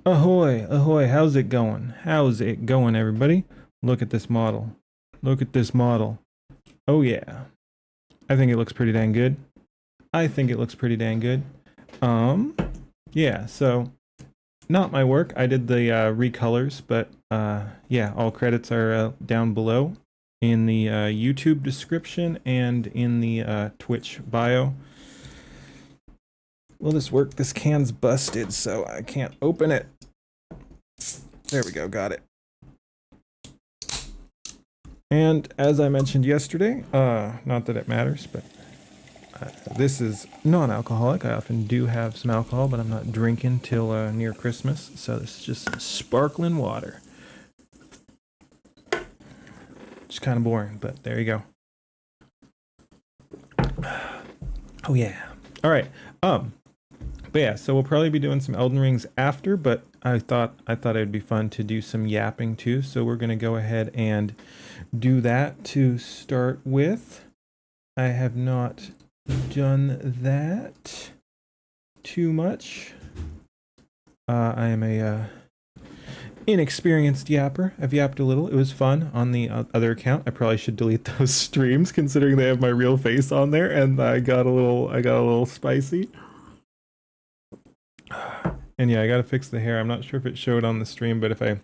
Ahoy, ahoy, how's it going? How's it going, everybody? Look at this model. Look at this model. Oh yeah. I think it looks pretty dang good. I think it looks pretty dang good. Yeah, so not my work. I did the recolors, but yeah, all credits are down below in the YouTube description and in the Twitch bio. Will this work? This can's busted, so I can't open it. There we go, got it. And as I mentioned yesterday, not that it matters, but this is non-alcoholic. I often do have some alcohol, but I'm not drinking till near Christmas, so this is just sparkling water. It's kind of boring, but there you go. Oh yeah. All right. But yeah, so we'll probably be doing some Elden Rings after, but I thought it would be fun to do some yapping too. So we're going to go ahead and do that to start with. I have not done that too much. I am a inexperienced yapper. I've yapped a little. It was fun on the other account. I probably should delete those streams considering they have my real face on there, and I got a little spicy. And yeah, I gotta fix the hair. I'm not sure if it showed on the stream, but if I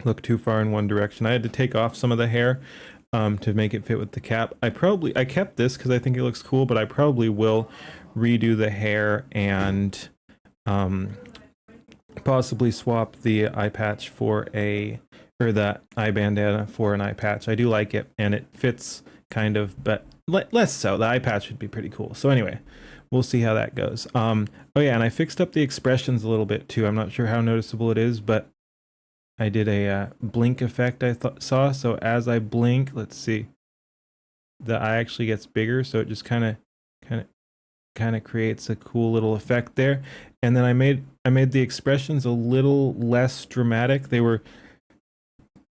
look too far in one direction, I had to take off some of the hair to make it fit with the cap. I kept this because I think it looks cool, but I probably will redo the hair and possibly swap the eye patch for or the eye bandana for an eye patch. I do like it, and it fits kind of, but less so. The eye patch would be pretty cool. So anyway, we'll see how that goes. Oh yeah, and I fixed up the expressions a little bit too. I'm not sure how noticeable it is, but I did a blink effect I saw. So as I blink, let's see, the eye actually gets bigger. So it just kind of creates a cool little effect there. And then I made the expressions a little less dramatic. They were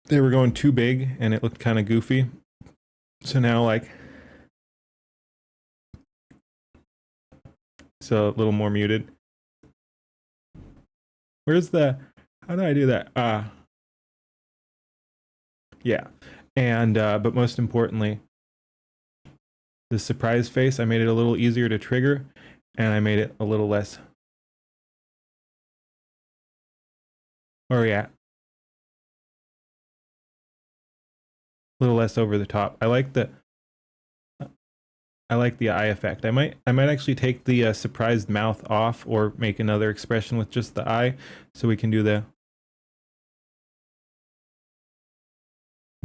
going too big, and it looked kind of goofy. So now so a little more muted. How do I do that? Yeah. And, but most importantly, the surprise face, I made it a little easier to trigger, and I made it a little less. Or yeah. A little less over the top. I like the eye effect. I might actually take the surprised mouth off, or make another expression with just the eye, so we can do the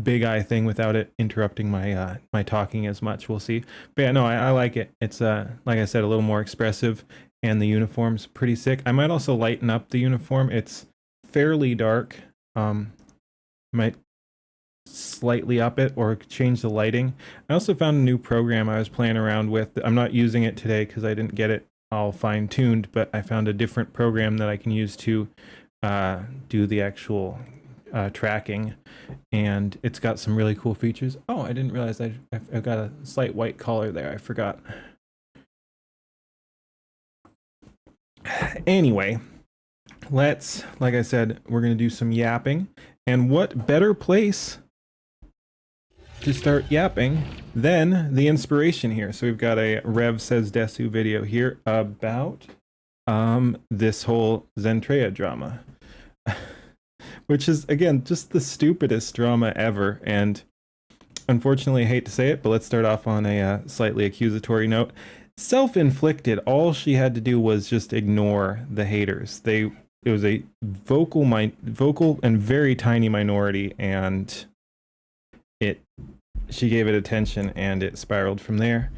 big eye thing without it interrupting my my talking as much. We'll see. But yeah, no, I like it. It's like I said, a little more expressive, and the uniform's pretty sick. I might also lighten up the uniform. It's fairly dark. Might slightly up it or change the lighting. I also found a new program I was playing around with. I'm not using it today because I didn't get it all fine-tuned, but I found a different program that I can use to do the actual tracking, and it's got some really cool features. Oh, I didn't realize I've got a slight white collar there. I forgot. Anyway, like I said, we're going to do some yapping, and what better place to start yapping than the inspiration here. So we've got a Rev Says Desu video here about this whole Zentreya drama, which is, again, just the stupidest drama ever. And unfortunately, I hate to say it, but let's start off on a slightly accusatory note. Self-inflicted. All she had to do was just ignore the haters. It was a vocal and very tiny minority, and she gave it attention, and it spiraled from there.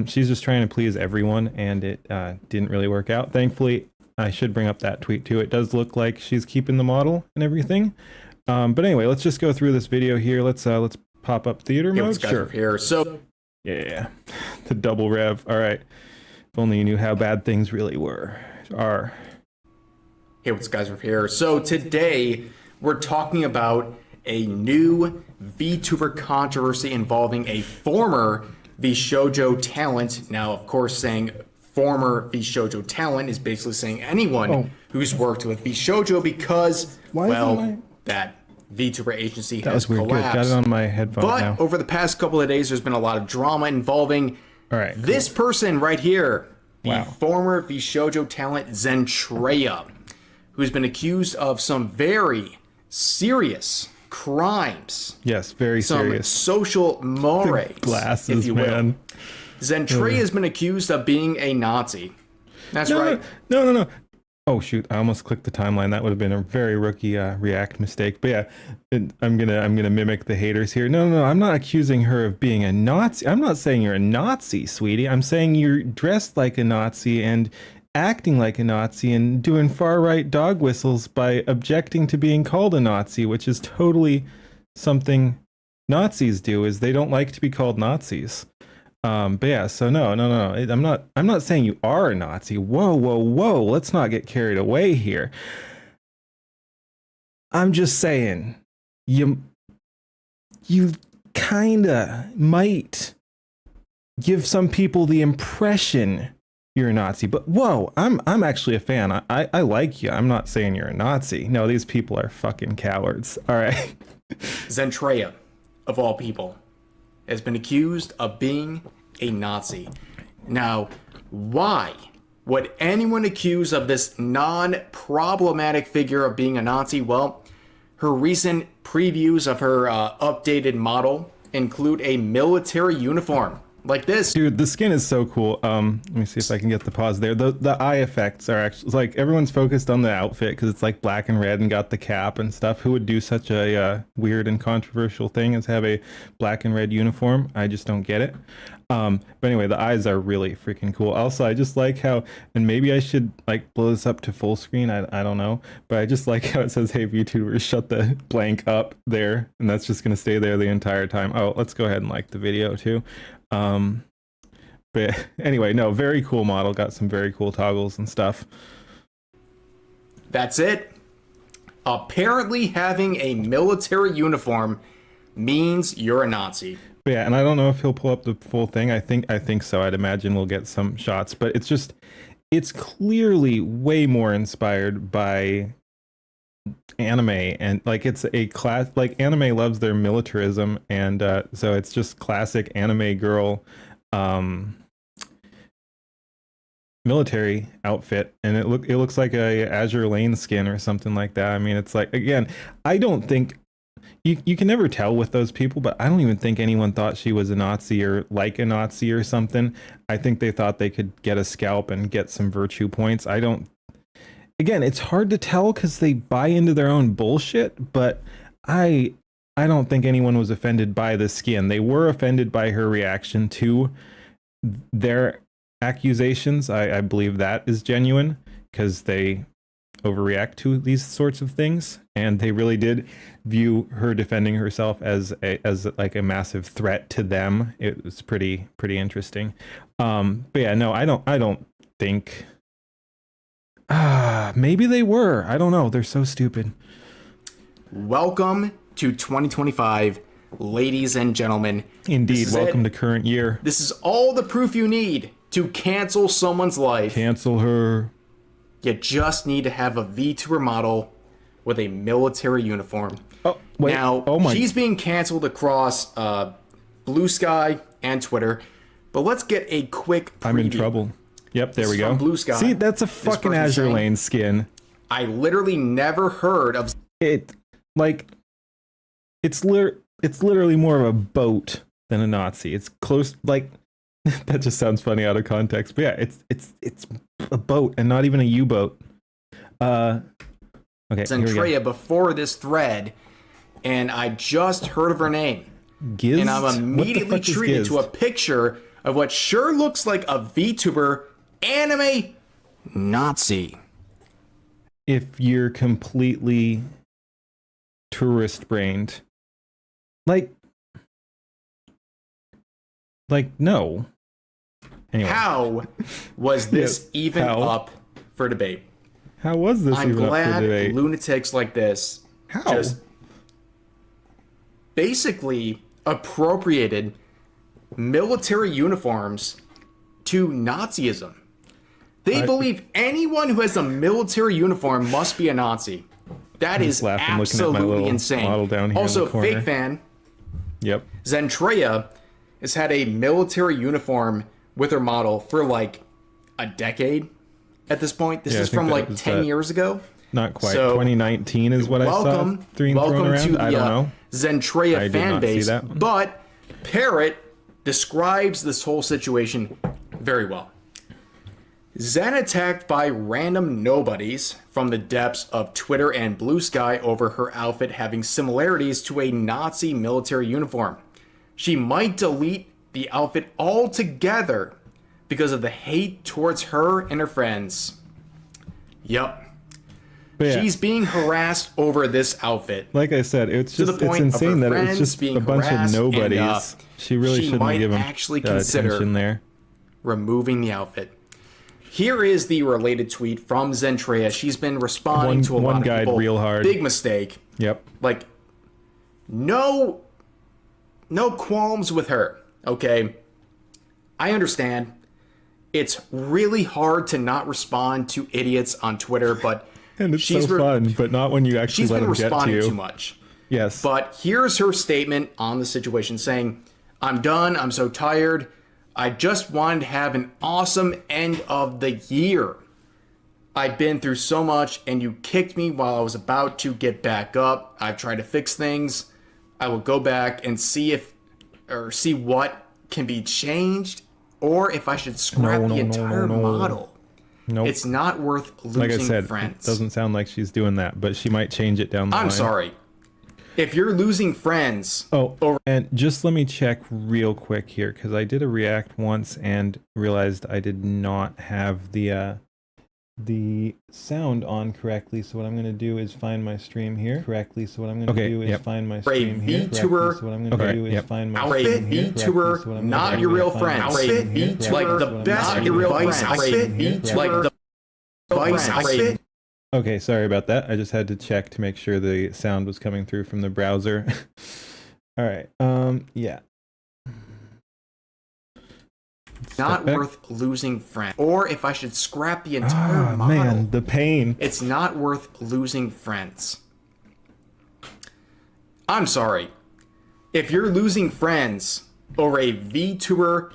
She's just trying to please everyone, and it didn't really work out. Thankfully, I should bring up that tweet too. It does look like she's keeping the model and everything. But anyway, let's just go through this video here. Let's pop up theater mode. Sure. Here. So yeah, the double rev. All right. If only you knew how bad things really are. Hey, what's guys from here? So today we're talking about a new VTuber controversy involving a former VShojo talent. Now, of course, saying former VShojo talent is basically saying anyone who's worked with VShojo because, that VTuber agency has weird. collapsed. Good. Got it on my headphones But now. over the past couple of days, there's been a lot of drama involving this person right here, the former VShojo talent Zentreya, who's been accused of some very serious crimes. Yes, very serious. Some social mores, glasses, if you will. man. Zentreya has been accused of being a Nazi. That's right. No. Oh shoot! I almost clicked the timeline. That would have been a very rookie React mistake. But yeah, I'm gonna mimic the haters here. No. I'm not accusing her of being a Nazi. I'm not saying you're a Nazi, sweetie. I'm saying you're dressed like a Nazi and acting like a Nazi and doing far right dog whistles by objecting to being called a Nazi, which is totally something Nazis do. Is they don't like to be called Nazis. But yeah, so no. I'm not saying you are a Nazi. Whoa. Let's not get carried away here. I'm just saying you kinda might give some people the impression you're a Nazi, but whoa, I'm actually a fan. I like you. I'm not saying you're a Nazi. No, these people are fucking cowards. All right. Zentreya, of all people, has been accused of being a Nazi. Now, why would anyone accuse of this non-problematic figure of being a Nazi? Well, her recent previews of her updated model include a military uniform like this. Dude, the skin is so cool. Let me see if I can get the pause there. The eye effects are actually like everyone's focused on the outfit because it's like black and red and got the cap and stuff. Who would do such a weird and controversial thing as have a black and red uniform? I just don't get it. But anyway, the eyes are really freaking cool. Also, I just like how, and maybe I should like blow this up to full screen. I don't know, but I just like how it says, "Hey VTubers, shut the blank up" there, and that's just gonna stay there the entire time. Oh, let's go ahead and like the video too. But anyway, no, very cool model. Got some very cool toggles and stuff. That's it. Apparently, having a military uniform means you're a Nazi. But yeah, and I don't know if he'll pull up the full thing. I think so. I'd imagine we'll get some shots, but it's clearly way more inspired by anime, and like it's a class, like anime loves their militarism, and so it's just classic anime girl military outfit, and it looks like a Azure Lane skin or something like that. I mean, it's like, again, I don't think you can never tell with those people, but I don't even think anyone thought she was a Nazi or like a Nazi or something. I think they thought they could get a scalp and get some virtue points. Again, it's hard to tell because they buy into their own bullshit, but I don't think anyone was offended by the skin. They were offended by her reaction to their accusations. I believe that is genuine because they overreact to these sorts of things, and they really did view her defending herself as like a massive threat to them. It was pretty interesting. But yeah, no, I don't think. Maybe they were. I don't know. They're so stupid. Welcome to 2025, ladies and gentlemen. Indeed, welcome to current year. This is all the proof you need to cancel someone's life. Cancel her. You just need to have a VTuber model with a military uniform. Oh, wait. Now, she's being canceled across Blue Sky and Twitter, but let's get a quick preview. I'm in trouble. Yep, there we go. Blue Sky. See, that's a fucking Azure Lane skin. I literally never heard of it. Like, it's literally more of a boat than a Nazi. It's close, like, that just sounds funny out of context. But yeah, it's a boat and not even a U-boat. Okay, Zentreya before this thread, and I just heard of her name. Gizd? And I'm immediately treated to a picture of what sure looks like a VTuber anime Nazi. If you're completely tourist brained, like no. Anyway. How was this even up for debate? How was this even up for debate? I'm glad lunatics like this just basically appropriated military uniforms to Nazism. They believe anyone who has a military uniform must be a Nazi. That is laughing, looking at my absolutely little insane. model down here in Also, the corner. fake fan, Yep. Zentreya has had a military uniform with her model for like a decade at this point. This Yeah, I is think from that like was 10 years ago. Not quite. So, 2019 is what I saw Welcome being thrown around. to the I don't know. Zentreya I did fan not see base. that one. But Parrot describes this whole situation very well. Zen attacked by random nobodies from the depths of Twitter and Blue Sky over her outfit having similarities to a Nazi military uniform. She might delete the outfit altogether because of the hate towards her and her friends. Yup. But yeah, She's being harassed over this outfit. like I said, it's the just it's point of insane her that it's friends just being a bunch of harassed, and, nobodies. She really she shouldn't might give them actually consider attention there. removing the outfit. Here is the related tweet from Zentreya. She's been responding to a one lot of guide people. real hard. Big mistake. Yep. Like, no qualms with her. Okay, I understand. It's really hard to not respond to idiots on Twitter, but And it's so fun, but not when you actually she's let been them get to responding you. too much. Yes. But here's her statement on the situation saying, I'm done. I'm so tired. I just wanted to have an awesome end of the year. I've been through so much and you kicked me while I was about to get back up. I've tried to fix things. I will go back and see what can be changed or if I should scrap the entire model. Nope. It's not worth losing Like I said, friends. it doesn't sound like she's doing that, but she might change it down the line. I'm sorry. If you're losing friends, And just let me check real quick here, because I did a react once and realized I did not have the sound on correctly. So what I'm going to do is find my stream here correctly. So what I'm going to do is find my stream here correctly. VTuber So what I'm going to do is find my outfit stream here VTuber, correctly. So what I'm not gonna your do is real find friends. my Outfit stream here VTuber, correctly. like So the what I'm best gonna do is advice find my outfit stream here VTuber, correctly. like the advice outfit. Okay, sorry about that. I just had to check to make sure the sound was coming through from the browser. All right. Yeah. Not worth losing friends. Or if I should scrap the entire model. Man, the pain. It's not worth losing friends. I'm sorry. If you're losing friends over a VTuber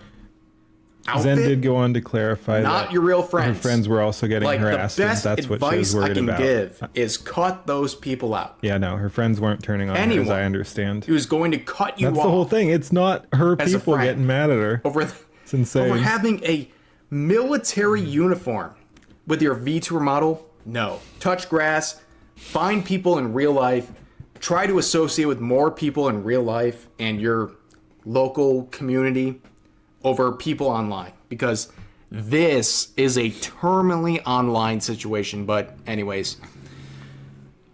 outfit, Zen did go on to clarify not that your real her friends. friends were also getting Like, harassed, the and best that's what she was advice I worried can about. give is cut those people out. Yeah, no, her friends weren't turning on her, as Anyone I understand. who's going to cut you That's off the whole thing. It's not her as a people friend. getting mad at her. over It's insane. over having a military uniform with your VTuber model. No. Touch grass, find people in real life, try to associate with more people in real life and your local community over people online, because this is a terminally online situation. But anyways,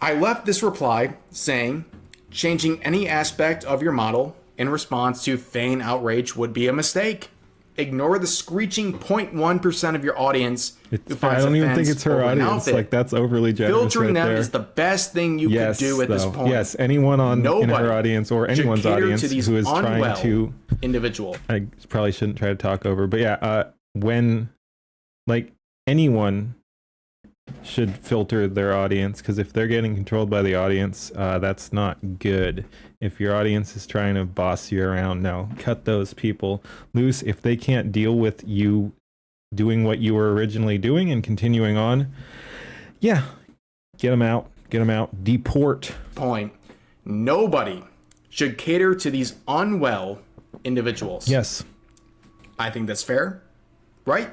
I left this reply saying changing any aspect of your model in response to feign outrage would be a mistake. Ignore the screeching 0.1% of your audience who I finds don't even offense think it's her over an audience. outfit. Like, that's overly generous. Filtering right them there. is the best thing you could do at this though. point. Yes, anyone in Nobody her audience or should anyone's cater audience to these who is trying unwell to. individual. I probably shouldn't try to talk over, but yeah, when like anyone should filter their audience, because if they're getting controlled by the audience, that's not good. If your audience is trying to boss you around, no, cut those people loose. If they can't deal with you doing what you were originally doing and continuing on, yeah, get them out, deport. Point. Nobody should cater to these unwell individuals. Yes. I think that's fair, right?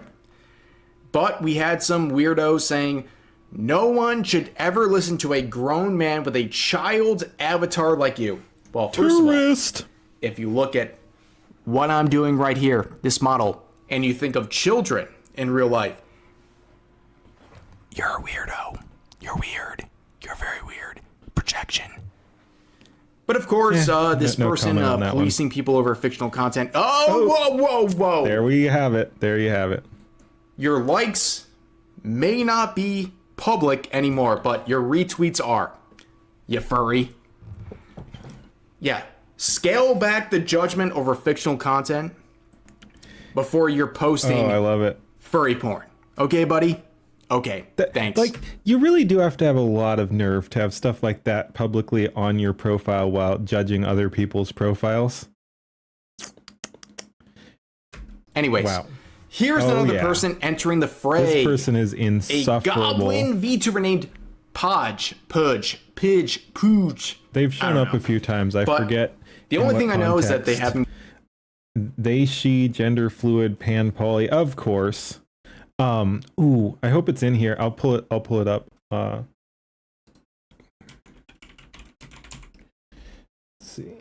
But we had some weirdos saying no one should ever listen to a grown man with a child avatar like you. Well, first of all, if you look at what I'm doing right here, this model, and you think of children in real life, you're a weirdo. You're weird. You're very weird. Projection. But of course, this no person comment on that policing people over fictional content. Oh, whoa. There we have it. There you have it. Your likes may not be public anymore, but your retweets are. You furry. Yeah. Scale back the judgment over fictional content before you're posting Oh, I love it. furry porn. Okay, buddy? Okay, thanks. Like, you really do have to have a lot of nerve to have stuff like that publicly on your profile while judging other people's profiles. Anyways, Wow. here's another person entering the fray. This person is A insufferable. goblin VTuber named Pooch. They've shown up a few times. I forget. The only thing I know is that they haven't. They, she, gender fluid, pan, poly, of course. Ooh, I hope it's in here. I'll pull it up. Let's see.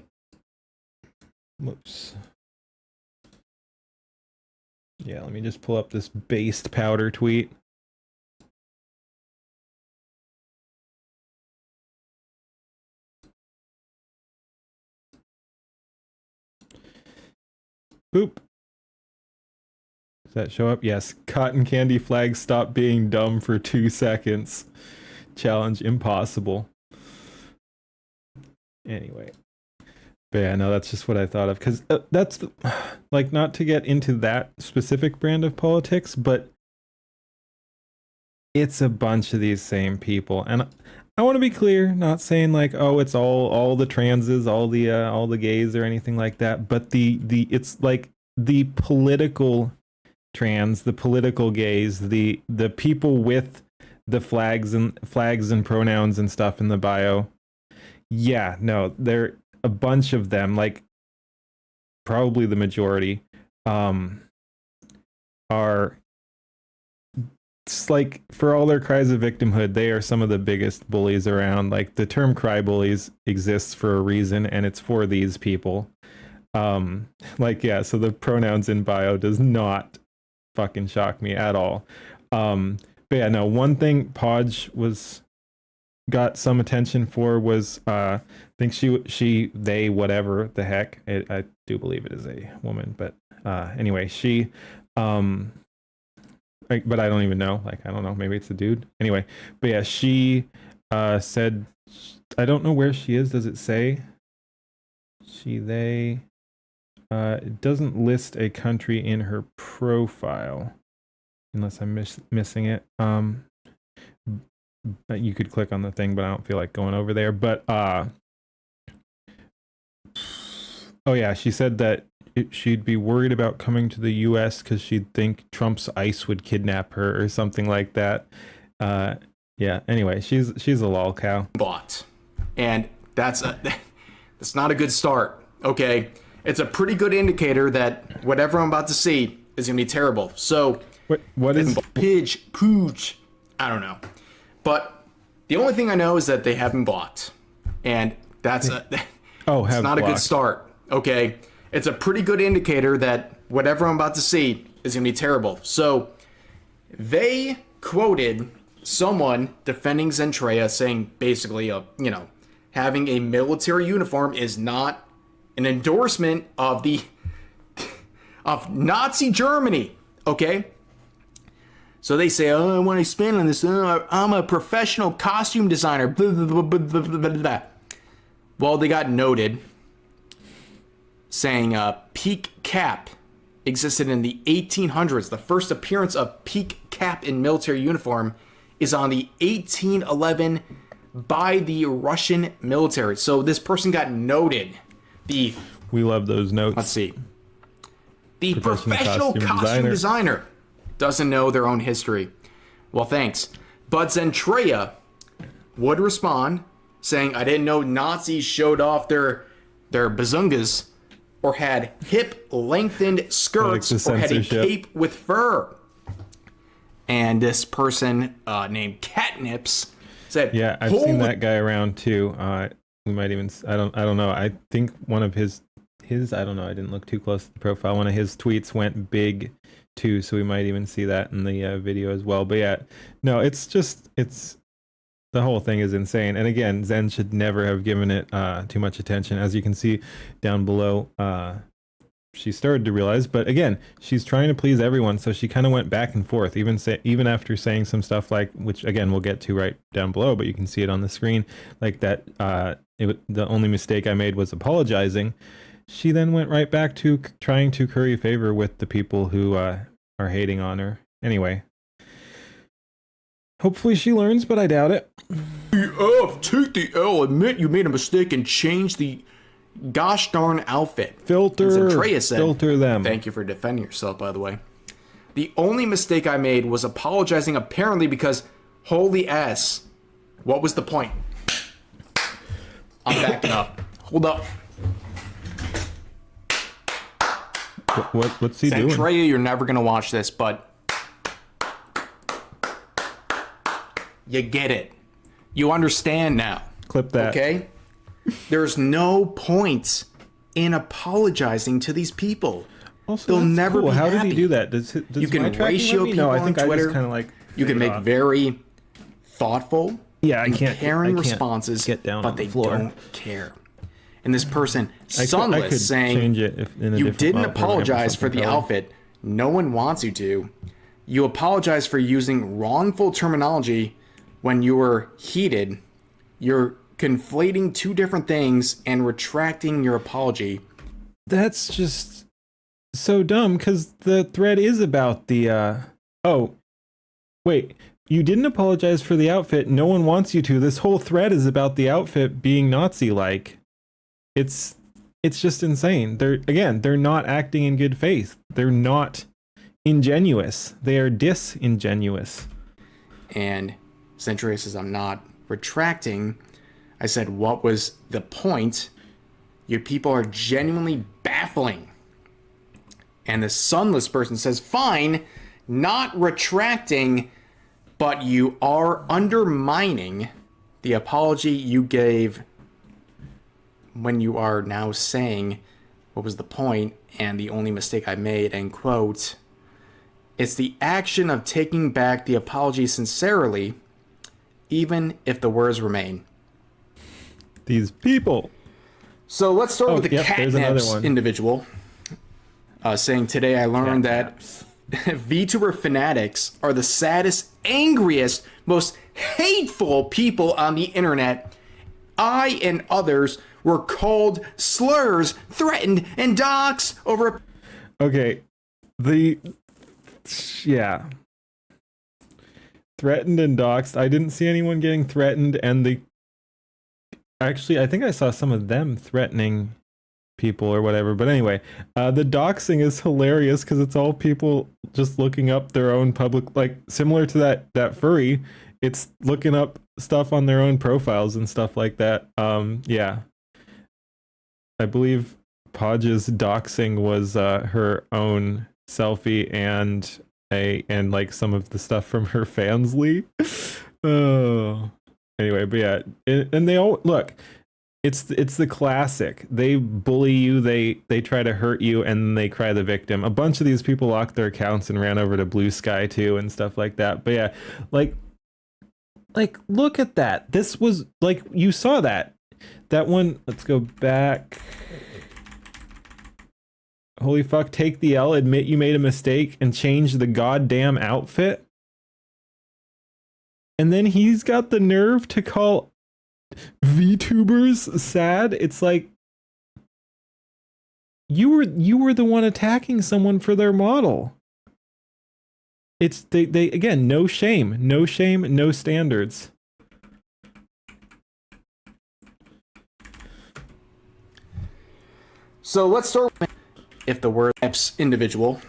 Whoops. Yeah, let me just pull up this based powder tweet. Boop. Does that show up? Yes. Cotton candy flags stop being dumb for 2 seconds. Challenge impossible. Anyway. But yeah, no, that's just what I thought of. Because that's, like, not to get into that specific brand of politics, but it's a bunch of these same people. And I want to be clear, not saying like, oh, it's all the transes, all the gays or anything like that, but it's like the political trans, the political gays, the people with the flags and pronouns and stuff in the bio. Yeah, no, there a bunch of them, like probably the majority, are, it's like, for all their cries of victimhood, they are some of the biggest bullies around. Like, the term cry bullies exists for a reason, and it's for these people. Like, yeah, so the pronouns in bio does not fucking shock me at all. But yeah, no, one thing Podge got some attention for was, I think they, whatever the heck, I do believe it is a woman, but anyway, she, but I don't even know. Like, I don't know. Maybe it's a dude. Anyway, but yeah, she said, I don't know where she is. Does it say? They. It doesn't list a country in her profile, unless I'm missing it. You could click on the thing, but I don't feel like going over there. But oh yeah, she said that she'd be worried about coming to the U.S. because she'd think Trump's ICE would kidnap her or something like that. Yeah. Anyway, she's a lol cow. Bought, and that's not a good start. Okay, it's a pretty good indicator that whatever I'm about to see is gonna be terrible. So what is Pooch? I don't know, but the only thing I know is that they haven't blocked, and that's it's not a good start. Okay. It's a pretty good indicator that whatever I'm about to see is going to be terrible. So they quoted someone defending Zentrea saying basically, having a military uniform is not an endorsement of Nazi Germany. Okay. So they say, oh, I want to expand on this. I'm a professional costume designer. Blah, blah, blah, blah, blah, blah. Well, they got noted saying peak cap existed in the 1800s. The first appearance of peak cap in military uniform is on the 1811 by the Russian military. So this person got noted. We love those notes. Let's see. The professional costume designer doesn't know their own history. Well, thanks. But Zentrea would respond saying, I didn't know Nazis showed off their bazungas or had hip-lengthened skirts or had a cape with fur. And this person named Catnips said, yeah, I've seen that guy around too. We might even, I don't know. I think one of his, I don't know, I didn't look too close to the profile. One of his tweets went big too, so we might even see that in the video as well. But yeah, no, it's the whole thing is insane. And again, Zen should never have given it too much attention. As you can see down below, she started to realize, but again, she's trying to please everyone, so she kind of went back and forth, even after saying some stuff like, which again we'll get to right down below, but you can see it on the screen, like that the only mistake I made was apologizing. She then went right back to trying to curry favor with the people who are hating on her. Anyway, Hopefully she learns, but I doubt it. Take the L. Admit you made a mistake and change the gosh darn outfit. Filter. As Andrea said, filter them. Thank you for defending yourself, by the way. The only mistake I made was apologizing apparently because holy ass. What was the point? I'm backing up. Hold up. What's he doing? Andrea, you're never going to watch this, but you get it. You understand now. Clip that. Okay? There's no point in apologizing to these people. Also, They'll never cool. be How happy. did he do that? Does You can my tracking ratio let me? people No, I on think I Twitter. just kind of like. You can fade make off. very thoughtful, Yeah, I and can't. caring I can't responses, get down but on the they floor. don't care. And this person, I sunless, could saying, change it in a you different didn't font format or apologize for something, the probably. outfit. No one wants you to. You apologize for using wrongful terminology when you were heated. You're conflating two different things and retracting your apology. That's just so dumb because the thread is about the. Oh, wait. You didn't apologize for the outfit. No one wants you to. This whole thread is about the outfit being Nazi-like. It's just insane. They're not acting in good faith. They're not ingenuous. They are disingenuous. And Century says, I'm not retracting. I said, what was the point? Your people are genuinely baffling. And the sunless person says, fine, not retracting, but you are undermining the apology you gave when you are now saying what was the point and the only mistake I made, end quote. It's the action of taking back the apology sincerely, even if the words remain. These people. So let's start with the there's another catnaps one. individual saying, today I learned that VTuber fanatics are the saddest, angriest, most hateful people on the internet. I and others were called slurs, threatened, and doxxed over... Okay. Yeah. Threatened and doxxed. I didn't see anyone getting threatened, and actually, I think I saw some of them threatening people or whatever. But anyway, the doxing is hilarious because it's all people just looking up their own public, like similar to that furry. It's looking up stuff on their own profiles and stuff like that. Yeah. I believe Podge's doxing was her own selfie and like some of the stuff from her fansly. Oh. Anyway, but yeah, and they all look. It's the classic. They bully you. They try to hurt you, and they cry the victim. A bunch of these people locked their accounts and ran over to Blue Sky too, and stuff like that. But yeah, like look at that. This was like you saw that one. Let's go back. Holy fuck! Take the L. Admit you made a mistake and change the goddamn outfit. And then he's got the nerve to call VTubers sad. It's like you were the one attacking someone for their model. It's they again, no shame, no standards. So let's start with if the word individual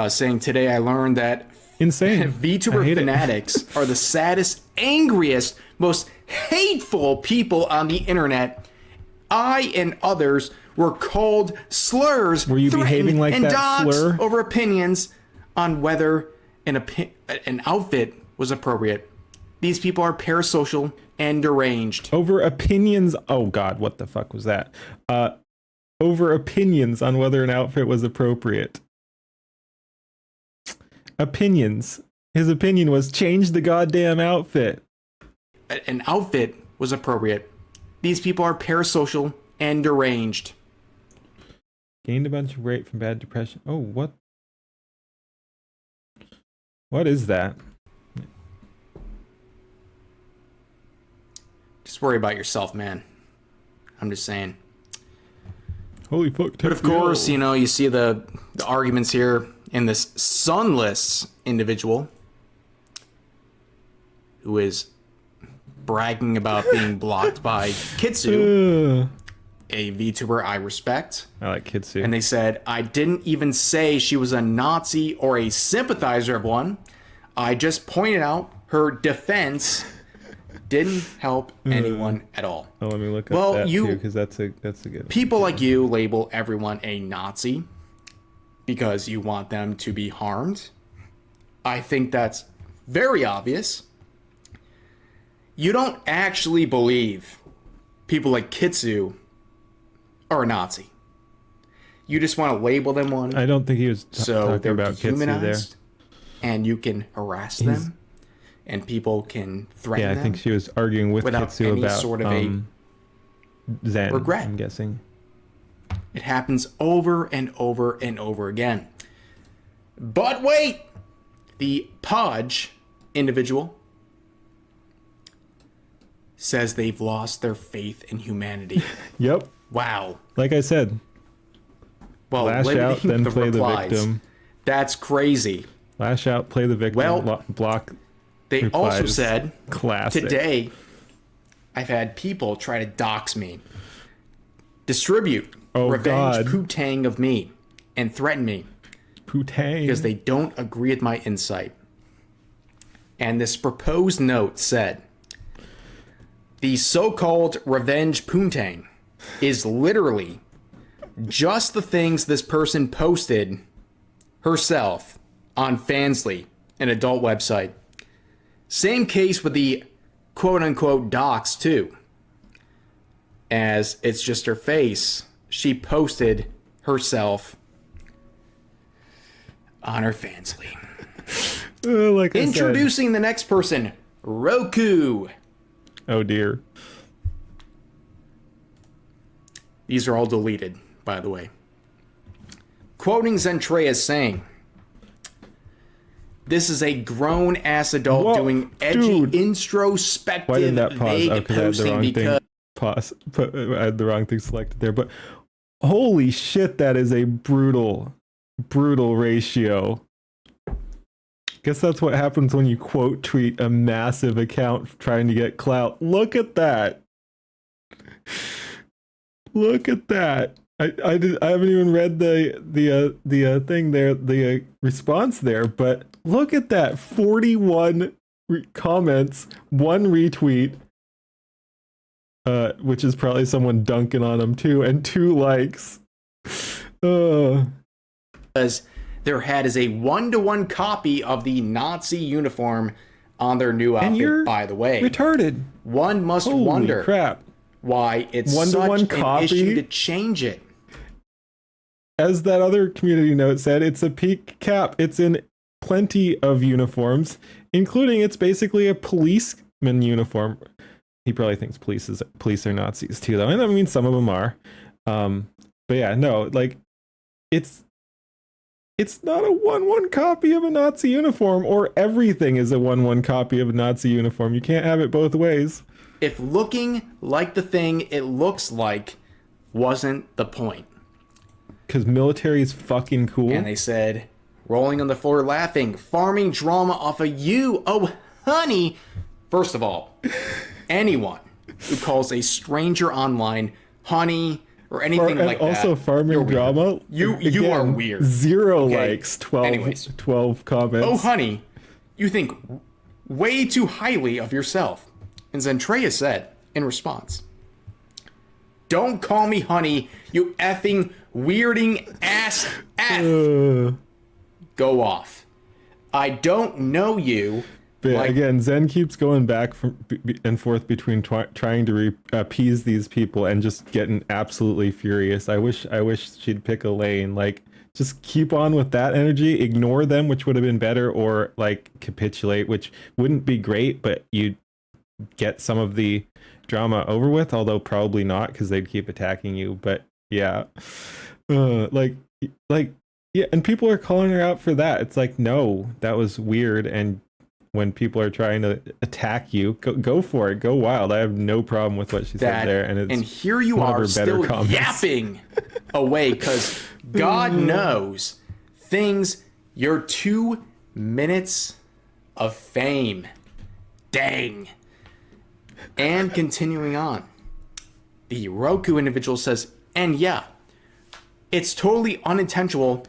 saying, today I learned that Insane. VTuber fanatics are the saddest, angriest, most hateful people on the internet. I and others were called slurs, Were you behaving like and that doxxed slur? over opinions on whether an outfit was appropriate. These people are parasocial and deranged. Over opinions. Oh God, what the fuck was that? Over opinions on whether an outfit was appropriate. Opinions. His opinion was change the goddamn outfit. An outfit was appropriate. These people are parasocial and deranged. Gained a bunch of weight from bad depression. Oh, what? What is that? Just worry about yourself, man. I'm just saying. Holy fuck. But of course, you know, you see the arguments here in this sunless individual who is bragging about being blocked by Kitsu, a VTuber I respect. I like Kitsu. And they said, I didn't even say she was a Nazi or a sympathizer of one. I just pointed out her defense didn't help anyone at all. Oh, let me look up that too, because that's a good one. People like you label everyone a Nazi because you want them to be harmed. I think that's very obvious. You don't actually believe people like Kitsu are a Nazi. You just want to label them one. I don't think he was so talking they're about Kitsu there. And you can harass them, and people can threaten them. Yeah, I think she was arguing with without Kitsu any about sort of a Zen, regret. I'm guessing. It happens over and over and over again. But wait! The Podge individual says they've lost their faith in humanity. Yep. Wow. Like I said, Well, lash out, then play replies, the victim. That's crazy. Lash out, play the victim, Well, block They replies. also said, Classic. today, I've had people try to dox me, distribute revenge poo-tang of me, and threaten me. Poo-tang. Because they don't agree with my insight. And this proposed note said, the so-called revenge poontang is literally just the things this person posted herself on Fansly, an adult website. Same case with the quote-unquote docs too. As it's just her face, she posted herself on her Fansly. Like I Introducing the next person, Roku. Oh dear. These are all deleted, by the way. Quoting Zentreya saying, this is a grown-ass adult doing edgy, introspective, Why did that pause? vague posting because... I had the wrong thing selected there, but holy shit, that is a brutal ratio. Guess that's what happens when you quote tweet a massive account trying to get clout. Look at that. Look at that. I haven't even read the thing there, the response there, but look at that. 41 comments, 1 retweet, which is probably someone dunking on him too, and 2 likes. Because their head is a 1-to-1 copy of the Nazi uniform on their new outfit, by the way. Retarded. One must Holy wonder crap. Why it's 1-to-1 such copy? an issue to change it. As that other community note said, it's a peak cap. It's in plenty of uniforms, including it's basically a policeman uniform. He probably thinks police are Nazis too, though. And I mean, some of them are. But yeah, no, like it's not a 1-1 copy of a Nazi uniform, or everything is a 1-1 copy of a Nazi uniform. You can't have it both ways. If looking like the thing it looks like wasn't the point. Because military is fucking cool. And they said, rolling on the floor laughing, farming drama off of you. Oh, honey. First of all, anyone who calls a stranger online honey or anything like that. Also farming drama. You are weird. 0 likes, 12 comments. Oh, honey, you think way too highly of yourself. And Zentreya said in response, don't call me honey, you effing weirding ass F. Go off. I don't know you. But again, Zen keeps going back and forth between trying to appease these people and just getting absolutely furious. I wish she'd pick a lane. Like, just keep on with that energy. Ignore them, which would have been better, or like capitulate, which wouldn't be great, but you'd get some of the drama over with. Although probably not, because they'd keep attacking you. But yeah, like yeah, and people are calling her out for that. It's like, no, that was weird. And when people are trying to attack you, go for it, go wild. I have no problem with what she said there, and here you are still yapping away because God knows things. Your 2 minutes of fame Dang. And continuing on, the Roku individual says, and yeah, it's totally unintentional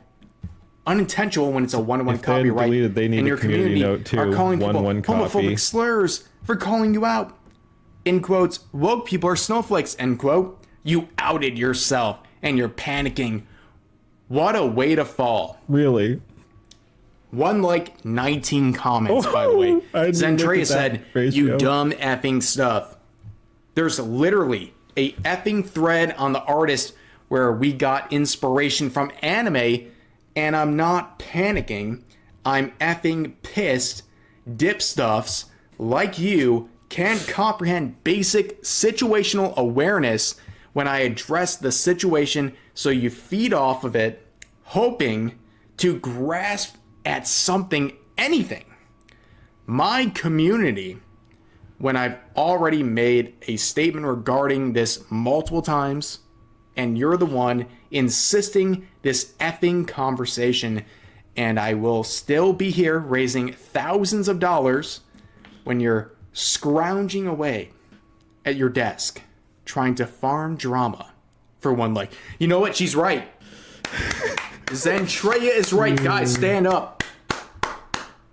when it's a one-on-one If they hadn't copyright, deleted, they need and a your community community note too, are calling people 1-1 copy. homophobic slurs for calling you out. In quotes, woke people are snowflakes, end quote. You outed yourself and you're panicking. What a way to fall. Really? 19 comments, by the way. I didn't look Zentrea at that said, ratio. you dumb effing stuff. There's literally a effing thread on the artist where we got inspiration from anime, and I'm not panicking. I'm effing pissed. Dip stuffs like you can't comprehend basic situational awareness when I address the situation, so you feed off of it, hoping to grasp at something, anything. My community, when I've already made a statement regarding this multiple times, and you're the one insisting this effing conversation, and I will still be here raising thousands of dollars when you're scrounging away at your desk trying to farm drama for one like. You know what? She's right. Zentrea is right. Guys, stand up.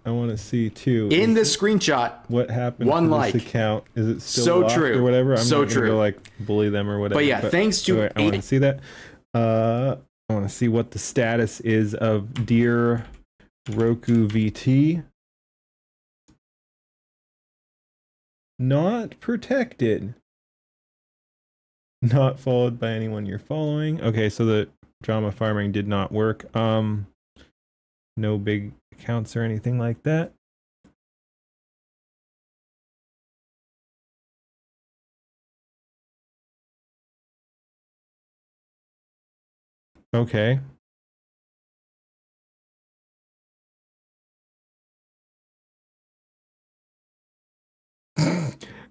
I want to see too. In this screenshot, What happened one to like. this account? Is it still So locked true. or whatever? I'm So not gonna true. go, like, bully them or whatever. But yeah, thanks to anyway, I want to see that. I want to see what the status is of Dear Roku VT. Not protected. Not followed by anyone you're following. Okay, so the drama farming did not work. No big accounts or anything like that. Okay.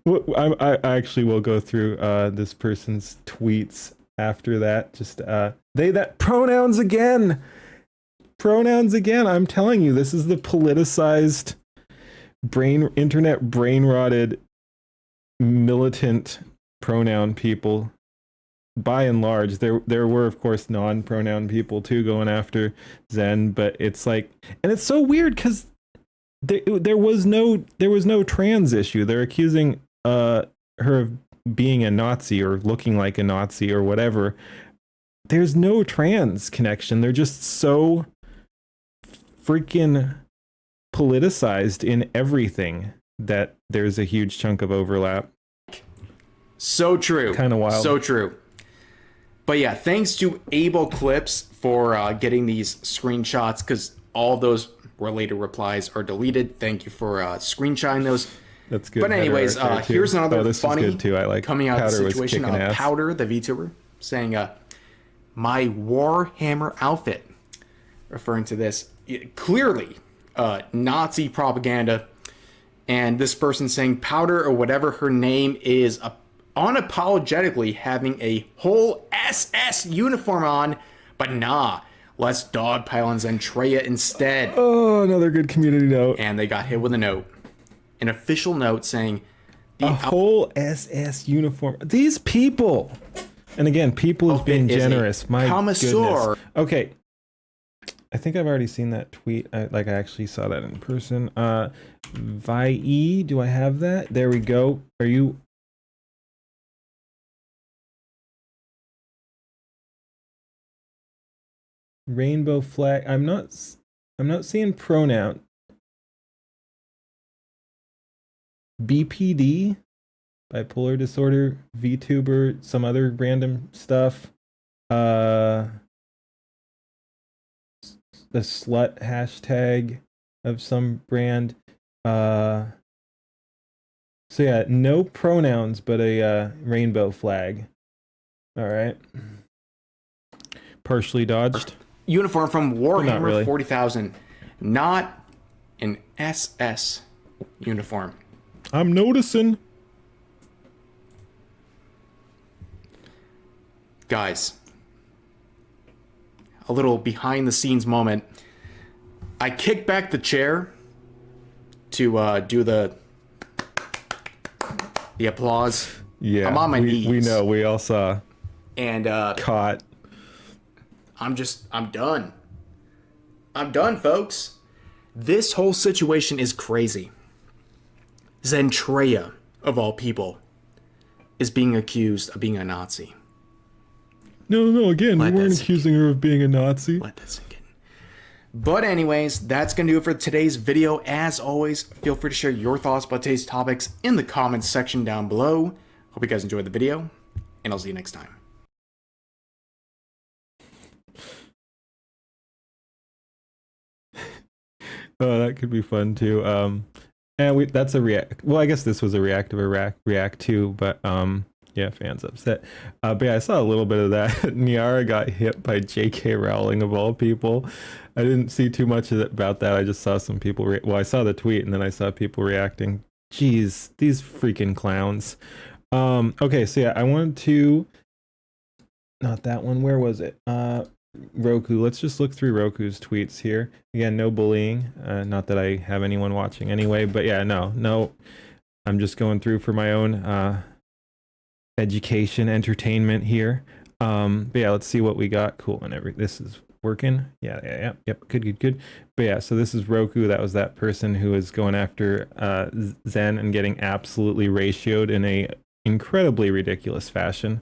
Well, I actually will go through this person's tweets after that. Just they that pronouns again. Pronouns again. I'm telling you, this is the politicized internet brain rotted militant pronoun people. By and large, there were of course non-pronoun people too going after Zen, but it's like, and it's so weird because there was no trans issue. They're accusing her of being a Nazi or looking like a Nazi or whatever. There's no trans connection. They're just so freaking politicized in everything that there's a huge chunk of overlap. So true. Kind of wild. So true. But yeah, thanks to Able Clips for getting these screenshots, because all those related replies are deleted. Thank you for screenshotting those. That's good. But anyways, here's another this funny is good too. I like coming out of Powder the was situation. kicking ass. Powder, the VTuber, saying, my Warhammer outfit, referring to this clearly Nazi propaganda. And this person saying Powder, or whatever her name is, unapologetically having a whole SS uniform on, but nah, let's dogpile on Zentrea instead. Oh, another good community note. And they got hit with a note, an official note saying A whole SS uniform. These people. And again, people is being is a generous. My connoisseur. goodness. Okay. I think I've already seen that tweet. I actually saw that in person. VIE, do I have that? There we go. Are you... Rainbow flag. I'm not seeing pronoun. BPD, bipolar disorder, VTuber, some other random stuff. The slut hashtag of some brand. So yeah, no pronouns, but a rainbow flag. All right. Partially dodged. Uniform from Warhammer really. 40,000, not an SS uniform. I'm noticing. Guys, a little behind the scenes moment. I kicked back the chair to do the the applause. Yeah, I'm on my knees. We know. We all saw. And Caught. I'm done. I'm done, folks. This whole situation is crazy. Zentreya, of all people, is being accused of being a Nazi. No, again, we Let weren't that sink accusing her of being a Nazi. Let that sink in. But anyways, that's going to do it for today's video. As always, feel free to share your thoughts about today's topics in the comments section down below. Hope you guys enjoyed the video, and I'll see you next time. Oh, that could be fun too. And that's a react. Well, I guess this was a react of a react too, but yeah, fans upset. But yeah, I saw a little bit of that. Niara got hit by J.K. Rowling of all people. I didn't see too much about that. I just saw some people. Well, I saw the tweet and then I saw people reacting. Jeez, these freaking clowns. Okay, so yeah, I wanted to. Not that one. Where was it? Roku. Let's just look through Roku's tweets here. Again, no bullying. Not that I have anyone watching anyway, but yeah, no. I'm just going through for my own education, entertainment here. But yeah, let's see what we got. Cool. And this is working. Yeah. Yep. Good. But yeah, so this is Roku. That was that person who was going after Zen and getting absolutely ratioed in a incredibly ridiculous fashion.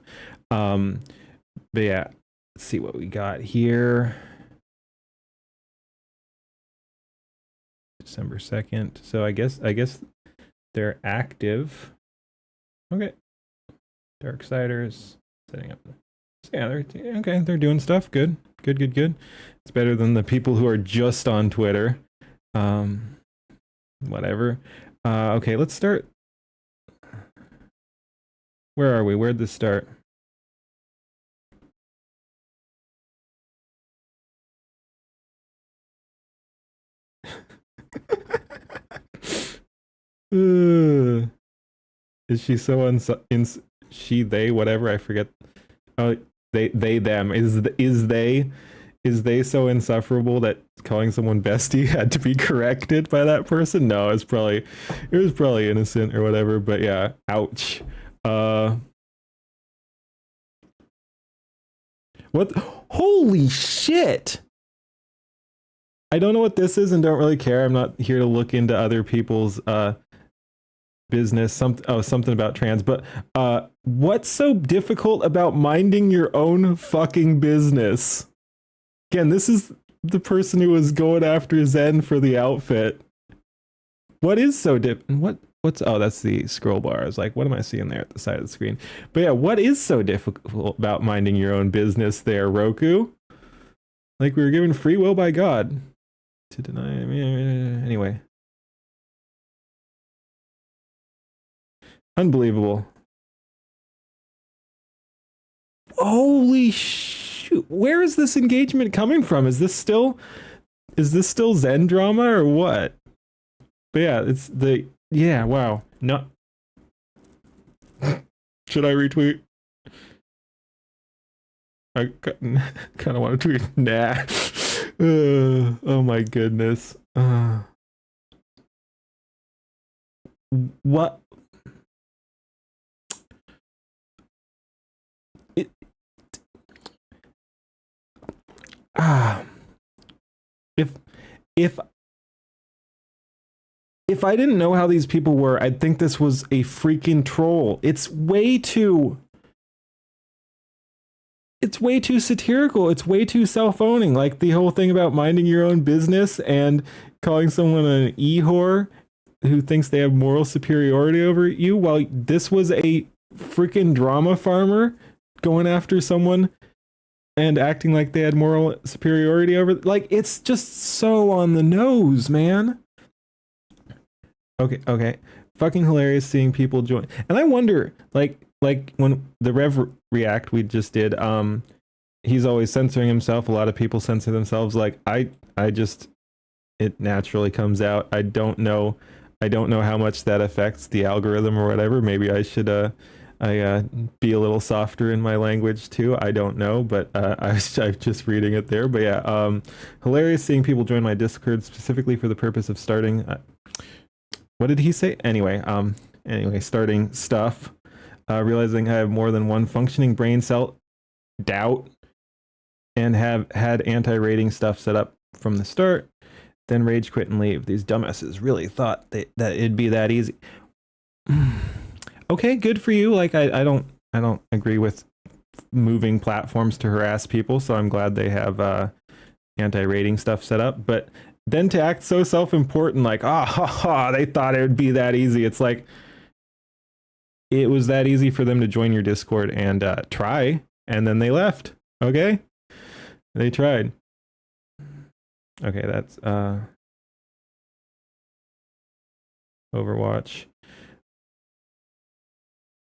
But yeah. Let's see what we got here. December 2nd. So I guess they're active. Okay. Darksiders setting up. So yeah, they're doing stuff. Good. It's better than the people who are just on Twitter. Whatever. Okay, let's start. Where are we? Where'd this start? Is she so they whatever, I forget. Oh, they them is they so insufferable that calling someone bestie had to be corrected by that person? No, it was probably innocent or whatever, but yeah, ouch. What? Holy shit. I don't know what this is and don't really care. I'm not here to look into other people's business. Something about trans, but what's so difficult about minding your own fucking business? Again, this is the person who was going after Zen for the outfit. What is so what's that's the scroll bar. I was like, what am I seeing there at the side of the screen? But yeah, what is so difficult about minding your own business there, Roku? Like, we were given free will by God to deny. Anyway. Unbelievable. Holy shoot. Where is this engagement coming from? Is this still Zen drama or what? But yeah, wow. No. Should I retweet? I kind of want to tweet. Nah. Oh my goodness. What? If I didn't know how these people were, I'd think this was a freaking troll. It's way too satirical. It's way too self-owning. Like the whole thing about minding your own business and calling someone an e-whore who thinks they have moral superiority over you, while this was a freaking drama farmer going after someone and acting like they had moral superiority over. Like, it's just so on the nose, man. Okay. Fucking hilarious seeing people join. And I wonder, like when the Rev React we just did, he's always censoring himself. A lot of people censor themselves. Like, I just, it naturally comes out. I don't know how much that affects the algorithm or whatever. Maybe I should be a little softer in my language too. I don't know, but I'm just reading it there. But yeah, hilarious seeing people join my Discord specifically for the purpose of starting. What did he say? Anyway, Anyway, starting stuff. Realizing I have more than one functioning brain cell. Doubt. And have had anti-rating stuff set up from the start. Then rage quit and leave. These dumbasses really thought that it'd be that easy. Okay, good for you. Like I don't agree with moving platforms to harass people, so I'm glad they have anti-rating stuff set up. But then to act so self-important, like they thought it would be that easy. It's like it was that easy for them to join your Discord and try, and then they left. Okay, they tried. Okay, that's Overwatch,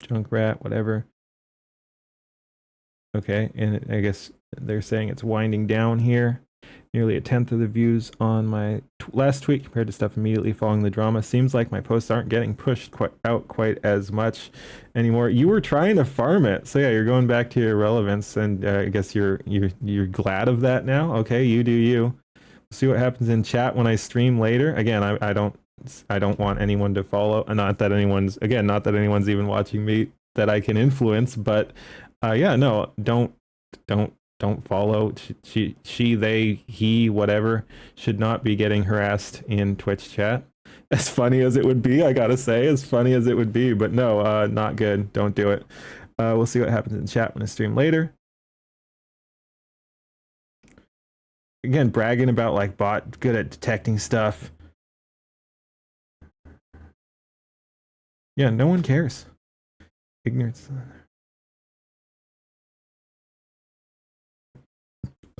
Junkrat, whatever. Okay, and I guess they're saying it's winding down here. Nearly a tenth of the views on my last tweet compared to stuff immediately following the drama. Seems like my posts aren't getting pushed quite as much anymore. You were trying to farm it, so yeah, you're going back to your relevance, and I guess you're glad of that now. Okay, you do you. See what happens in chat when I stream later. Again, I don't want anyone to follow. Not that anyone's even watching me that I can influence. But yeah, no, don't follow. She, they, he, whatever should not be getting harassed in Twitch chat. As funny as it would be, I gotta say, as funny as it would be. But no, not good. Don't do it. We'll see what happens in chat when I stream later. Again, bragging about like bot good at detecting stuff. Yeah, no one cares. Ignorance.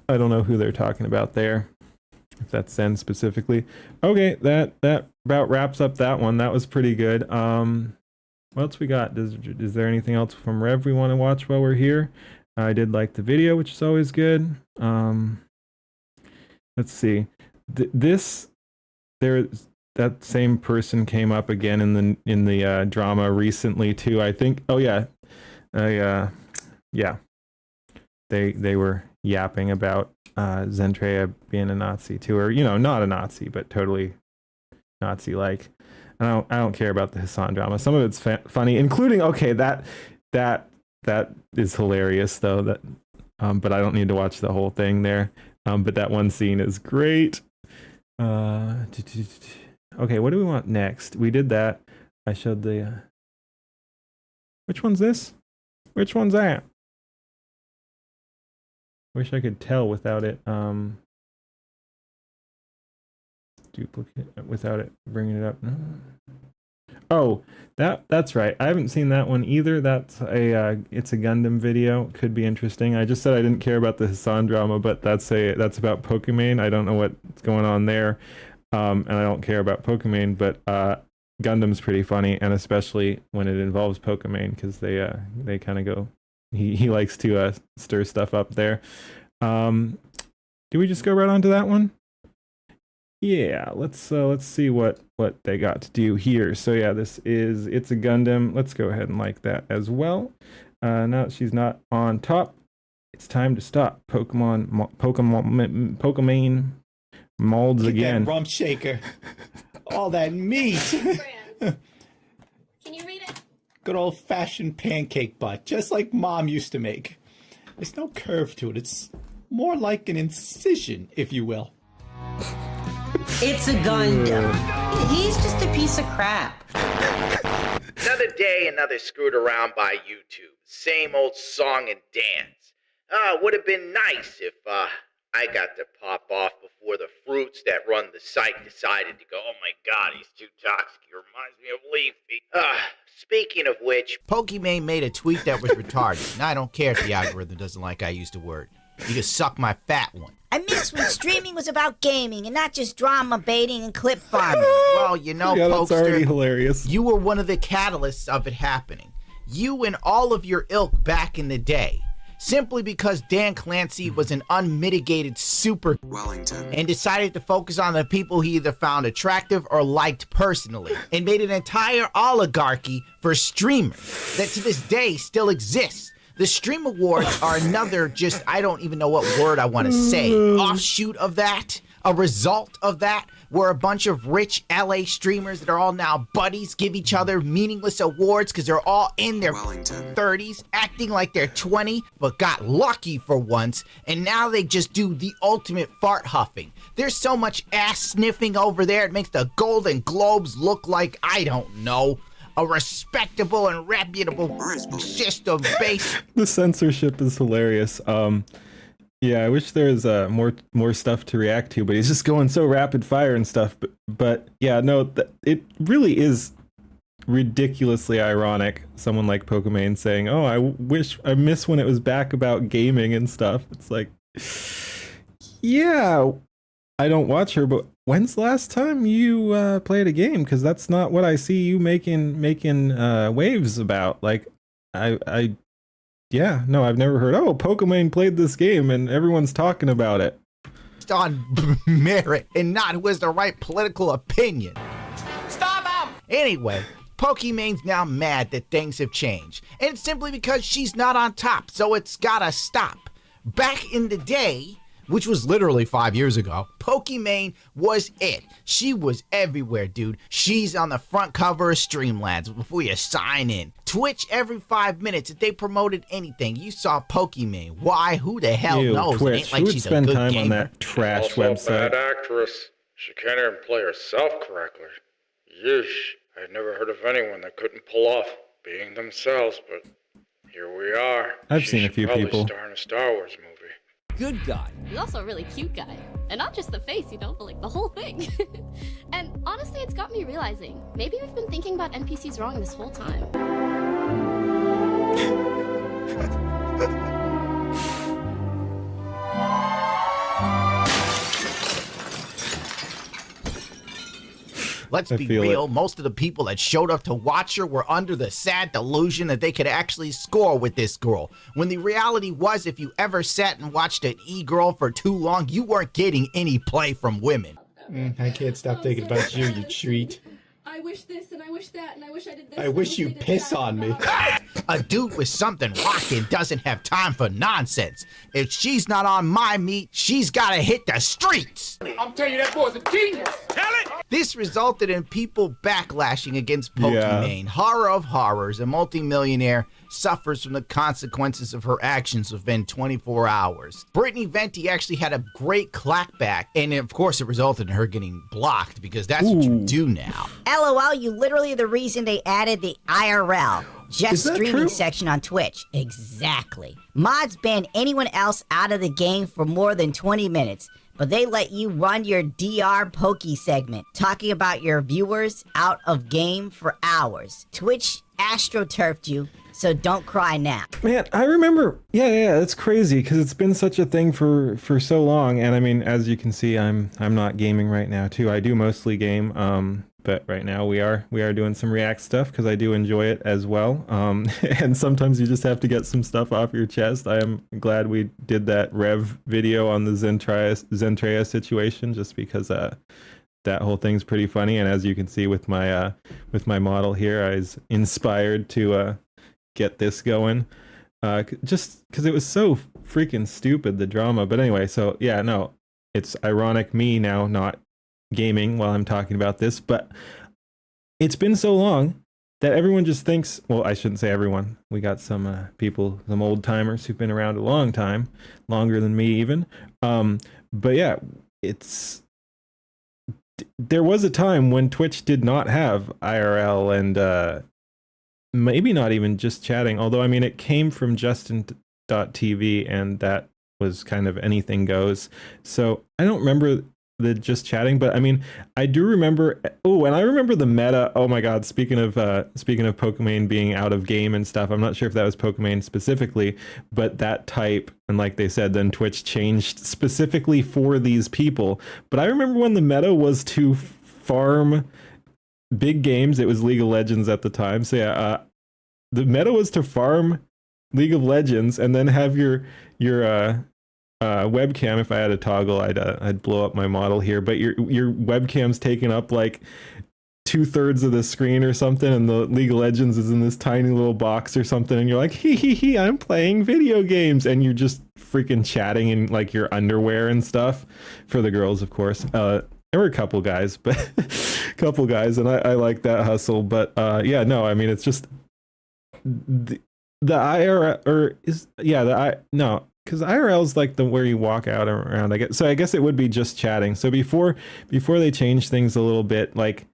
I don't know who they're talking about there. If that's Zen specifically. Okay, that about wraps up that one. That was pretty good. What else we got? Is there anything else from Rev we want to watch while we're here? I did like the video, which is always good. Let's see. That same person came up again in the drama recently too. I think. Oh yeah, yeah. They were yapping about Zentreya being a Nazi too, or not a Nazi, but totally Nazi-like. I don't care about the Hassan drama. Some of it's funny, including that is hilarious though. That but I don't need to watch the whole thing there. But that one scene is great. Okay, what do we want next? We did that. I showed the... Which one's this? Which one's that? Wish I could tell without it... duplicate... Without it bringing it up. No. Oh, that's right. I haven't seen that one either. That's it's a Gundam video. Could be interesting. I just said I didn't care about the Hassan drama, but that's about Pokimane. I don't know what's going on there, and I don't care about Pokimane. But Gundam's pretty funny, and especially when it involves Pokimane, because they kind of go. He likes to stir stuff up there. Do we just go right on to that one? Yeah, let's see what they got to do here. So yeah, it's a Gundam. Let's go ahead and like that as well. Now that she's not on top, it's time to stop. Pokimane molds again. That rump shaker. All that meat. Can you read it? Good old fashioned pancake butt, just like Mom used to make. There's no curve to it. It's more like an incision, if you will. It's a Gundam. He's just a piece of crap. Another day, another screwed around by YouTube. Same old song and dance. Would have been nice if I got to pop off before the fruits that run the site decided to go, oh my god, he's too toxic. He reminds me of Leafy. Speaking of which, Pokimane made a tweet that was retarded. And I don't care if the algorithm doesn't like I use the word. You just suck my fat one. I miss when streaming was about gaming and not just drama baiting and clip farming. Well, yeah, that's already hilarious. You were one of the catalysts of it happening. You and all of your ilk back in the day. Simply because Dan Clancy was an unmitigated super Wellington and decided to focus on the people he either found attractive or liked personally and made an entire oligarchy for streamers that to this day still exists. The Stream Awards are another I don't even know what word I want to say, offshoot of that. A result of that were a bunch of rich LA streamers that are all now buddies give each other meaningless awards because they're all in their 30s, acting like they're 20, but got lucky for once, and now they just do the ultimate fart huffing. There's so much ass sniffing over there, it makes the Golden Globes look like, I don't know, a respectable and reputable system based. The censorship is hilarious. Yeah, I wish there was more stuff to react to, but he's just going so rapid fire and stuff. But yeah, no, it really is ridiculously ironic. Someone like Pokemon saying, "Oh, I miss when it was back about gaming and stuff." It's like, yeah, I don't watch her, but when's the last time you played a game? Because that's not what I see you making waves about. Like, yeah, no, I've never heard, oh, Pokemon played this game and everyone's talking about it. On merit and not who has the right political opinion. Stop him! Anyway, Pokemon's now mad that things have changed. And it's simply because she's not on top, so it's gotta stop. Back in the day, which was literally 5 years ago, Pokemon was it. She was everywhere, dude. She's on the front cover of Streamlabs before you sign in. Twitch every 5 minutes, if they promoted anything, you saw Pokemon. Why? Who the hell knows? Twitch. It ain't like Who would she's spend a good time gamer. on that trash Also website? a bad actress. She can't even play herself correctly. Yeesh. I'd never heard of anyone that couldn't pull off being themselves, but here we are. I've She seen a should few probably people. star in a Star Wars movie. Good guy. He's also a really cute guy. And not just the face, but like the whole thing. And honestly, it's got me realizing, maybe we've been thinking about NPCs wrong this whole time. Let's be feel real, most of the people that showed up to watch her were under the sad delusion that they could actually score with this girl. When the reality was, if you ever sat and watched an e-girl for too long, you weren't getting any play from women. I can't stop thinking about you, you treat. I wish this and I wish that and I wish I did this. I wish you'd piss on me. A dude with something rocking doesn't have time for nonsense. If she's not on my meat, she's gotta hit the streets. I'm telling you, that boy's a genius. Tell it. This resulted in people backlashing against Pokemon. Yeah. Horror of horrors, a multimillionaire suffers from the consequences of her actions within 24 hours. Brittany Venti actually had a great clapback, and of course it resulted in her getting blocked because that's what you do now. LOL, you literally the reason they added the IRL, Is just that streaming true? section on Twitch. Exactly. Mods ban anyone else out of the game for more than 20 minutes, but they let you run your DR Poke segment, talking about your viewers out of game for hours. Twitch astroturfed you, so don't cry now. Man, I remember. Yeah, that's crazy because it's been such a thing for so long. And I mean, as you can see, I'm not gaming right now too. I do mostly game, but right now we are doing some React stuff because I do enjoy it as well. And sometimes you just have to get some stuff off your chest. I am glad we did that Rev video on the Zentreya situation, just because that whole thing's pretty funny. And as you can see with my model here, I was inspired to get this going, just because it was so freaking stupid, the drama. But anyway, so yeah, no, it's ironic me now not gaming while I'm talking about this, but it's been so long that everyone just thinks, well, I shouldn't say everyone, we got some people, some old timers who've been around a long time, longer than me even, but yeah, there was a time when Twitch did not have IRL and maybe not even just chatting, although I mean it came from Justin.tv and that was kind of anything goes. So I don't remember the just chatting, but I mean I do remember. Oh, and I remember the meta. Oh my god, speaking of Pokemon being out of game and stuff, I'm not sure if that was Pokemon specifically, but that type, and like they said, then Twitch changed specifically for these people. But I remember when the meta was to farm big games. It was League of Legends at the time, so yeah, the meta was to farm League of Legends and then have your webcam. If I had a toggle, I'd blow up my model here, but your webcam's taken up like 2/3 of the screen or something, and the League of Legends is in this tiny little box or something, and you're like, hee, I'm playing video games, and you're just freaking chatting in like your underwear and stuff. For the girls, of course. There were a couple guys, and I like that hustle. But yeah, no, I mean, it's just the IRL, or is, yeah, no, because IRL is like the where you walk out around, I guess. So I guess it would be just chatting. So before they changed things a little bit, like,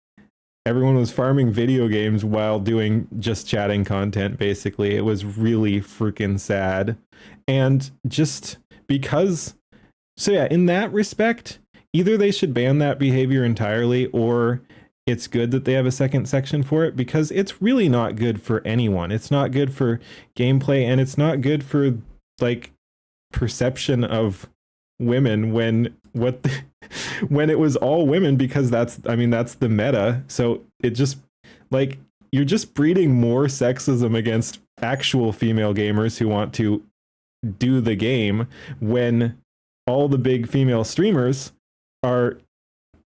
everyone was farming video games while doing just chatting content, basically. It was really freaking sad. And just because, so yeah, in that respect, either they should ban that behavior entirely, or it's good that they have a second section for it, because it's really not good for anyone. It's not good for gameplay, and it's not good for like perception of women when it was all women, because that's the meta. So it just, like, you're just breeding more sexism against actual female gamers who want to do the game, when all the big female streamers are,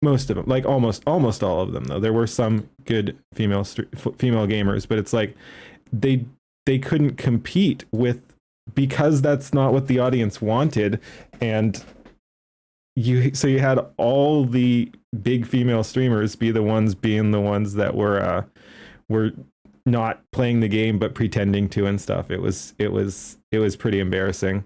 most of them, like almost all of them, though there were some good female gamers, but it's like they couldn't compete with, because that's not what the audience wanted. And you had all the big female streamers being the ones that were not playing the game but pretending to and stuff. It was pretty embarrassing.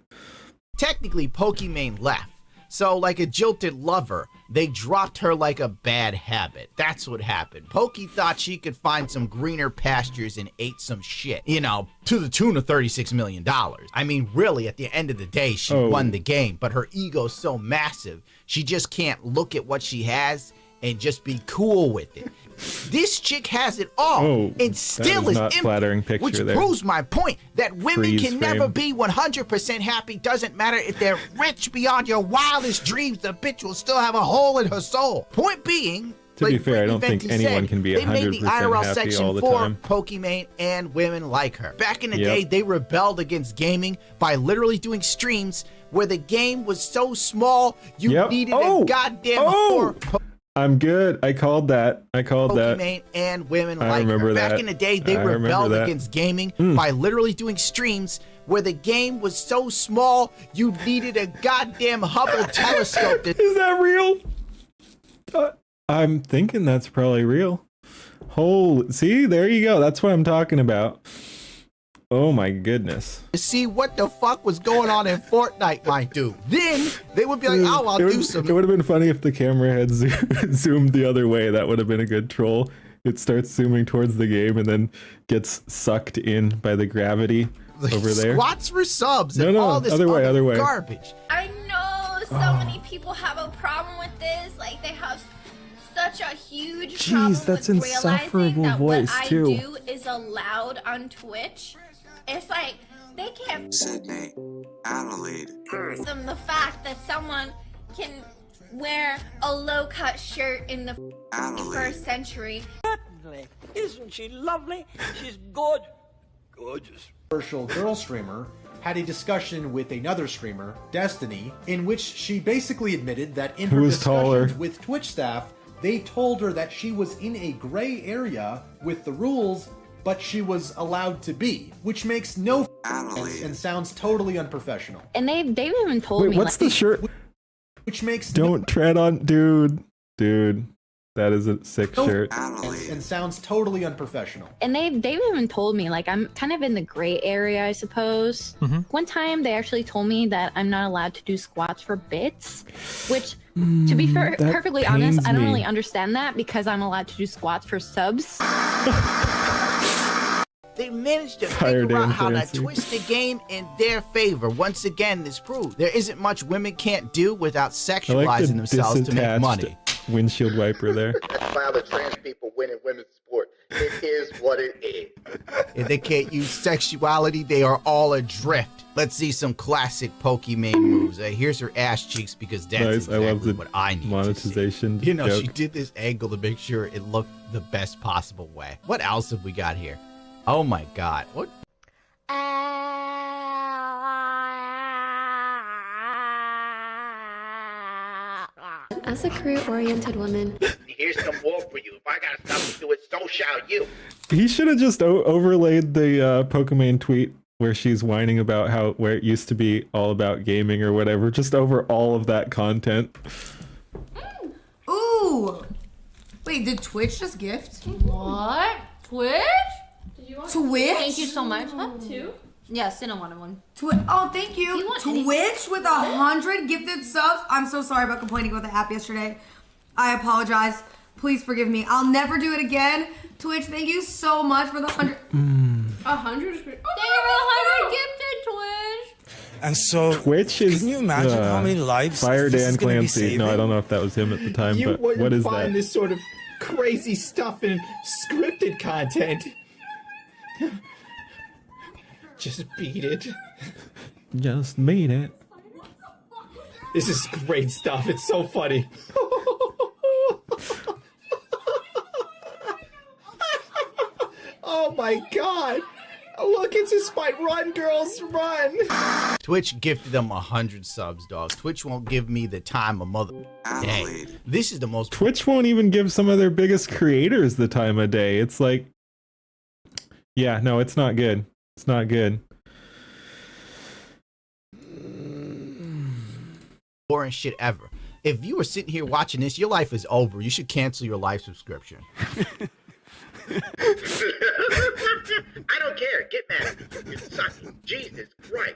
Technically, Pokimane left. So, like a jilted lover, they dropped her like a bad habit. That's what happened. Pokey thought she could find some greener pastures and ate some shit, you know, to the tune of $36 million. I mean, really, at the end of the day, she won the game, but her ego's so massive, she just can't look at what she has and just be cool with it. This chick has it all, and still is not flattering picture, which there. proves my point that women Freeze can frame. never be 100% happy. Doesn't matter if they're rich beyond your wildest dreams, the bitch will still have a hole in her soul. Point being, To be fair, I don't think anyone can be 100% they made the IRL happy section all the for time. Pokimane and women like her. Back in the day, they rebelled against gaming by literally doing streams where the game was so small you needed a goddamn I'm good. I called that. Pokimane and women like her. Back in the day, they rebelled against gaming by literally doing streams where the game was so small you needed a goddamn Hubble telescope. Is that real? I'm thinking that's probably real. See, there you go. That's what I'm talking about. Oh my goodness. To see what the fuck was going on in Fortnite, my dude. Then they would be like, oh, I'll do some. It would have been funny if the camera had zoomed the other way. That would have been a good troll. It starts zooming towards the game and then gets sucked in by the gravity over there. Squats for subs and all this other way. Garbage. I know so many people have a problem with this. Like, they have such a huge problem that's with insufferable realizing that voice, what too. I do is allowed on Twitch. It's like they can't Sydney, Adelaide. fathom the fact that someone can wear a low-cut shirt in the first century. Certainly. Isn't she lovely? She's good. Gorgeous. Commercial girl streamer had a discussion with another streamer, Destiny, in which she basically admitted that in her discussions with Twitch staff, they told her that she was in a gray area with the rules, but she was allowed to be, which makes no sense and sounds totally unprofessional. And they've even told Wait, me, what's like, the shirt? Which makes Don't tread on, dude. That is a sick shirt. And sounds totally unprofessional. And they've even told me, like, I'm kind of in the gray area, I suppose. One time they actually told me that I'm not allowed to do squats for bits, which, to be perfectly honest, I don't really understand that, because I'm allowed to do squats for subs. They managed to figure out how to twist the game in their favor. Once again, this proved there isn't much women can't do without sexualizing themselves to make money. Windshield wiper there. That's why the trans people win in women's sport. It is what it is. If they can't use sexuality, they are all adrift. Let's see some classic Pokimane moves. Here's her ass cheeks, because that's exactly I love the what I need monetization to see. You know, joke. she did this angle to make sure it looked the best possible way. What else have we got here? Oh my god. What? As a career-oriented woman, Here's some more for you. If I gotta nothing to it, so shall you. He should have just overlaid the Pokemon tweet where she's whining about where it used to be all about gaming or whatever, just over all of that content. Ooh! Wait, did Twitch just gift? What? Twitch? Did you want Twitch? Thank you so much. Huh? 2? Yes, I wanted one. Oh, thank you. Twitch with 100 gifted subs. I'm so sorry about complaining about the app yesterday. I apologize. Please forgive me. I'll never do it again. Twitch, thank you so much for the 100. 100 is great. Thank you for the 100 gifted, Twitch. And so, Twitch is. Can you imagine how many lives Fire this Dan is gonna be Clancy. saving? No, I don't know if that was him at the time, but what is find that? this sort of crazy stuff in scripted content. Just beat it. Just beat it. This is great stuff. It's so funny. Oh my god. Look, it's a spite. Run, girls, run. Twitch gifted them 100 subs, dog. Twitch won't give me the time of mother day. This is the most. Twitch won't even give some of their biggest creators the time of day. It's like, yeah, no, it's not good. It's not good. Boring shit ever. If you were sitting here watching this, your life is over. You should cancel your life subscription. I don't care. Get mad at me. You're sucky. Jesus Christ.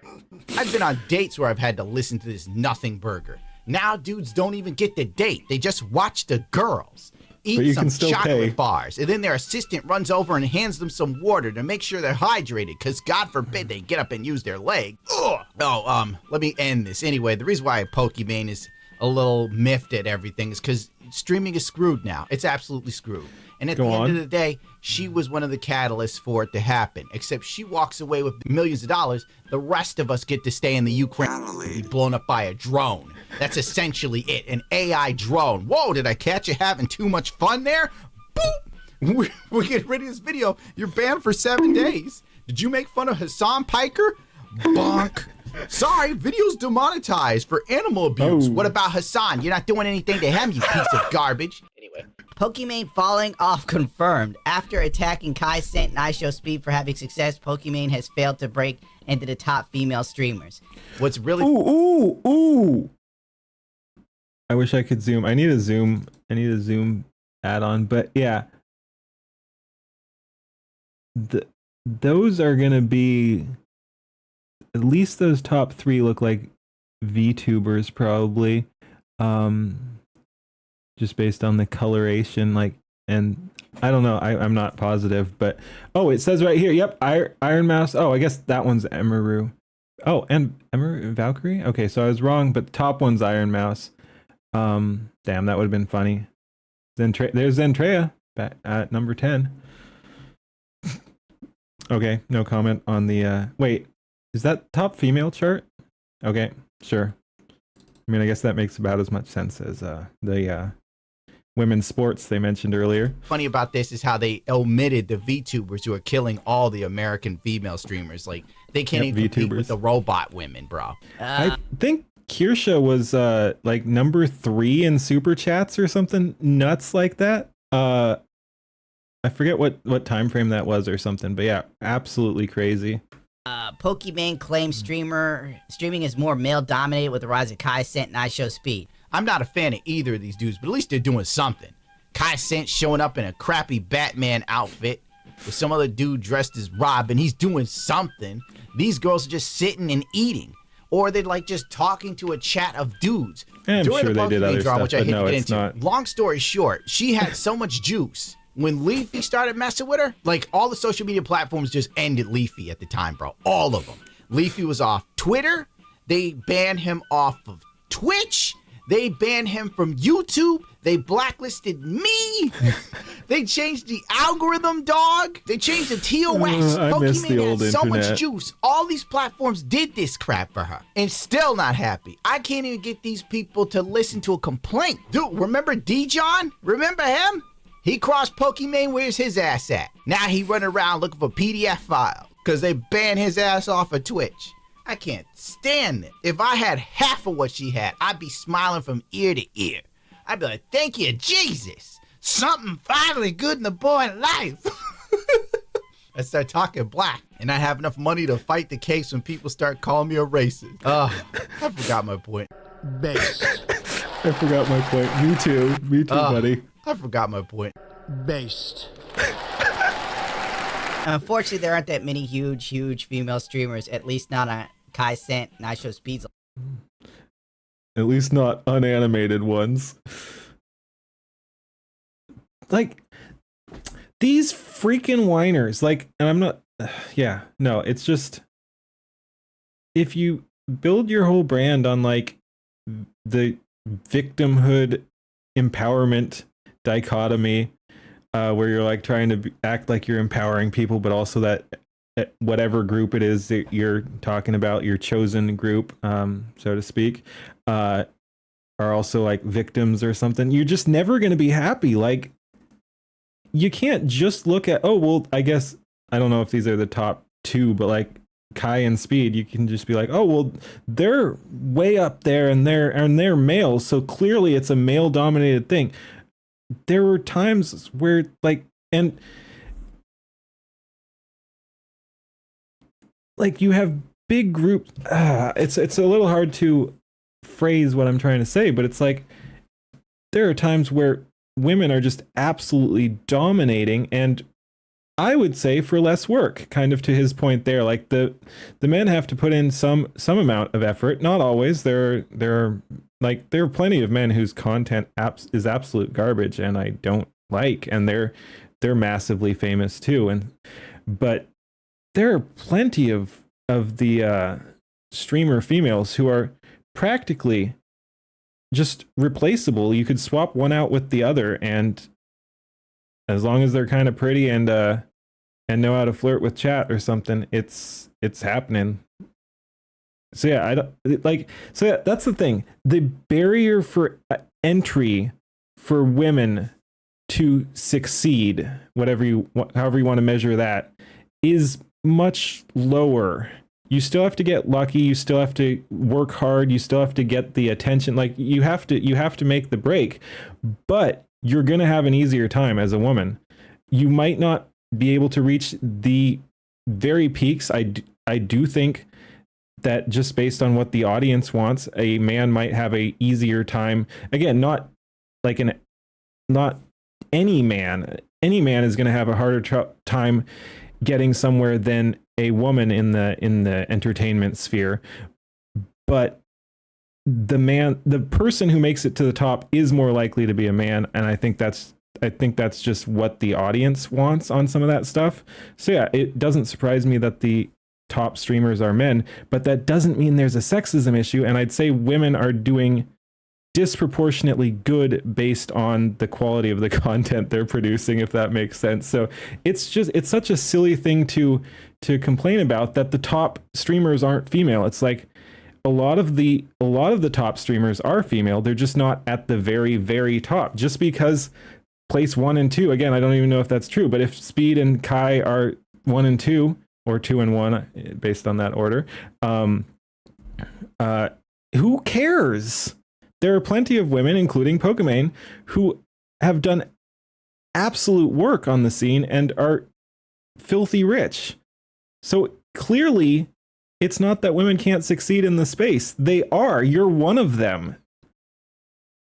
I've been on dates where I've had to listen to this nothing burger. Now dudes don't even get the date. They just watch the girls eat some chocolate bars, and then their assistant runs over and hands them some water to make sure they're hydrated, because God forbid they get up and use their leg. Ugh. Oh, let me end this. Anyway, the reason why Pokimane is a little miffed at everything is because streaming is screwed now. It's absolutely screwed. And at the end of the day, she was one of the catalysts for it to happen. Except she walks away with millions of dollars. The rest of us get to stay in the Ukraine and be blown up by a drone. That's essentially it. An AI drone. Whoa, did I catch you having too much fun there? Boop! We're getting rid of this video. You're banned for 7 days. Did you make fun of Hassan Piker? Bonk. Sorry, video's demonetized for animal abuse. What about Hassan? You're not doing anything to him, you piece of garbage. Anyway. Pokimane falling off confirmed. After attacking Kai Cent and iShowSpeed for having success, Pokimane has failed to break into the top female streamers. What's really ooh. I wish I could zoom. I need a zoom add-on, but yeah. Those are gonna be, at least those top 3 look like VTubers probably. Just based on the coloration, like, and I don't know, I'm not positive, but it says right here, yep, Iron Mouse. Oh, I guess that one's Emeru. Oh, and Emeru Valkyrie? Okay, so I was wrong, but the top one's Iron Mouse. Damn, that would have been funny. There's Zentreya at number 10. Okay, no comment on the wait, is that top female chart? Okay, sure. I mean, I guess that makes about as much sense as the women's sports they mentioned earlier. Funny about this is how they omitted the VTubers who are killing all the American female streamers. Like, they can't even compete with the robot women, bro. I think Kirsha was like number 3 in super chats or something nuts like that. I forget what time frame that was or something, but yeah, absolutely crazy. Pokimane claims streaming is more male dominated with the rise of Kai Cent and iShowSpeed. I'm not a fan of either of these dudes, but at least they're doing something. Kai Cent showing up in a crappy Batman outfit with some other dude dressed as Robin. He's doing something. These girls are just sitting and eating. Or they're like just talking to a chat of dudes. I'm During sure the they did other drama, stuff, which I but hate no, to get it's into. not. Long story short, she had so much juice. When Leafy started messing with her, like, all the social media platforms just ended Leafy at the time, bro. All of them. Leafy was off Twitter. They banned him off of Twitch. They banned him from YouTube. They blacklisted me. They changed the algorithm, dog. They changed the TOS. I miss the Pokimane old had so much internet. juice. All these platforms did this crap for her. And still not happy. I can't even get these people to listen to a complaint. Dude, remember D-John? Remember him? He crossed Pokimane. Where's his ass at? Now he running around looking for PDF file because they banned his ass off of Twitch. I can't stand it. If I had half of what she had, I'd be smiling from ear to ear. I'd be like, thank you, Jesus. something finally good in the boy life. I start talking black, and I have enough money to fight the case when people start calling me a racist. I forgot my point. Based. I forgot my point. Me too, buddy. I forgot my point. Based. Unfortunately, there aren't that many huge female streamers, at least not on Kai Cent and I Show Speeds. At least not unanimated ones. Like, these freaking whiners, like, and I'm not, yeah, no, it's just, if you build your whole brand on, like, the victimhood empowerment dichotomy, where you're, like, trying to act like you're empowering people, but also that whatever group it is that you're talking about, your chosen group, so to speak, are also, like, victims or something, you're just never going to be happy. Like, you can't just look at, oh, well, I guess, I don't know if these are the top two, but like Kai and Speed, you can just be like, oh, well, they're way up there and they're male, so clearly it's a male dominated thing. There were times where, like, and like you have big groups, it's a little hard to phrase what I'm trying to say, but it's like there are times where women are just absolutely dominating, and I would say for less work, kind of to his point there. Like the men have to put in some amount of effort, not always. There are plenty of men whose content is absolute garbage and I don't like, and they're massively famous too, but there are plenty of the streamer females who are practically just replaceable. You could swap one out with the other, and as long as they're kind of pretty and know how to flirt with chat or something, it's happening. So yeah, that's the thing. The barrier for entry for women to succeed, however you want to measure that, is much lower. You still have to get lucky, you still have to work hard, you still have to get the attention, like you have to make the break, but you're going to have an easier time as a woman. You might not be able to reach the very peaks. I do think that just based on what the audience wants, a man might have a easier time. Again, not any man is going to have a harder time getting somewhere than a woman in the entertainment sphere, but the person who makes it to the top is more likely to be a man, and I think that's just what the audience wants on some of that stuff. So yeah, it doesn't surprise me that the top streamers are men, but that doesn't mean there's a sexism issue, and I'd say women are doing disproportionately good based on the quality of the content they're producing, if that makes sense. So it's such a silly thing to complain about that the top streamers aren't female. It's like a lot of the top streamers are female. They're just not at the very, very top. Just because place 1 and 2, again, I don't even know if that's true, but if Speed and Kai are 1 and 2 or 2 and 1 based on that order, who cares? There are plenty of women, including Pokimane, who have done absolute work on the scene and are filthy rich. So clearly, it's not that women can't succeed in the space. They are. You're one of them.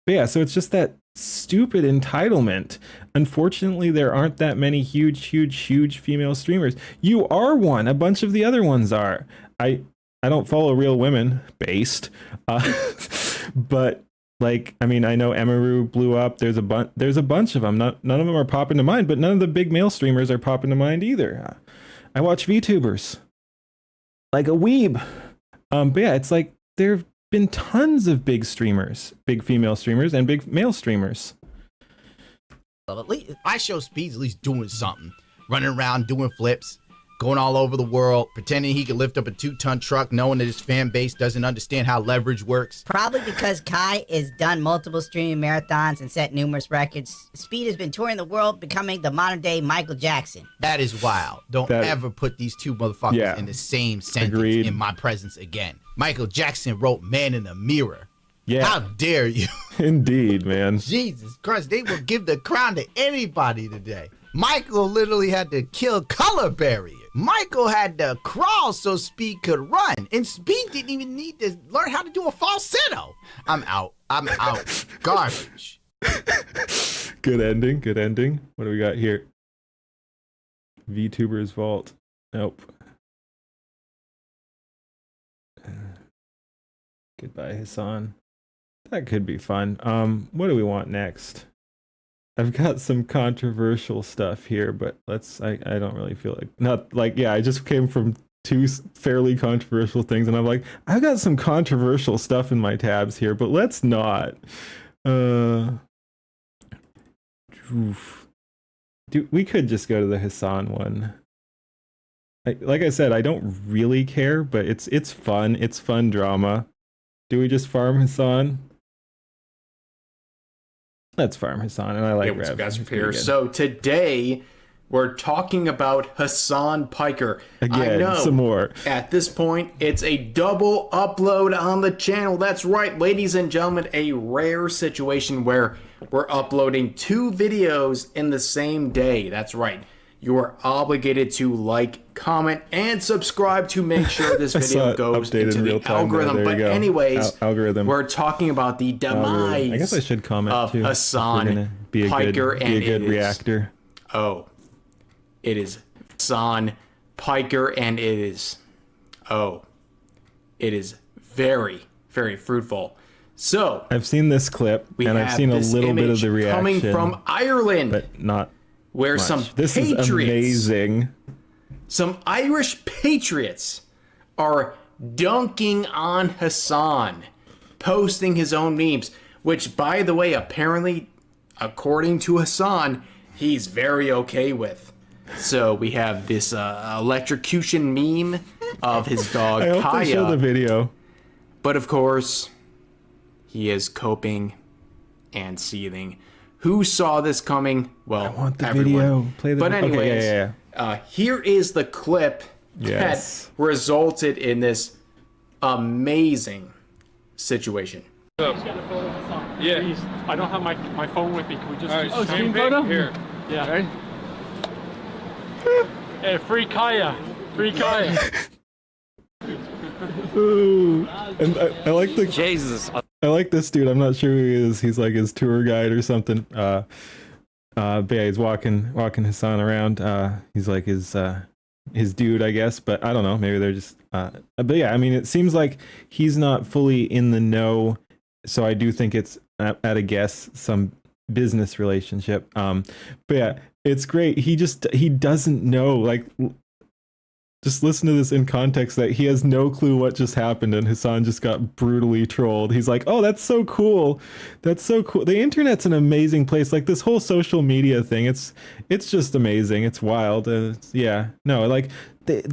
But yeah, so it's just that stupid entitlement. Unfortunately, there aren't that many huge female streamers. You are one. A bunch of the other ones are. I don't follow real women based. But like, I mean, I know Emaru blew up. There's a bunch of them. None of them are popping to mind, but none of the big male streamers are popping to mind either. I watch VTubers like a weeb. But yeah, it's like there have been tons of big streamers, big female streamers, and big male streamers. Well, at least I Show Speed's at least doing something, running around doing flips, going all over the world, pretending he could lift up a 2-ton truck, knowing that his fan base doesn't understand how leverage works. Probably because Kai has done multiple streaming marathons and set numerous records. Speed has been touring the world, becoming the modern-day Michael Jackson. That is wild. Don't ever put these two motherfuckers in the same sentence in my presence again. Michael Jackson wrote Man in the Mirror. Yeah. How dare you? Indeed, man. Jesus Christ, they will give the crown to anybody today. Michael literally had to kill Color Barrier. Michael had to crawl so Speed could run. And Speed didn't even need to learn how to do a falsetto. I'm out. Garbage. Good ending. Good ending. What do we got here? VTuber's Vault. Nope. Goodbye, Hassan. That could be fun. What do we want next? I've got some controversial stuff here, but I don't really feel I just came from two fairly controversial things, and I'm like, I've got some controversial stuff in my tabs here, but let's not. We could just go to the Hassan one. Like I said, I don't really care, but it's fun. It's fun drama. Do we just farm Hassan? Let's farm Hassan, and I like what's Rev. up, guys, from here. So today we're talking about Hassan Piker. Again, I know, some more. At this point, it's a double upload on the channel. That's right, ladies and gentlemen, a rare situation where we're uploading 2 videos in the same day. That's right. You are obligated to like, comment, and subscribe to make sure this video goes into the algorithm. But anyways, we're talking about the demise I guess I should comment of too, Hassan be a Piker, good, and be a good reactor. It is Hassan Piker, and it is very, very fruitful. So I've seen this clip, and I've seen a little bit of the reaction coming from Ireland, but not where much. Some this patriots, is amazing. Some Irish patriots are dunking on Hassan, posting his own memes, which, by the way, apparently, according to Hassan, he's very okay with. So we have this electrocution meme of his dog I hope Kaya. they show the video. But of course, he is coping and seething. Who saw this coming? Well, I want the everyone. video. Play the But video. anyways, Okay, yeah. Here is the clip that resulted in this amazing situation. Yeah. Please, I don't have my phone with me. Can we just do right, screen photo? Here. Yeah. Okay. Hey, free Kaya. Free Kaya. Ooh. And I like the Jesus. I like this dude. I'm not sure who he is. He's like his tour guide or something. But yeah, he's walking Hassan around. He's like his dude, I guess. But I don't know. Maybe they're just. But yeah, I mean, it seems like he's not fully in the know. So I do think it's at a guess some business relationship. But yeah, it's great. He doesn't know. Like, just listen to this in context that he has no clue what just happened, and Hassan just got brutally trolled. He's like, "Oh, that's so cool. That's so cool. The internet's an amazing place. Like this whole social media thing. It's just amazing. It's wild. Yeah, no, like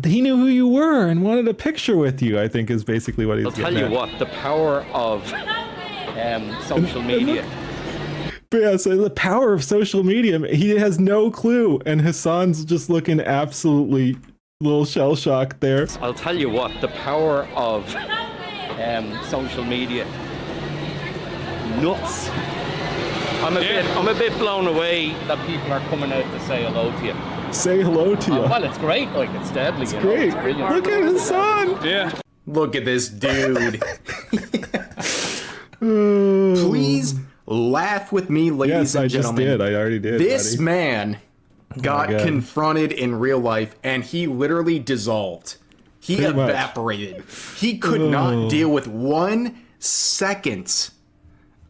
he knew who you were and wanted a picture with you. I think is basically what he's. I'll tell you what, the power of social media. But yeah, so the power of social media. He has no clue, and Hassan's just looking absolutely. Little shell shock there. I'll tell you what, the power of social media. Nuts. I'm a bit blown away that people are coming out to say hello to you. Say hello to you. Well, it's great. Like it's deadly. It's great. It's brilliant. Look at Hassan. Yeah. Look at this dude. Please laugh with me, ladies and gentlemen. Yes, I just did. I already did. This buddy. man got confronted in real life, and he literally dissolved. He Pretty evaporated. He could not deal with 1 second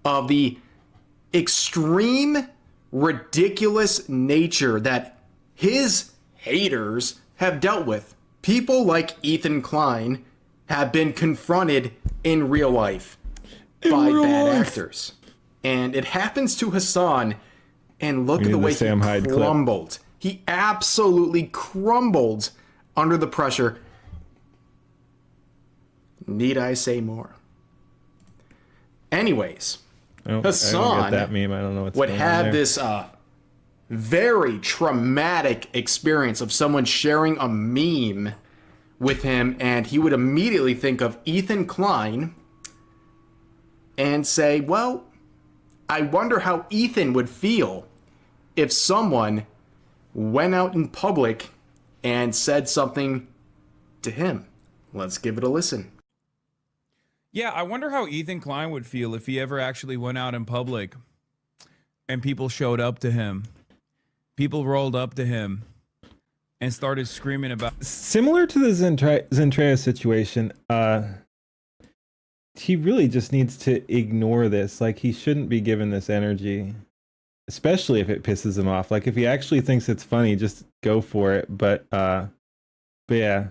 of the extreme, ridiculous nature that his haters have dealt with. People like Ethan Klein have been confronted in real life by bad actors. And it happens to Hassan. And look at the way he crumbled. He absolutely crumbled under the pressure. Need I say more? Anyways, Hassan I don't get that meme. I don't know what's would going on have there. this very traumatic experience of someone sharing a meme with him, and he would immediately think of Ethan Klein, and say, well, I wonder how Ethan would feel if someone went out in public and said something to him. Let's give it a listen. Yeah, I wonder how Ethan Klein would feel if he ever actually went out in public and people showed up to him. People rolled up to him and started screaming about... Similar to the Zentreya situation, he really just needs to ignore this. Like, he shouldn't be given this energy, especially if it pisses him off. Like, if he actually thinks it's funny, just go for it. But yeah.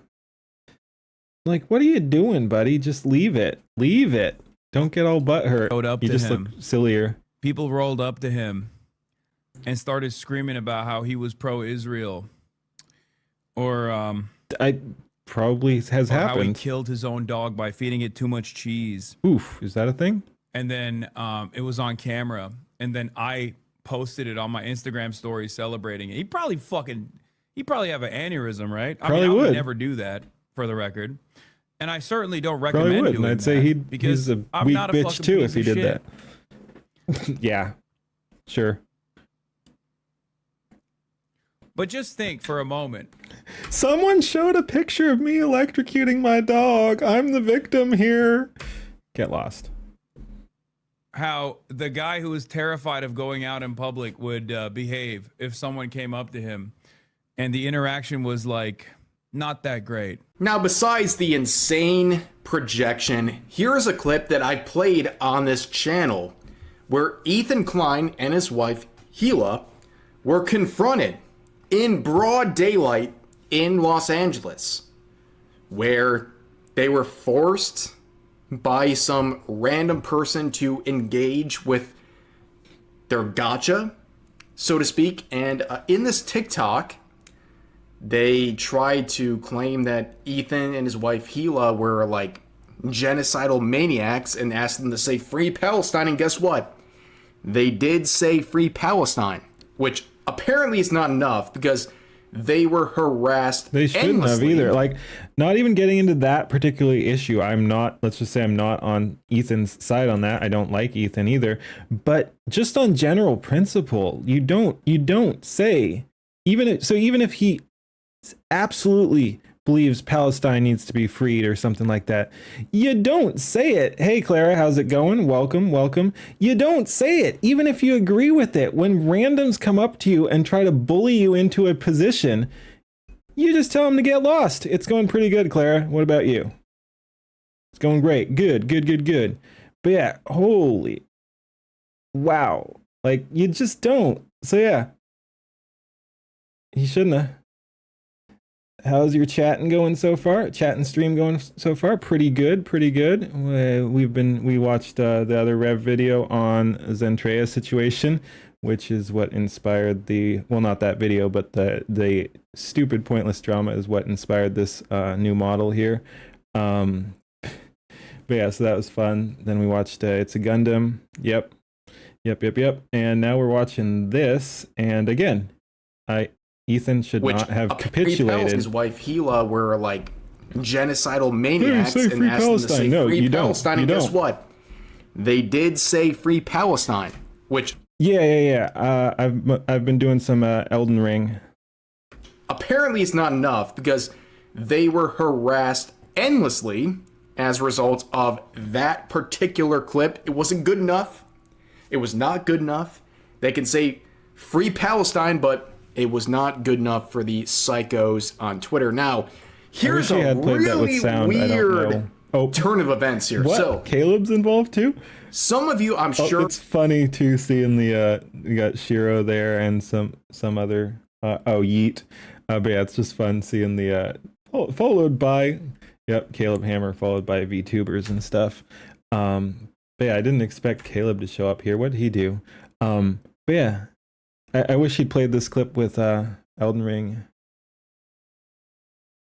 Like, what are you doing, buddy? Just leave it. Leave it. Don't get all butthurt. You just look sillier. People rolled up to him and started screaming about how he was pro-Israel. Or I probably has happened. How he killed his own dog by feeding it too much cheese. Oof, is that a thing? And then it was on camera. And then I posted it on my Instagram story celebrating it. He probably have an aneurysm, right? Probably I would. Never do that, for the record. And I certainly don't recommend Probably would. doing And I'd that. say because he's a I'm weak not a bitch fucking too piece if he of did shit. that. Yeah, sure. But just think for a moment. Someone showed a picture of me electrocuting my dog. I'm the victim here. Get lost. How the guy who was terrified of going out in public would behave if someone came up to him. And the interaction was like, not that great. Now, besides the insane projection, here's a clip that I played on this channel where Ethan Klein and his wife, Gila, were confronted in broad daylight in Los Angeles, where they were forced by some random person to engage with their gotcha, so to speak. And in this TikTok, they tried to claim that Ethan and his wife Gila were like genocidal maniacs and asked them to say free Palestine. And guess what? They did say free Palestine, which apparently is not enough because they were harassed. They shouldn't have either. Like, not even getting into that particular issue. Let's just say I'm not on Ethan's side on that. I don't like Ethan either. But just on general principle, you don't say, even if he absolutely believes Palestine needs to be freed or something like that, you don't say it. Hey, Clara, how's it going? Welcome, welcome. You don't say it, even if you agree with it. When randoms come up to you and try to bully you into a position, you just tell them to get lost. It's going pretty good, Clara. What about you? It's going great. Good, good, good, good. But yeah, holy wow. Like, you just don't. So yeah, he shouldn't have. How's your chatting going so far? Chat and stream going so far? Pretty good, pretty good. We watched the other Rev video on Zentreya situation, which is what inspired not that video, but the stupid pointless drama is what inspired this new model here. But yeah, so that was fun. Then we watched It's a Gundam. Yep. And now we're watching this, and again, Ethan should not have capitulated. His wife Gila were like genocidal maniacs say and free asked them to say Palestine. No, free you don't. Palestine. And guess what? They did say free Palestine, which yeah. I've been doing some Elden Ring. Apparently, it's not enough because they were harassed endlessly as a result of that particular clip. It wasn't good enough. It was not good enough. They can say free Palestine, but it was not good enough for the psychos on Twitter. Now, here's a really weird turn of events here. What? So Caleb's involved too? Some of you, I'm sure. It's funny too seeing we got Shiro there and some other Yeet. But yeah, it's just fun seeing the followed by Caleb Hammer followed by VTubers and stuff. But yeah, I didn't expect Caleb to show up here. What did he do? But yeah. I wish he'd played this clip with Elden Ring.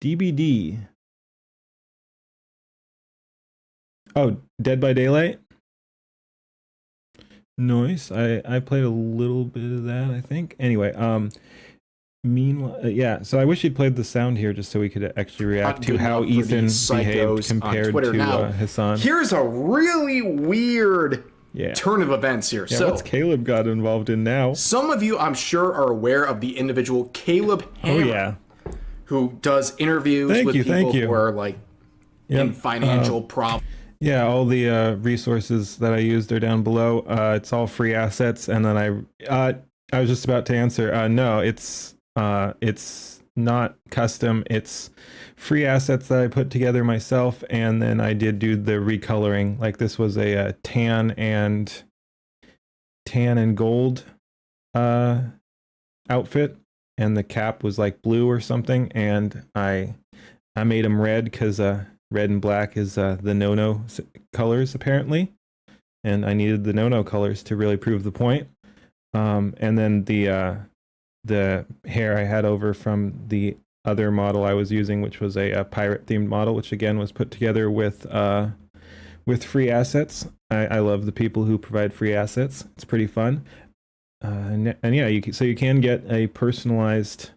DBD. Oh, Dead by Daylight? Nice. I played a little bit of that, I think. Anyway, Meanwhile, yeah. So I wish you'd played the sound here just so we could actually react to how Ethan behaved compared to Hassan. Here's a really weird turn of events here. Yeah, so what's Caleb got involved in now? Some of you, I'm sure, are aware of the individual Caleb Hammer, Oh yeah, who does interviews with people who are like in financial problems. Yeah, all the resources that I used are down below. It's all free assets, and then I was just about to answer. No, it's not custom. It's free assets that I put together myself, and then I did do the recoloring. Like this was a tan and gold outfit, and the cap was like blue or something, and I made them red because red and black is the no-no colors apparently, and I needed the no-no colors to really prove the point. And then the hair I had over from the other model I was using, which was a pirate themed model, which again was put together with free assets. I love the people who provide free assets. It's pretty fun. And yeah, you can get a personalized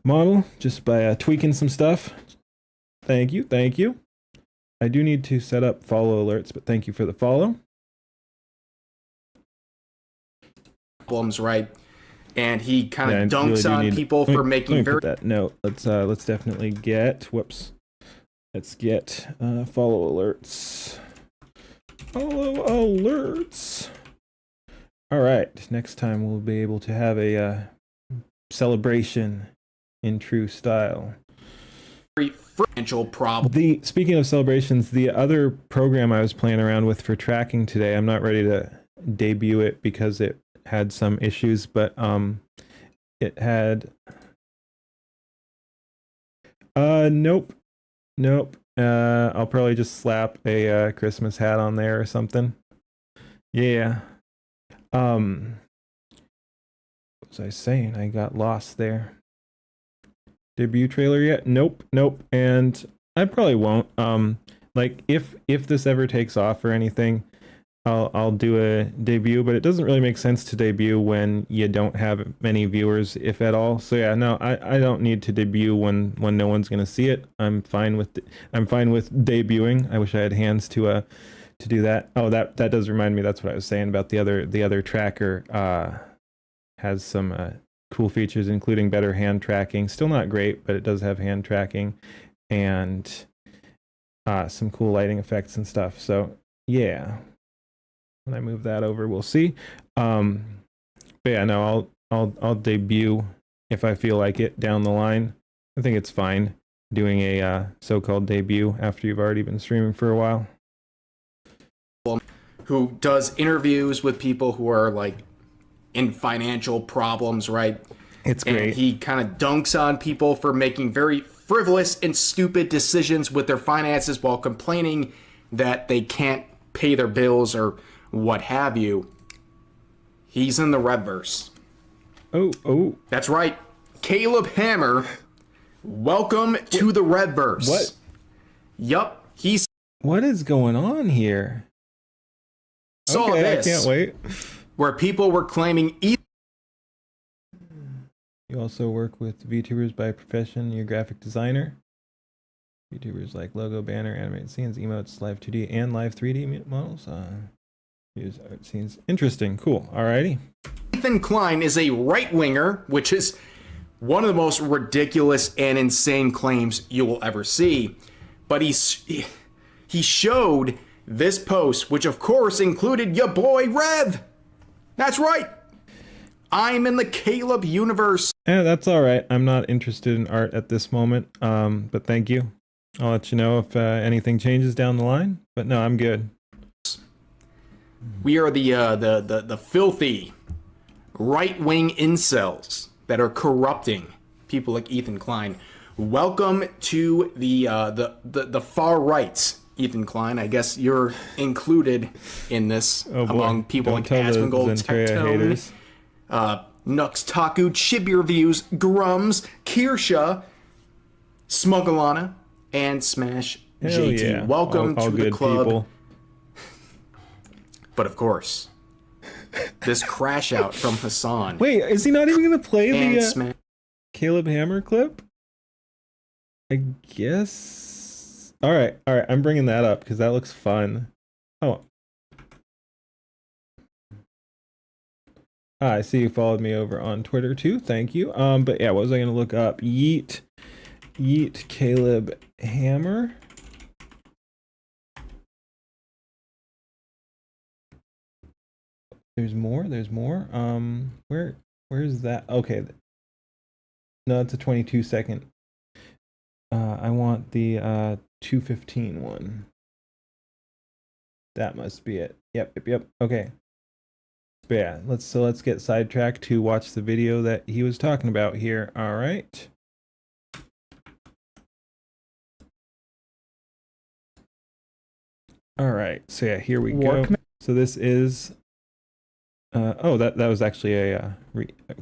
model just by tweaking some stuff. Thank you. I do need to set up follow alerts, but thank you for the follow. Problems, right? And he kind of dunks on people for making very. Put that note. Let's definitely get. Whoops. Let's get follow alerts. Follow alerts. All right. Next time we'll be able to have a celebration in true style. Financial problem. Speaking of celebrations, the other program I was playing around with for tracking today, I'm not ready to debut it because it had some issues, but it had nope. I'll probably just slap a Christmas hat on there or something. Yeah. What was I saying? I got lost there. Debut trailer yet? Nope. And I probably won't. Like if this ever takes off or anything, I'll do a debut, but it doesn't really make sense to debut when you don't have many viewers, if at all. So yeah, no, I don't need to debut when no one's gonna see it. I'm fine with debuting. I wish I had hands to do that. Oh, that does remind me. That's what I was saying about the other tracker. Has some cool features, including better hand tracking. Still not great, but it does have hand tracking and some cool lighting effects and stuff. So yeah, when I move that over, we'll see. But yeah, no, I'll debut if I feel like it down the line. I think it's fine doing a so-called debut after you've already been streaming for a while. Who does interviews with people who are like in financial problems, right? It's great. And he kind of dunks on people for making very frivolous and stupid decisions with their finances while complaining that they can't pay their bills or what have you. He's in the Redverse. Oh. That's right. Caleb Hammer, welcome to the Redverse. What? Yup. What is going on here? Saw this. I can't wait. Where people were claiming You also work with VTubers by profession. You're a graphic designer. VTubers like logo, banner, animated scenes, emotes, live 2D, and live 3D models. Use art scenes. Interesting. Cool. Alrighty. Ethan Klein is a right-winger, which is one of the most ridiculous and insane claims you will ever see. But he showed this post, which of course included your boy Rev. That's right. I'm in the Caleb universe. Yeah, that's all right. I'm not interested in art at this moment. But thank you. I'll let you know if anything changes down the line. But no, I'm good. We are the filthy right-wing incels that are corrupting people like Ethan Klein. Welcome to the far right, Ethan Klein. I guess you're included in this among people like Asmongold, Tectone, Nux Taku, Chib Reviews, Grums, Kirsha, Smugglana, and Smash JT. Yeah. Welcome all to the good club. People. But of course, this crash out from Hassan. Wait, is he not even going to play and the... Smash Caleb Hammer clip? I guess. All right. I'm bringing that up because that looks fun. Oh. I see you followed me over on Twitter too. Thank you. But yeah, what was I going to look up? Yeet Caleb Hammer. There's more. Where's that? Okay. No, it's a 22-second. I want the 2:15 one. That must be it. Yep. Okay. But yeah, let's get sidetracked to watch the video that he was talking about here. All right. All right. So yeah, here we go. So this is that was actually a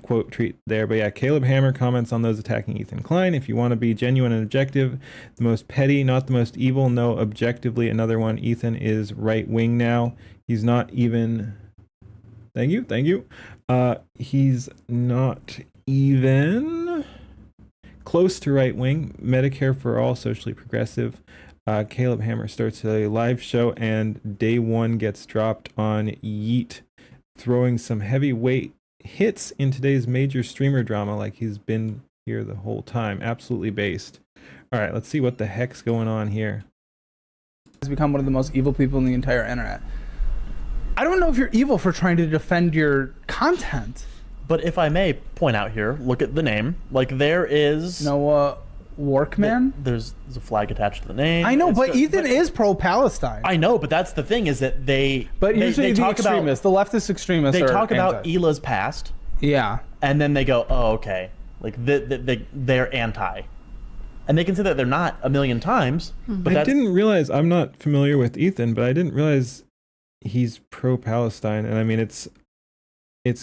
quote treat there. But yeah, Caleb Hammer comments on those attacking Ethan Klein. If you want to be genuine and objective, the most petty, not the most evil. No, objectively, another one. Ethan is right wing now. He's not even. Thank you. He's not even close to right wing. Medicare for all, socially progressive. Caleb Hammer starts a live show and day one gets dropped on Yeet, throwing some heavyweight hits in today's major streamer drama like he's been here the whole time. Absolutely based. All right, let's see what the heck's going on here. Has become one of the most evil people in the entire internet. I don't know if you're evil for trying to defend your content. But if I may point out here, look at the name. Like there is Noah Workman. There's a flag attached to the name. I know, but Ethan is pro-Palestine. I know, but that's the thing is that they. But usually they talk the extremists, the leftist extremists, they are talk about anti. Ela's past. Yeah. And then they go, oh, okay, like they're anti, and they can say that they're not a million times. But I didn't realize. I'm not familiar with Ethan, but I didn't realize he's pro-Palestine, and I mean it's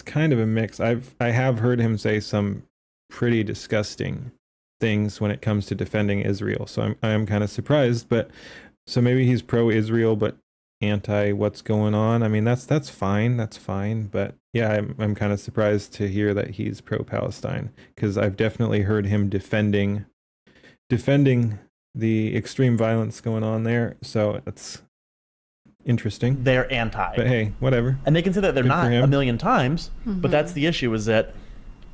kind of a mix. I have heard him say some pretty disgusting things when it comes to defending Israel, so I am kind of surprised. But so maybe he's pro-Israel but anti what's going on. I mean that's fine. But yeah, I'm kind of surprised to hear that he's pro-Palestine because I've definitely heard him defending the extreme violence going on there. So it's interesting. They're anti. But hey, whatever. And they can say that they're Good not for him. a million times, but that's the issue is that,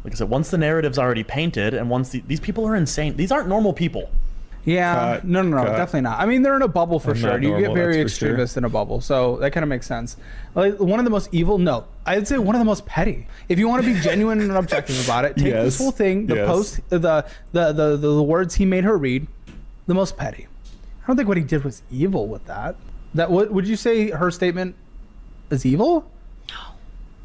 like I said, once the narrative's already painted and once these people are insane, these aren't normal people. Yeah, no, definitely not. I mean, they're in a bubble for I'm sure. not You normal, get very that's for sure. extremist in a bubble, so that kind of makes sense. Like, one of the most evil, no, I'd say one of the most petty. If you want to be genuine and objective about it, take this whole thing, the post, the words he made her read, the most petty. I don't think what he did was evil with that. That what would you say her statement is evil? No.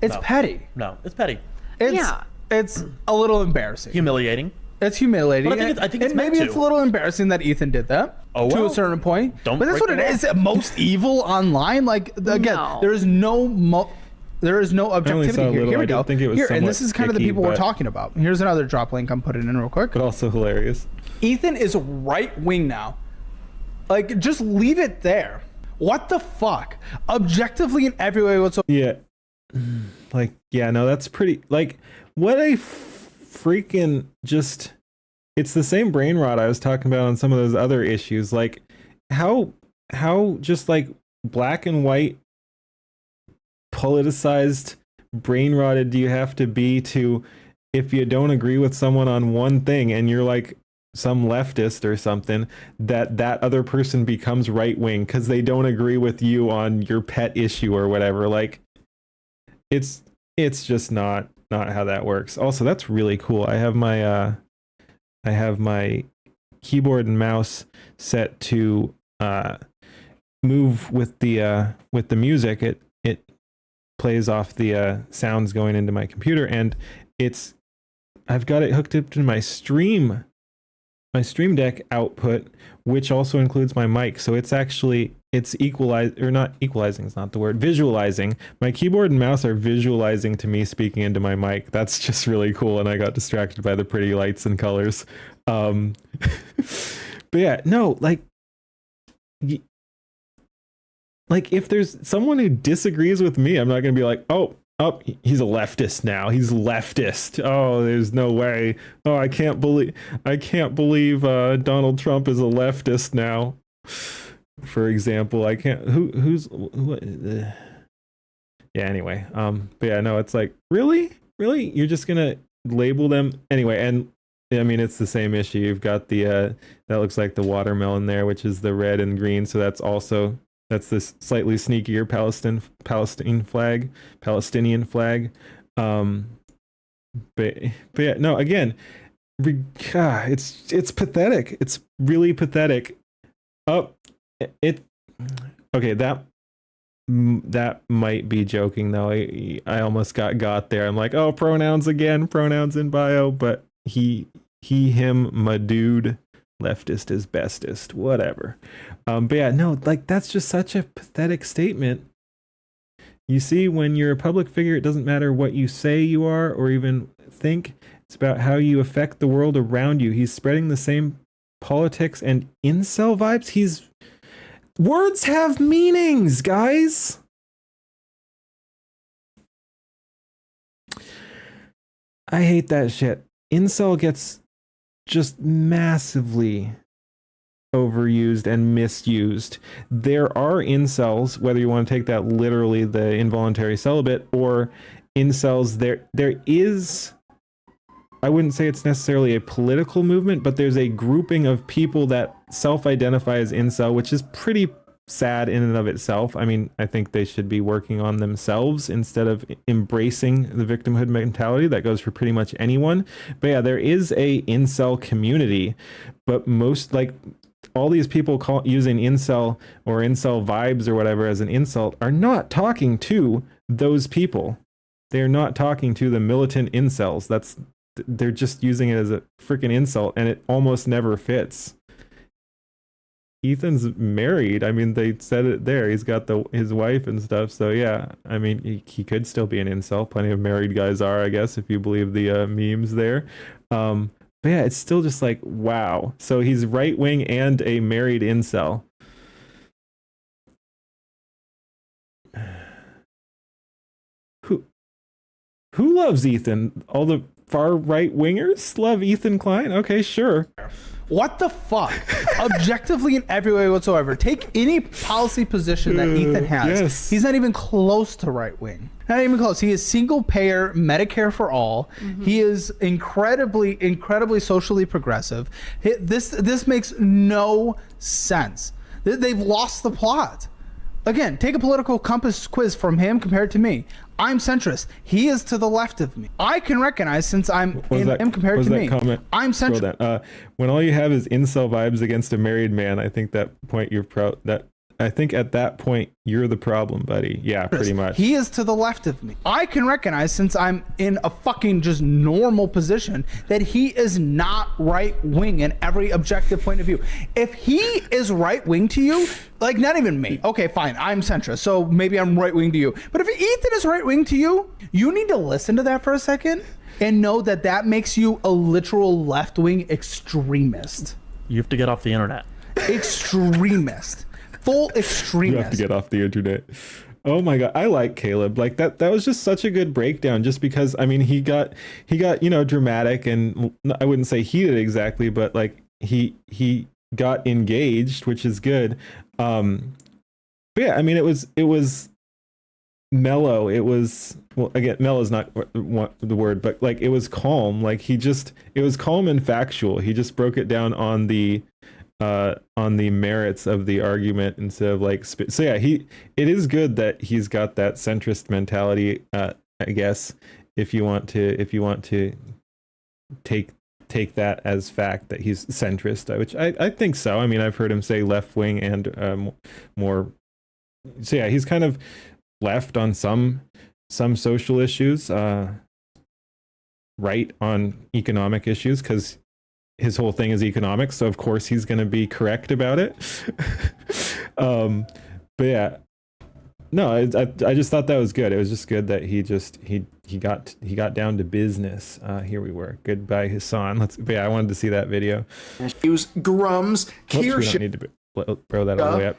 It's petty. No, it's petty. It's a little embarrassing. Humiliating. It's humiliating. But I think it's meant maybe to. it's a little embarrassing that Ethan did that to well. a certain point. Don't but that's break what the it is. Most evil online. Like again, there is no objectivity saw a here. little. Here we I go. did think it was Here, and somewhat this is kind of the icky, people we're but- talking about. Here's another drop link. I'm putting in real quick. But also hilarious. Ethan is right wing now. Like, just leave it there. What the fuck? Objectively in every way whatsoever. Yeah. Like, yeah, no, that's pretty, like, what a freaking just, it's the same brain rot I was talking about on some of those other issues. Like, how just like black and white politicized brain rotted do you have to be to, if you don't agree with someone on one thing and you're like some leftist or something, that other person becomes right wing because they don't agree with you on your pet issue or whatever. Like, it's just not how that works. Also, that's really cool. I have my keyboard and mouse set to move with the music. It plays off the sounds going into my computer, and I've got it hooked up to my Stream Deck output, which also includes my mic. So it's equalizing is not the word, visualizing. My keyboard and mouse are visualizing to me speaking into my mic. That's just really cool, and I got distracted by the pretty lights and colors. But yeah, no, like if there's someone who disagrees with me, I'm not gonna be like, oh, Oh, he's a leftist now. He's leftist. Oh, there's no way. Oh, I can't believe Donald Trump is a leftist now. For example, I can't. What? Yeah. Anyway. But yeah, no. It's like really. You're just gonna label them anyway. And I mean, it's the same issue. You've got the that looks like the watermelon there, which is the red and green. So that's this slightly sneakier Palestinian flag. But yeah, no, again, it's pathetic. It's really pathetic. Okay, that might be joking though. I almost got there. I'm like, oh, pronouns again, pronouns in bio, but he, him, my dude. Leftist is bestest, whatever. But yeah, no, like that's just such a pathetic statement. You see, when you're a public figure, it doesn't matter what you say you are or even think. It's about how you affect the world around you. He's spreading the same politics and incel vibes. Words have meanings, guys. I hate that shit. Incel gets just massively overused and misused. There are incels, whether you want to take that literally, the involuntary celibate, or incels, there is, I wouldn't say it's necessarily a political movement, but there's a grouping of people that self-identify as incel, which is pretty sad in and of itself. I mean, I think they should be working on themselves instead of embracing the victimhood mentality. That goes for pretty much anyone. But yeah, there is a incel community, but most, like, all these people using incel or incel vibes or whatever as an insult are not talking to those people. They're not talking to the militant incels. They're just using it as a freaking insult, and it almost never fits. Ethan's married. I mean, they said it there. He's got his wife and stuff. So yeah, I mean, he could still be an incel. Plenty of married guys are, I guess, if you believe the memes there. But yeah, it's still just like, wow. So he's right wing and a married incel. Who loves Ethan? All the far right wingers love Ethan Klein? Okay, sure. What the fuck? Objectively, in every way whatsoever. Take any policy position that Ethan has. Yes. He's not even close to right wing. Not even close. He is single payer, Medicare for all. He is incredibly socially progressive. This makes no sense. They've lost the plot. Again, take a political compass quiz from him compared to me. I'm centrist. He is to the left of me. I can recognize, since I'm him compared to me, I'm centrist. When all you have is incel vibes against a married man, I think that point I think at that point you're the problem, buddy. Yeah, pretty much. He is to the left of me. I can recognize, since I'm in a fucking just normal position, that he is not right wing in every objective point of view. If he is right wing to you, like, not even me. Okay, fine. I'm centrist, so maybe I'm right wing to you. But if Ethan is right wing to you, you need to listen to that for a second and know that that makes you a literal left wing extremist. You have to get off the internet. Extremist. Full extremist. You have to get off the internet. Oh my god, I like Caleb. Like that was just such a good breakdown, just because I mean he got dramatic, and I wouldn't say heated exactly, but like he got engaged, which is good. But yeah, I mean it was mellow. It was, well, again, mellow is not the word, but like it was calm. Like it was calm and factual. He just broke it down on the merits of the argument instead of like so yeah, it is good that he's got that centrist mentality, I guess, if you want to take that as fact that he's centrist, which I think so. I mean, I've heard him say left wing and more, so yeah, he's kind of left on some social issues, right on economic issues, because his whole thing is economics, so of course he's going to be correct about it. But yeah, no, I just thought that was good. It was just good that he got down to business. Here we were. Goodbye, Hassan. But yeah, I wanted to see that video. Use Grums, We don't need to throw that all the way up.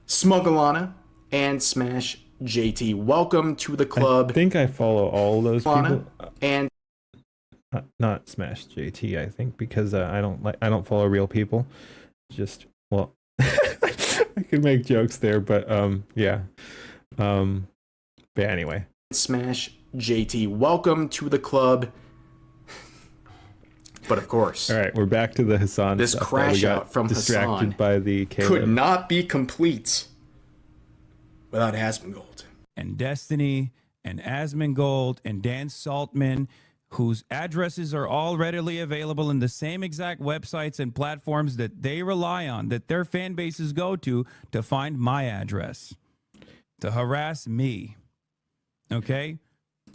Smugglana, and Smash JT, welcome to the club. I think I follow all those people. And not Smash JT, I think, because I don't follow real people. Just, well, I could make jokes there, but yeah. But anyway. Smash JT, welcome to the club. But of course, all right, we're back to the Hassan. This stuff. crash We got out from distracted Hassan by the Caleb. could not be complete without Asmongold and Destiny and Asmongold and Dan Saltman, whose addresses are all readily available in the same exact websites and platforms that they rely on, that their fan bases go to find my address, to harass me. Okay?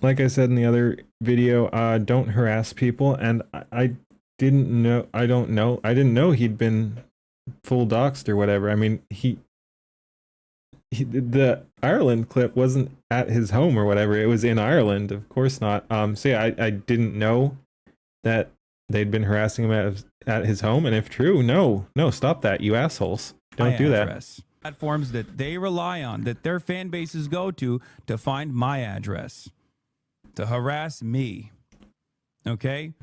Like I said in the other video, don't harass people. And I didn't know he'd been full doxed or whatever. I mean, the Ireland clip wasn't at his home or whatever. It was in Ireland, of course not. So yeah, I didn't know that they'd been harassing him at his home. And if true, no, stop that, you assholes! Don't do that. Platforms that they rely on, that their fan bases go to find my address, to harass me. Okay?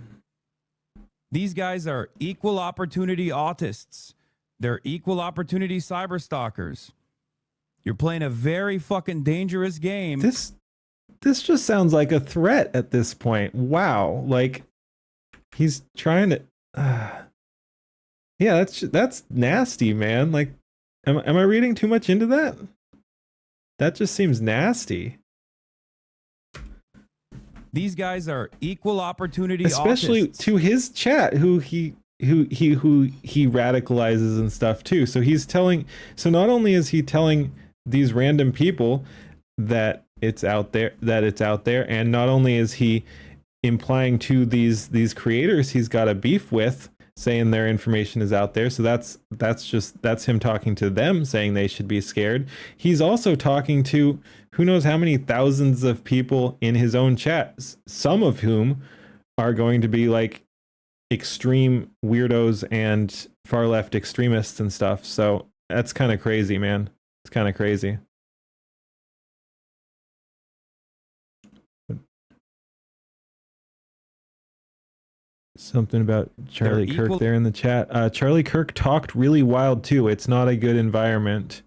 These guys are equal opportunity autists. They're equal opportunity cyber stalkers. You're playing a very fucking dangerous game. This just sounds like a threat at this point. Wow. Like, he's trying to yeah, that's nasty, man. Like, am I reading too much into that? That just seems nasty. These guys are equal opportunity especially autists. To his chat, who he radicalizes and stuff too. So not only is he telling these random people that it's out there, and not only is he implying to these creators he's got a beef with, saying their information is out there. So that's him talking to them, saying they should be scared. He's also talking to who knows how many thousands of people in his own chat, some of whom are going to be like extreme weirdos and far left extremists and stuff. So that's kind of crazy, man. It's kind of crazy. Something about Charlie Kirk there in the chat. Charlie Kirk talked really wild too. It's not a good environment.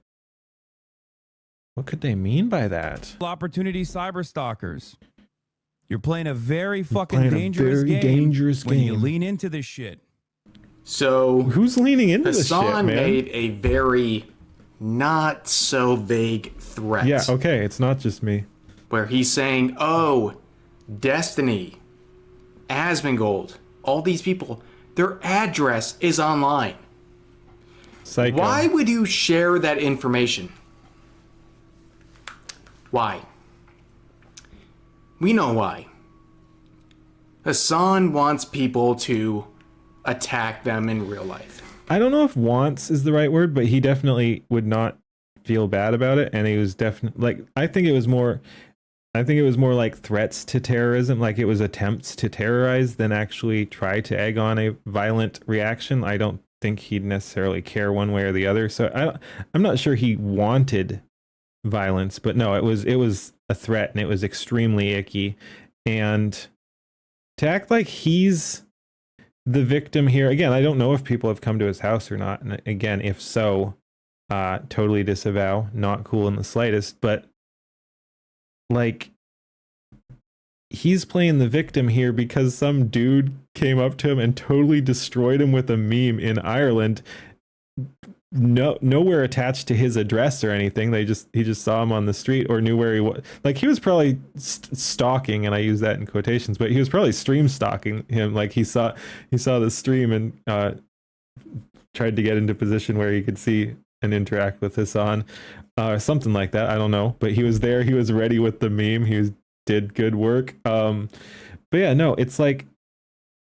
What could they mean by that? Opportunity cyber stalkers. You're playing a very fucking dangerous game. Dangerous when game. you lean into this shit. So who's leaning into this shit, Hassan man? made a very not so vague threat. Yeah, okay, it's not just me. Where he's saying, "Oh, Destiny, Asmongold, all these people, their address is online." Psycho. Why would you share that information? Why? We know why. Hassan wants people to attack them in real life. I don't know if wants is the right word, but he definitely would not feel bad about it. And he was definitely like, I think it was more like threats to terrorism, like it was attempts to terrorize than actually try to egg on a violent reaction. I don't think he'd necessarily care one way or the other. So I'm not sure he wanted violence, but no, it was a threat, and it was extremely icky. And to act like he's the victim here, again, I don't know if people have come to his house or not, and again, if so, totally disavow, not cool in the slightest. But like, he's playing the victim here because some dude came up to him and totally destroyed him with a meme in Ireland. Nowhere attached to his address or anything. He just saw him on the street or knew where he was. Like, he was probably stalking, and I use that in quotations, but he was probably stream stalking him. Like, he saw the stream and tried to get into position where he could see and interact with Hassan, something like that. I don't know, but he was there. He was ready with the meme. Did good work. But yeah, no, it's like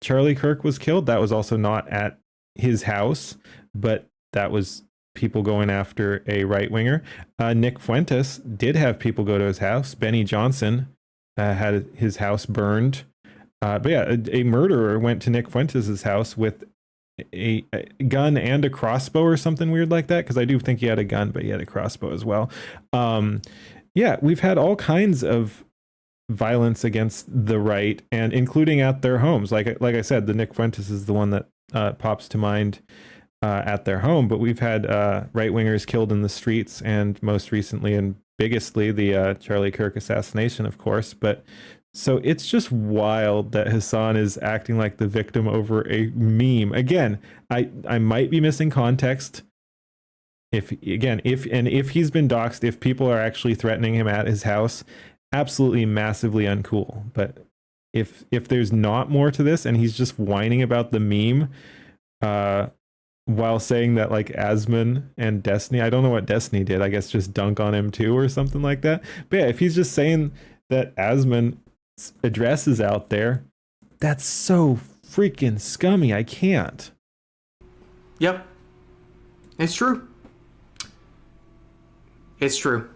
Charlie Kirk was killed. That was also not at his house, but that was people going after a right winger. Nick Fuentes did have people go to his house. Benny Johnson had his house burned. But yeah, a murderer went to Nick Fuentes' house with a gun and a crossbow or something weird like that. Because I do think he had a gun, but he had a crossbow as well. yeah, we've had all kinds of violence against the right, and including at their homes. Like I said, the Nick Fuentes is the one that pops to mind at their home. But we've had right wingers killed in the streets, and most recently and biggestly the Charlie Kirk assassination, of course. But so it's just wild that Hassan is acting like the victim over a meme. Again, I might be missing context. If he's been doxxed, if people are actually threatening him at his house, absolutely massively uncool. But if there's not more to this and he's just whining about the meme while saying that like Asmon and Destiny, I don't know what Destiny did, I guess just dunk on him too or something like that. But yeah, if he's just saying that Asmon's address is out there, that's so freaking scummy. I can't. Yep. It's true. It's true.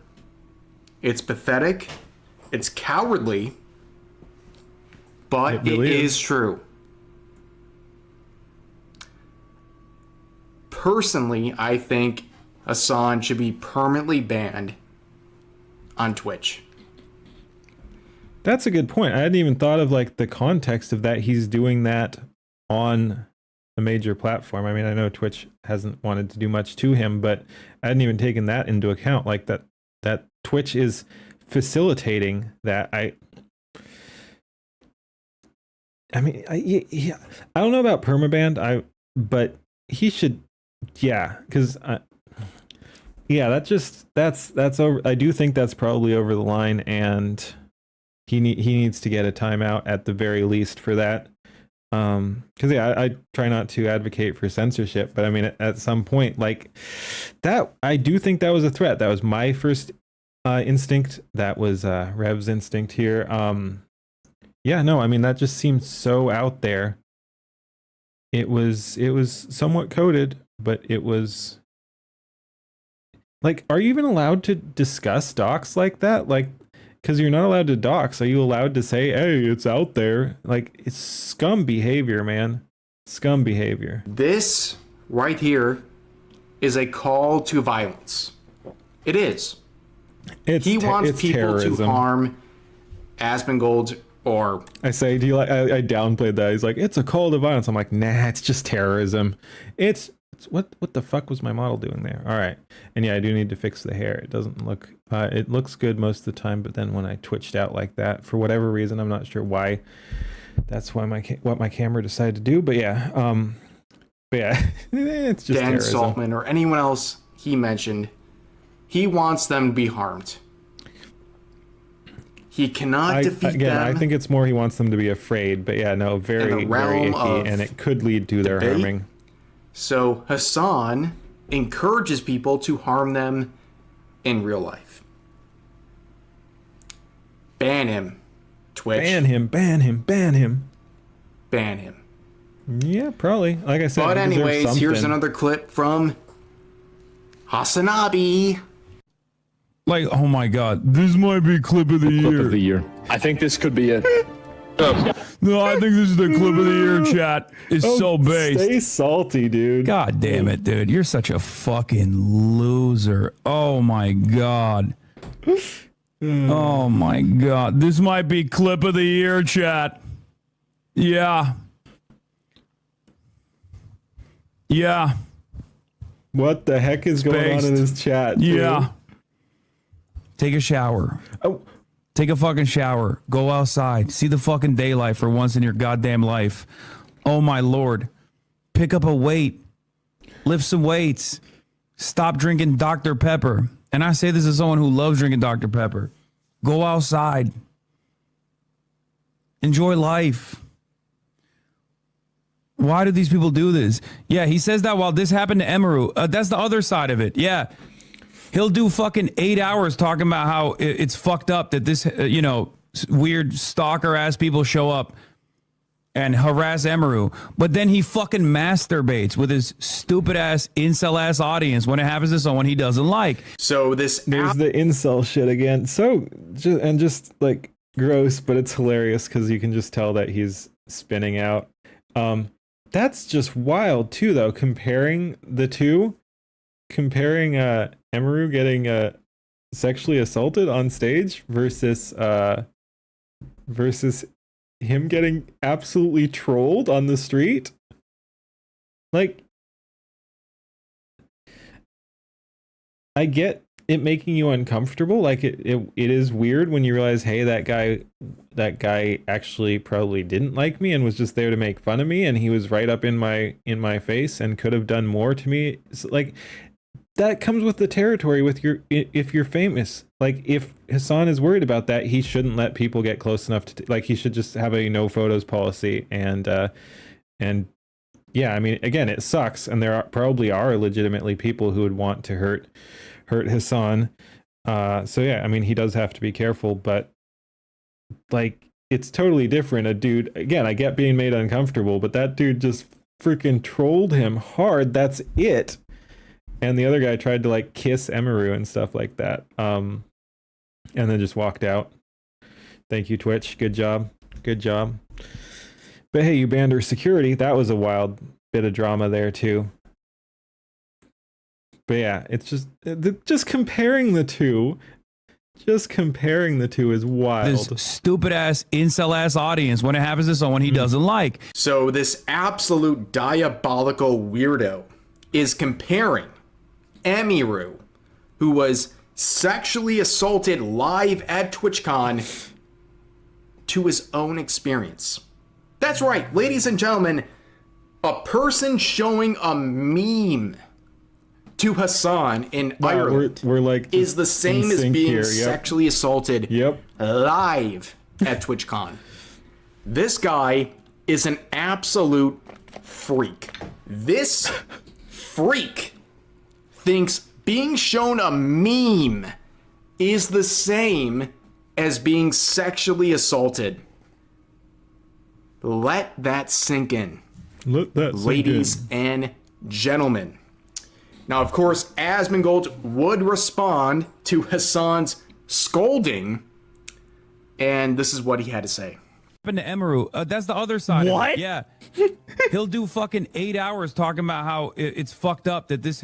It's pathetic. It's cowardly. But it really is true. Personally, I think Hassan should be permanently banned on Twitch. That's a good point. I hadn't even thought of like the context of that. He's doing that on a major platform. I mean, I know Twitch hasn't wanted to do much to him, but I hadn't even taken that into account. Like that Twitch is facilitating that. I mean, I don't know about permaban. But he should, yeah, because that's over. I do think that's probably over the line, and he needs to get a timeout at the very least for that. Because I try not to advocate for censorship, but I mean at some point like that, I do think that was a threat. That was my first instinct. That was Rev's instinct here. Yeah, no, I mean that just seemed so out there. It was somewhat coded, but it was like, are you even allowed to discuss docs like that? Like, because you're not allowed to dox. Are you allowed to say, hey, it's out there? Like, it's scum behavior, man. Scum behavior. This right here is a call to violence. It is. He wants people terrorism. To harm Asmongold or... I say, do you like... I downplayed that. He's like, it's a call to violence. I'm like, nah, it's just terrorism. It's what the fuck was my model doing there? All right. And yeah, I do need to fix the hair. It doesn't look... it looks good most of the time, but then when I twitched out like that, for whatever reason, I'm not sure why. That's why what my camera decided to do. But yeah, it's just Dan terrorism. Saltman or anyone else he mentioned, he wants them to be harmed. He cannot defeat them. I think it's more he wants them to be afraid. But yeah, no, very icky, and it could lead to their harming. So Hassan encourages people to harm them in real life. Ban him, Twitch. Ban him. Yeah, probably. Like I said, but anyways, here's another clip from Hasanabi. Like, oh my god, this might be clip of the year. Clip of the year. I think this could be it. No, I think this is the clip of the year, chat. It's so based. Stay salty, dude. God damn it, dude. You're such a fucking loser. Oh my god. Oh my god. This might be clip of the year, chat. Yeah. Yeah. What the heck is going on in this chat, dude? Yeah. Take a shower. Oh. Take a fucking shower. Go outside. See the fucking daylight for once in your goddamn life. Oh my lord. Pick up a weight. Lift some weights. Stop drinking Dr. Pepper. And I say this as someone who loves drinking Dr. Pepper. Go outside. Enjoy life. Why do these people do this? Yeah, he says that while this happened to Emaru. That's the other side of it. Yeah. He'll do fucking 8 hours talking about how it's fucked up that this, weird stalker ass people show up and harass Emaru. But then he fucking masturbates with his stupid ass incel ass audience when it happens to someone he doesn't like. So there's the incel shit again. So just like gross, but it's hilarious because you can just tell that he's spinning out. That's just wild too, though. Comparing Emaru getting sexually assaulted on stage versus him getting absolutely trolled on the street. Like, I get it making you uncomfortable. Like it is weird when you realize, hey, that guy actually probably didn't like me and was just there to make fun of me, and he was right up in my face and could have done more to me. So, like, that comes with the territory with if you're famous. Like, if Hassan is worried about that, he shouldn't let people get close enough to like, he should just have a no photos policy. And yeah, I mean, again, it sucks, and there probably are legitimately people who would want to hurt Hassan. So yeah, I mean, he does have to be careful, but like, it's totally different. A dude, again, I get being made uncomfortable, but that dude just freaking trolled him hard. That's it. And the other guy tried to like kiss Emiru and stuff like that. And then just walked out. Thank you, Twitch. Good job. Good job. But hey, you banned her security. That was a wild bit of drama there too. But yeah, it's just comparing the two. Just comparing the two is wild. This stupid ass incel ass audience when it happens to someone he doesn't like. So this absolute diabolical weirdo is comparing Emiru, who was sexually assaulted live at TwitchCon, to his own experience. That's right, ladies and gentlemen, a person showing a meme to Hassan in Ireland we're like is the same as being here. Yep. sexually assaulted live at TwitchCon. This guy is an absolute freak. This freak thinks being shown a meme is the same as being sexually assaulted. Let that sink in. Let that sink ladies and gentlemen. Now, of course, Asmongold would respond to Hassan's scolding, and this is what he had to say. Happened to Emiru. That's the other side. What? Of it. Yeah. He'll do fucking 8 hours talking about how it's fucked up that this,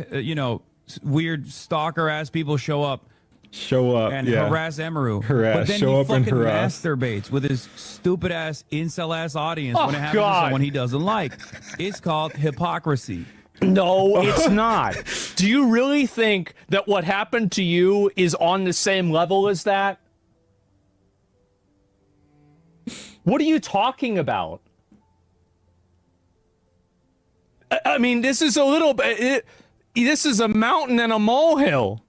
weird stalker ass people show up and harass Emiru. But then he fucking masturbates with his stupid ass incel ass audience when it happens to someone he doesn't like. It's called hypocrisy. No, it's not. Do you really think that what happened to you is on the same level as that? What are you talking about? I mean, this is a little bit... This is a mountain and a molehill.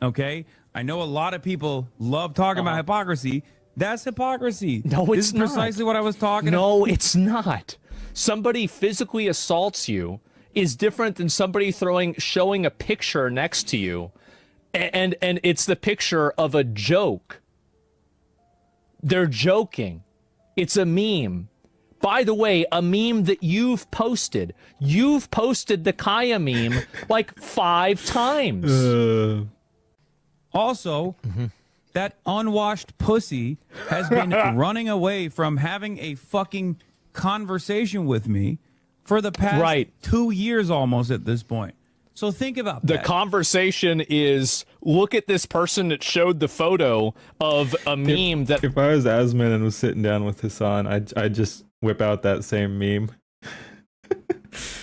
Okay? I know a lot of people love talking about hypocrisy. That's hypocrisy. No, it's not. This is precisely what I was talking about. No, it's not. Somebody physically assaults you is different than somebody showing a picture next to you, and it's the picture of a joke. They're joking. It's a meme. By the way, a meme that you've posted. You've posted the Kaya meme like 5 times. Also, that unwashed pussy has been running away from having a fucking conversation with me for the past 2 years almost at this point. So think about that. The conversation is, look at this person that showed the photo of a meme that... If I was Asman and was sitting down with Hassan, I'd just whip out that same meme.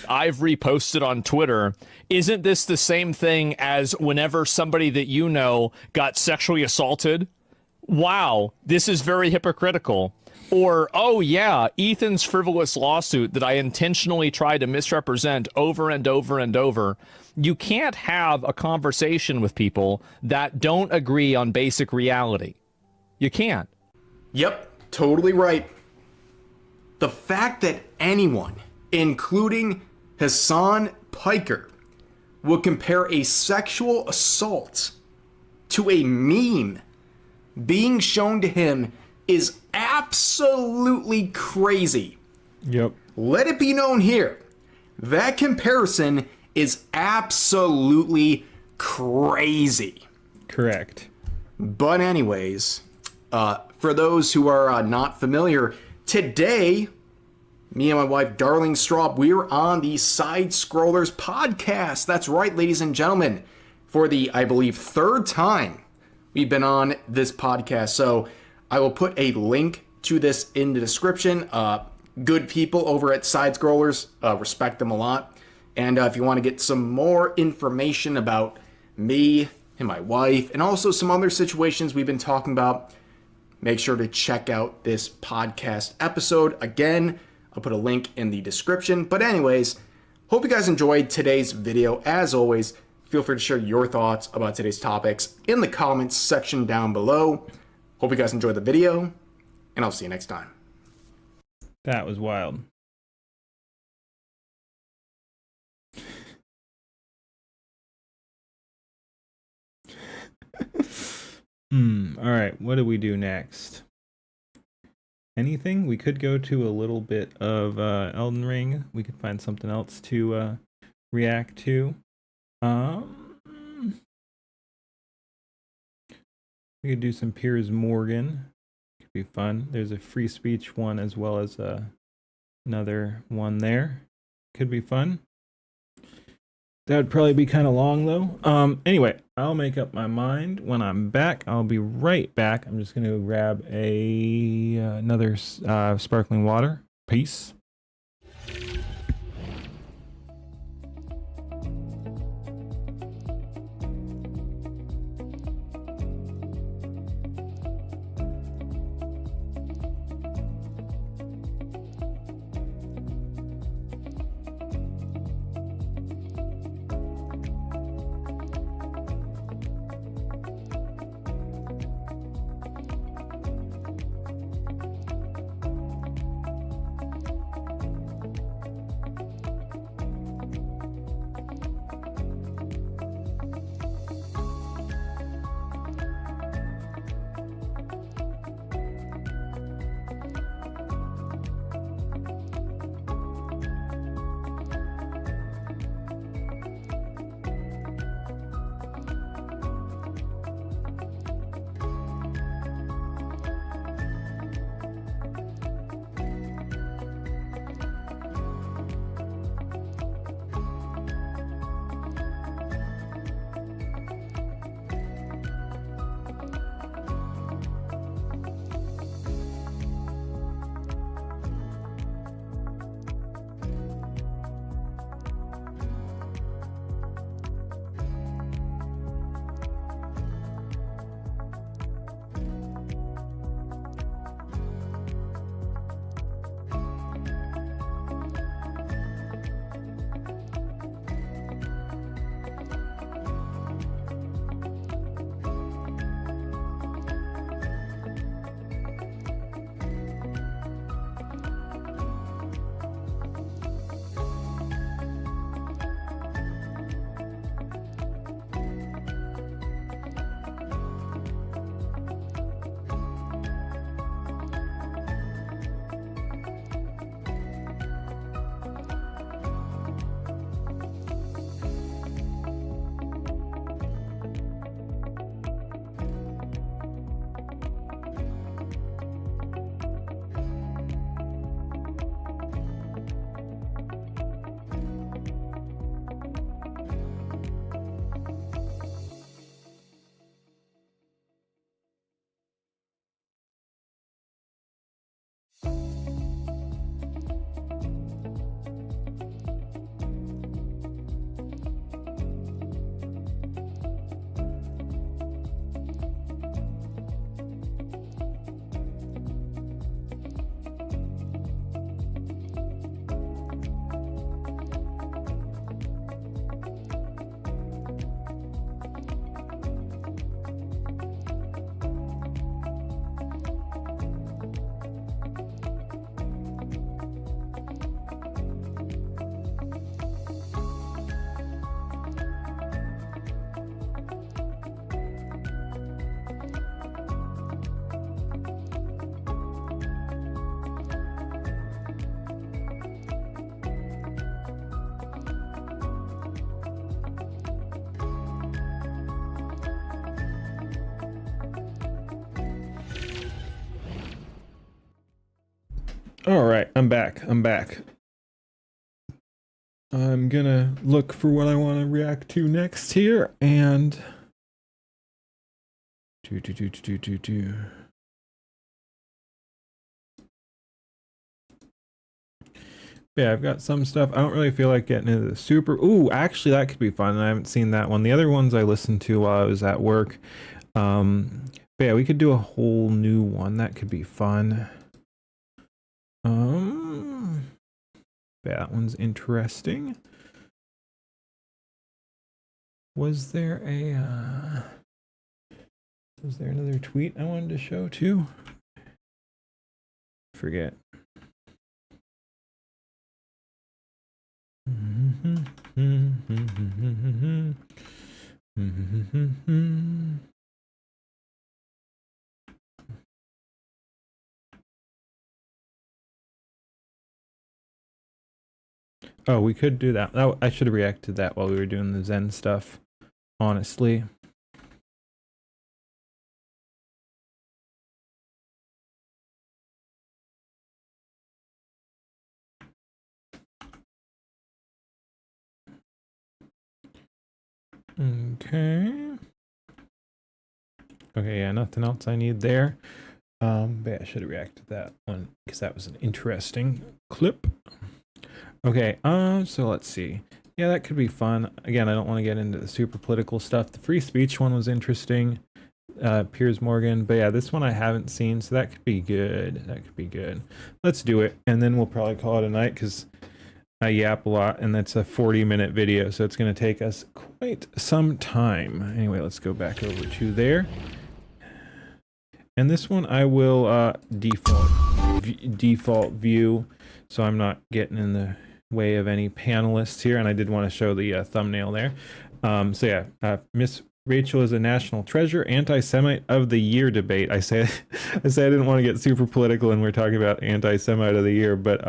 I've reposted on Twitter. Isn't this the same thing as whenever somebody that you know got sexually assaulted? Wow, this is very hypocritical. Or, oh yeah, Ethan's frivolous lawsuit that I intentionally tried to misrepresent over and over and over. You can't have a conversation with people that don't agree on basic reality. You can't. Yep, totally right. The fact that anyone, including Hassan Piker, would compare a sexual assault to a meme being shown to him is absolutely crazy. Yep. Let it be known here, that comparison is absolutely crazy. Correct. But anyways, for those who are not familiar, today, me and my wife, Darling Straub, we're on the Side Scrollers podcast. That's right, ladies and gentlemen. for the, I believe, 3rd time we've been on this podcast. So I will put a link to this in the description. Good people over at Side Scrollers, respect them a lot. And if you want to get some more information about me and my wife, and also some other situations we've been talking about, make sure to check out this podcast episode. Again, I'll put a link in the description. But anyways, hope you guys enjoyed today's video. As always, feel free to share your thoughts about today's topics in the comments section down below. Hope you guys enjoyed the video, and I'll see you next time. That was wild. All right, what do we do next? Anything? We could go to a little bit of Elden Ring. We could find something else to react to. We could do some Piers Morgan. Could be fun. There's a free speech one as well as another one there. Could be fun. That would probably be kind of long though. Anyway, I'll make up my mind when I'm back. I'll be right back. I'm just gonna grab another sparkling water. Peace. All right, I'm back. I'm gonna look for what I want to react to next here, and yeah, I've got some stuff. I don't really feel like getting into the super. Ooh, actually, that could be fun. I haven't seen that one. The other ones I listened to while I was at work. But yeah, we could do a whole new one. That could be fun. Yeah, that one's interesting. Was there another tweet I wanted to show too? Forget. Oh, we could do that. Oh, I should have reacted to that while we were doing the Zen stuff, honestly. Okay. Okay, yeah, nothing else I need there. But yeah, I should have reacted to that one because that was an interesting clip. Okay, so let's see. Yeah, that could be fun. Again, I don't want to get into the super political stuff. The free speech one was interesting. Piers Morgan, but yeah, this one I haven't seen, so that could be good. That could be good. Let's do it, and then we'll probably call it a night because I yap a lot, and that's a 40-minute video, so it's going to take us quite some time. Anyway, let's go back over to there. And this one I will default view, so I'm not getting in the way of any panelists here, and I did want to show the thumbnail there. So yeah, Miss Rachel is a national treasure, anti-Semite of the year debate. I say I didn't want to get super political and we're talking about anti-Semite of the year, but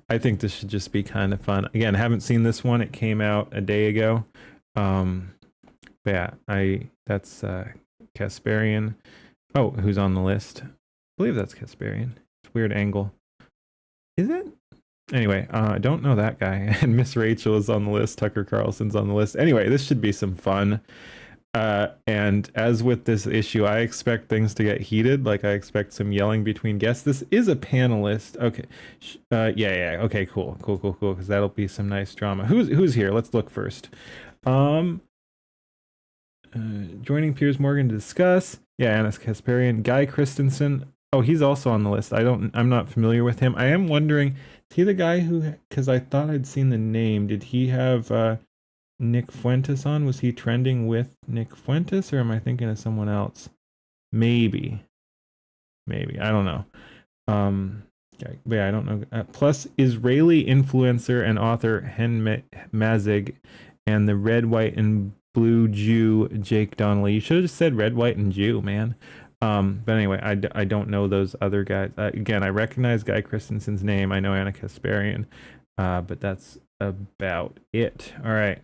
I think this should just be kind of fun. Again, I haven't seen this one. It came out a day ago. But yeah, that's Kasparian. Oh, who's on the list? I believe that's Kasparian. It's a weird angle. Is it? Anyway, I don't know that guy. And Miss Rachel is on the list. Tucker Carlson's on the list. Anyway, this should be some fun. And as with this issue, I expect things to get heated. Like I expect some yelling between guests. This is a panelist. Okay. Yeah. Okay, cool. Because that'll be some nice drama. Who's here? Let's look first. Joining Piers Morgan to discuss. Yeah, Anis Kasparian. Guy Christensen. Oh, he's also on the list. I'm not familiar with him. I am wondering, is he the guy who, because I thought I'd seen the name. Did he have Nick Fuentes on? Was he trending with Nick Fuentes, or am I thinking of someone else? Maybe. I don't know. Yeah, I don't know. Plus, Israeli influencer and author Hen Mazig and the red, white, and blue Jew Jake Donnelly. You should have just said red, white, and Jew, man. But anyway, I don't know those other guys. Again, I recognize Guy Christensen's name. I know Anna Kasparian, but that's about it. All right.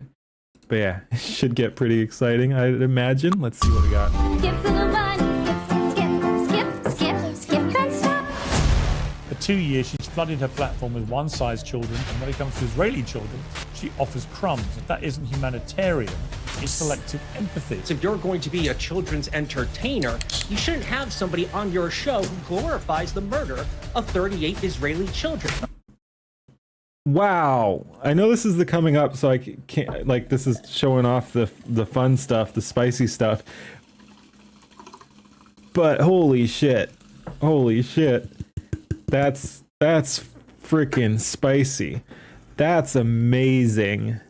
But yeah, it should get pretty exciting, I'd imagine. Let's see what we got. For 2 years, she's flooded her platform with one-size children, and when it comes to Israeli children, she offers crumbs. If that isn't humanitarian, it's selective empathy. If you're going to be a children's entertainer, you shouldn't have somebody on your show who glorifies the murder of 38 Israeli children. Wow, I know this is the coming up, so I can't, like, this is showing off the fun stuff, the spicy stuff. But holy shit, that's freaking spicy. That's amazing.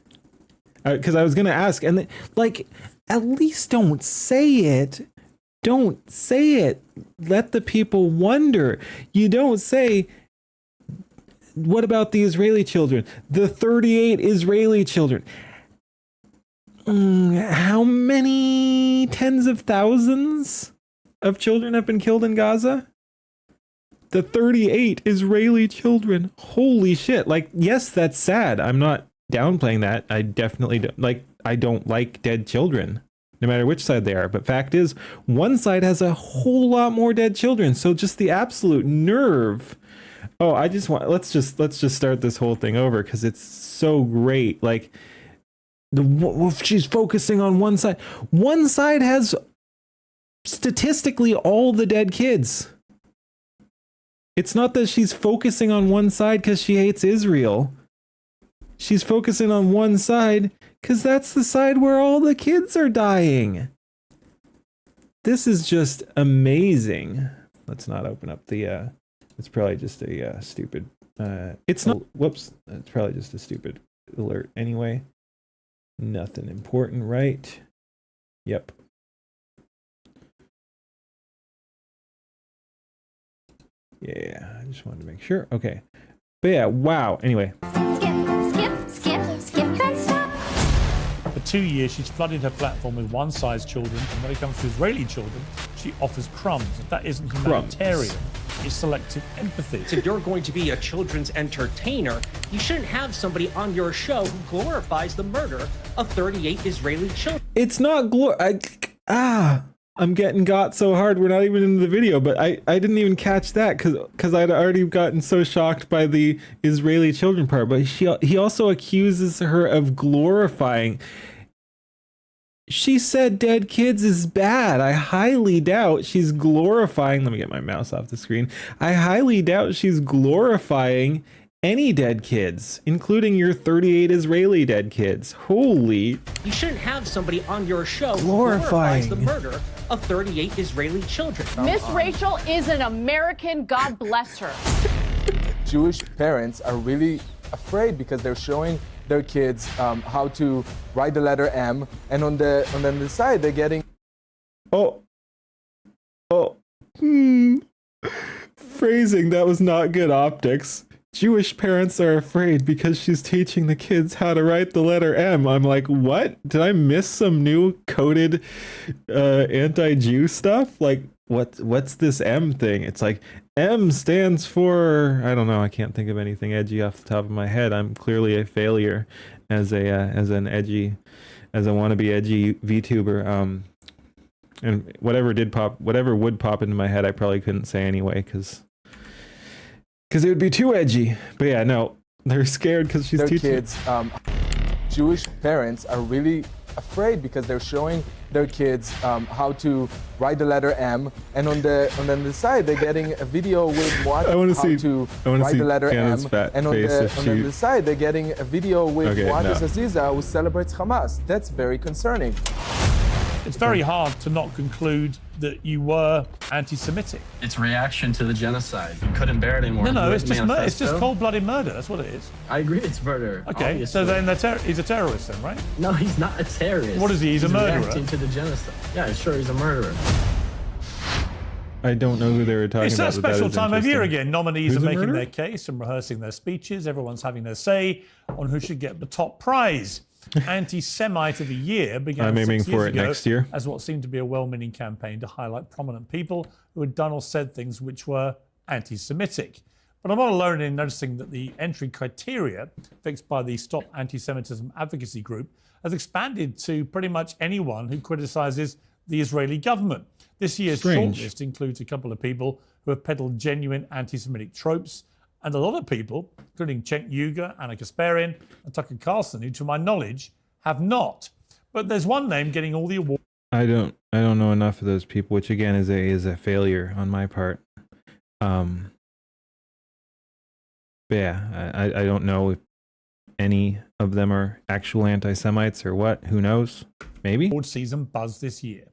Because I was gonna ask, and like, at least don't say it. Don't say it. Let the people wonder. You don't say, what about the Israeli children? The 38 Israeli children. How many tens of thousands of children have been killed in Gaza? The 38 Israeli children. Holy shit. Like, yes, that's sad. I'm not downplaying that. I definitely don't like dead children, no matter which side they are. But fact is, one side has a whole lot more dead children. So just the absolute nerve Oh, I just want let's just start this whole thing over because it's so great. Like she's focusing on one side. One side has statistically all the dead kids. It's not that she's focusing on one side because she hates Israel. She's focusing on one side because that's the side where all the kids are dying. This is just amazing. Let's not open up the, it's probably just a stupid, it's not, whoops, it's probably just a stupid alert anyway. Nothing important, right? Yep. Yeah, I just wanted to make sure. Okay. But yeah, wow. Anyway. Skip, don't stop. For 2 years, she's flooded her platform with one-size children, and when it comes to Israeli children, she offers crumbs. If that isn't humanitarian, it's selective empathy. If you're going to be a children's entertainer, you shouldn't have somebody on your show who glorifies the murder of 38 Israeli children. It's not I'm getting got so hard. We're not even in the video, but I didn't even catch that because I'd already gotten so shocked by the Israeli children part. But he also accuses her of glorifying. She said dead kids is bad. I highly doubt she's glorifying. Let me get my mouse off the screen. I highly doubt she's glorifying any dead kids, including your 38 Israeli dead kids. Holy. You shouldn't have somebody on your show who glorifying glorifies the murder of 38 Israeli children. Miss Rachel is an American. God bless her. Jewish parents are really afraid because they're showing their kids how to write the letter M, and on the side they're getting phrasing that was not good optics. Jewish parents are afraid because she's teaching the kids how to write the letter M. I'm like, what? Did I miss some new coded anti-Jew stuff? Like, what's this M thing? It's like M stands for, I don't know. I can't think of anything edgy off the top of my head. I'm clearly a failure as a wannabe edgy VTuber. And whatever would pop into my head, I probably couldn't say anyway because it would be too edgy. But yeah, no, they're scared because she's teaching kids. Jewish parents are really afraid because they're showing their kids how to write the letter M, and on the side they're getting a video with how to write the letter M, and on the side they're getting a video with Aziza who celebrates Hamas. That's very concerning. It's very hard to not conclude that you were anti-Semitic. It's reaction to the genocide. You couldn't bear it anymore. No, it's just cold-blooded murder. That's what it is. I agree, it's murder. Okay, obviously. so then he's a terrorist then, right? No, he's not a terrorist. What is he? He's a murderer. Reacting to the genocide. Yeah, sure, he's a murderer. I don't know who they were talking about. It's that special time of year again. Nominees Who's are a making murderer? their case and rehearsing their speeches. Everyone's having their say on who should get the top prize. Anti-Semite of the Year began I'm aiming 6 years for it ago next year. as what seemed to be a well-meaning campaign to highlight prominent people who had done or said things which were anti-Semitic. But I'm not alone in noticing that the entry criteria fixed by the Stop Anti-Semitism Advocacy Group has expanded to pretty much anyone who criticizes the Israeli government. This year's shortlist includes a couple of people who have peddled genuine anti-Semitic tropes, and a lot of people, including Cenk Uygur, Anna Kasparian, and Tucker Carlson, who, to my knowledge, have not. But there's one name getting all the awards. I don't know enough of those people, which again is a failure on my part. But yeah, I don't know if any of them are actual anti-Semites or what. Who knows? Maybe. Award season buzz this year.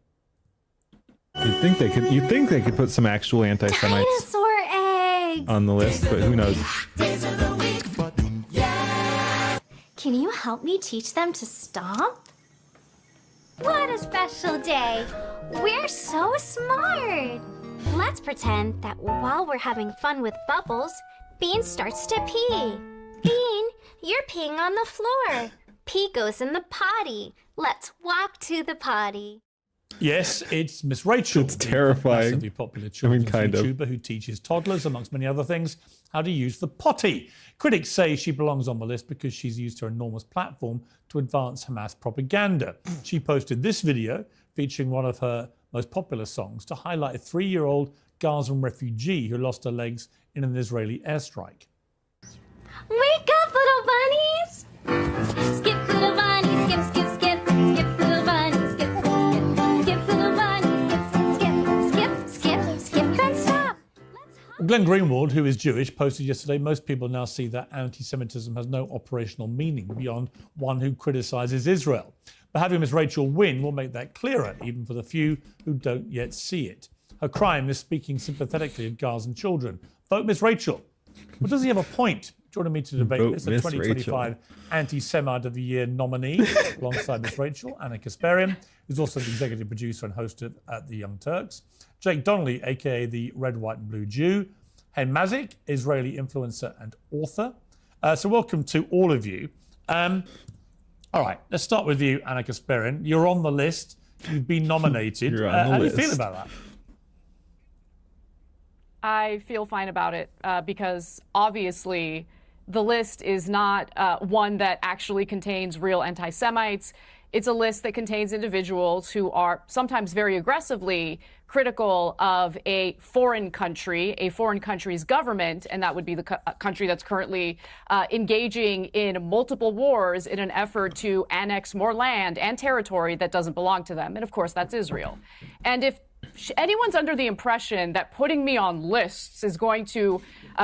You'd think they could put some actual anti-Semites Dinosaur eggs. on the list, but who knows? Can you help me teach them to stomp? What a special day. We're so smart. Let's pretend that while we're having fun with Bubbles, Bean starts to pee. Bean, you're peeing on the floor. Pee goes in the potty. Let's walk to the potty. Yes, it's Miss Rachel. It's terrifying. Massively popular children's kind of. YouTuber who teaches toddlers, amongst many other things, how to use the potty. Critics say she belongs on the list because she's used her enormous platform to advance Hamas propaganda. She posted this video featuring one of her most popular songs to highlight a 3-year-old Gazan refugee who lost her legs in an Israeli airstrike. Wake up, little bunnies! Skip, little bunny, skip, skip, skip. Skip, little bunny, skip, skip. Skip, little bunny, skip, skip, skip. Skip, skip, then stop. Glenn Greenwald, who is Jewish, posted yesterday, most people now see that anti-Semitism has no operational meaning beyond one who criticizes Israel. But having Miss Rachel win will make that clearer, even for the few who don't yet see it. Her crime is speaking sympathetically of Gazan children. Vote Miss Rachel. But does he have a point? Joining me to debate Vote this, the Miss 2025 Anti-Semite of the Year nominee, alongside Miss Rachel, Anna Kasparian, who's also the executive producer and host at The Young Turks, Jake Donnelly, aka the Red, White and Blue Jew, Hen Mazik, Israeli influencer and author. So welcome to all of you. All right, let's start with you, Anna Kasparian. You're on the list. You've been nominated. You're on the how list. do you feel about that? I feel fine about it because obviously the list is not one that actually contains real anti-Semites. It's a list that contains individuals who are sometimes very aggressively critical of a foreign country's government, and that would be the country that's currently engaging in multiple wars in an effort to annex more land and territory that doesn't belong to them. And of course, that's Israel. And if anyone's under the impression that putting me on lists is going to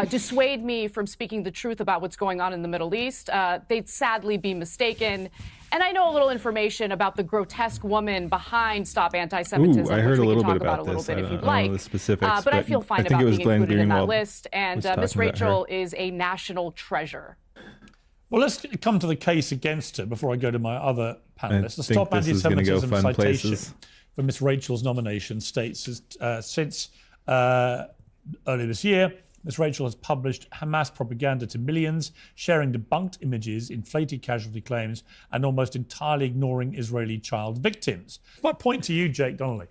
dissuade me from speaking the truth about what's going on in the Middle East, they'd sadly be mistaken. And I know a little information about the grotesque woman behind Stop Anti-Semitism, I heard which we a little can bit talk about about a little this. bit I if you'd don't like. know the specifics, but I feel fine I think about it was being Glenn included in that Greenwald list. And was Miss talking about her. Rachel is a national treasure. Well, let's come to the case against her before I go to my other panelists. The think Stop this is gonna go Anti-Semitism fun citation places. for Miss Rachel's nomination states since earlier this year, Ms. Rachel has published Hamas propaganda to millions, sharing debunked images, inflated casualty claims, and almost entirely ignoring Israeli child victims. My point to you, Jake Donnelly,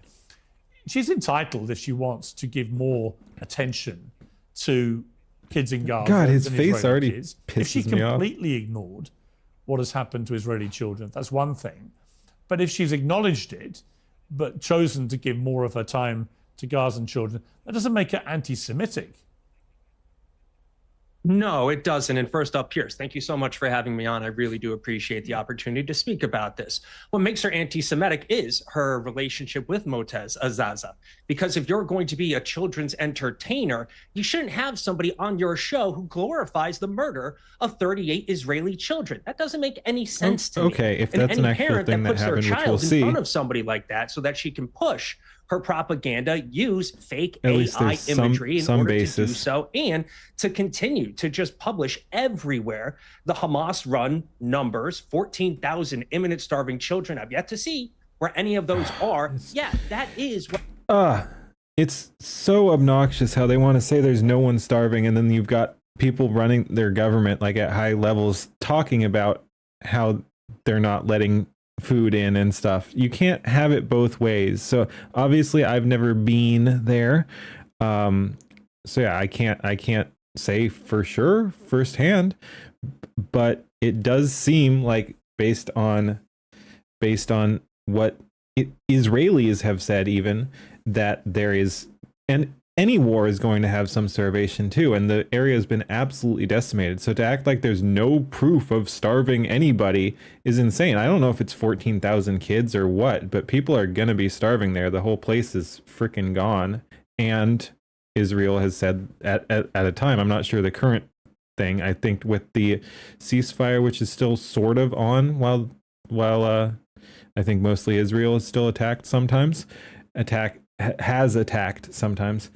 she's entitled, if she wants, to give more attention to kids in Gaza. God, his than face Israeli already kids. If she pisses me off. completely ignored what has happened to Israeli children, that's one thing. But if she's acknowledged it, but chosen to give more of her time to Gazan children, that doesn't make her anti-Semitic. No, it doesn't. And first up, Pierce, thank you so much for having me on. I really do appreciate the opportunity to speak about this. What makes her anti-Semitic is her relationship with Motez Azaza. Because if you're going to be a children's entertainer, you shouldn't have somebody on your show who glorifies the murder of 38 Israeli children. That doesn't make any sense to me. Okay, if And that's an any actual parent thing that that puts their happened, which child we'll in see. front of somebody like that so that she can push her propaganda, use fake At least AI there's some- imagery in some order to do basis. so, and to continue to just publish everywhere the Hamas-run numbers, 14,000 imminent starving children. I've yet to see where any of those are. Yeah, that is what. It's so obnoxious how they want to say there's no one starving, and then you've got people running their government like at high levels talking about how they're not letting food in and stuff. You can't have it both ways. So obviously I've never been there. So yeah, I can't say for sure firsthand, but it does seem like based on what Israelis have said, even that there is, and any war is going to have some starvation too, and the area has been absolutely decimated. So to act like there's no proof of starving anybody is insane. I don't know if it's 14,000 kids or what, but people are going to be starving there. The whole place is freaking gone. And Israel has said at a time, I'm not sure the current thing, I think with the ceasefire, which is still sort of on while I think mostly Israel is still attacked sometimes, has attacked sometimes.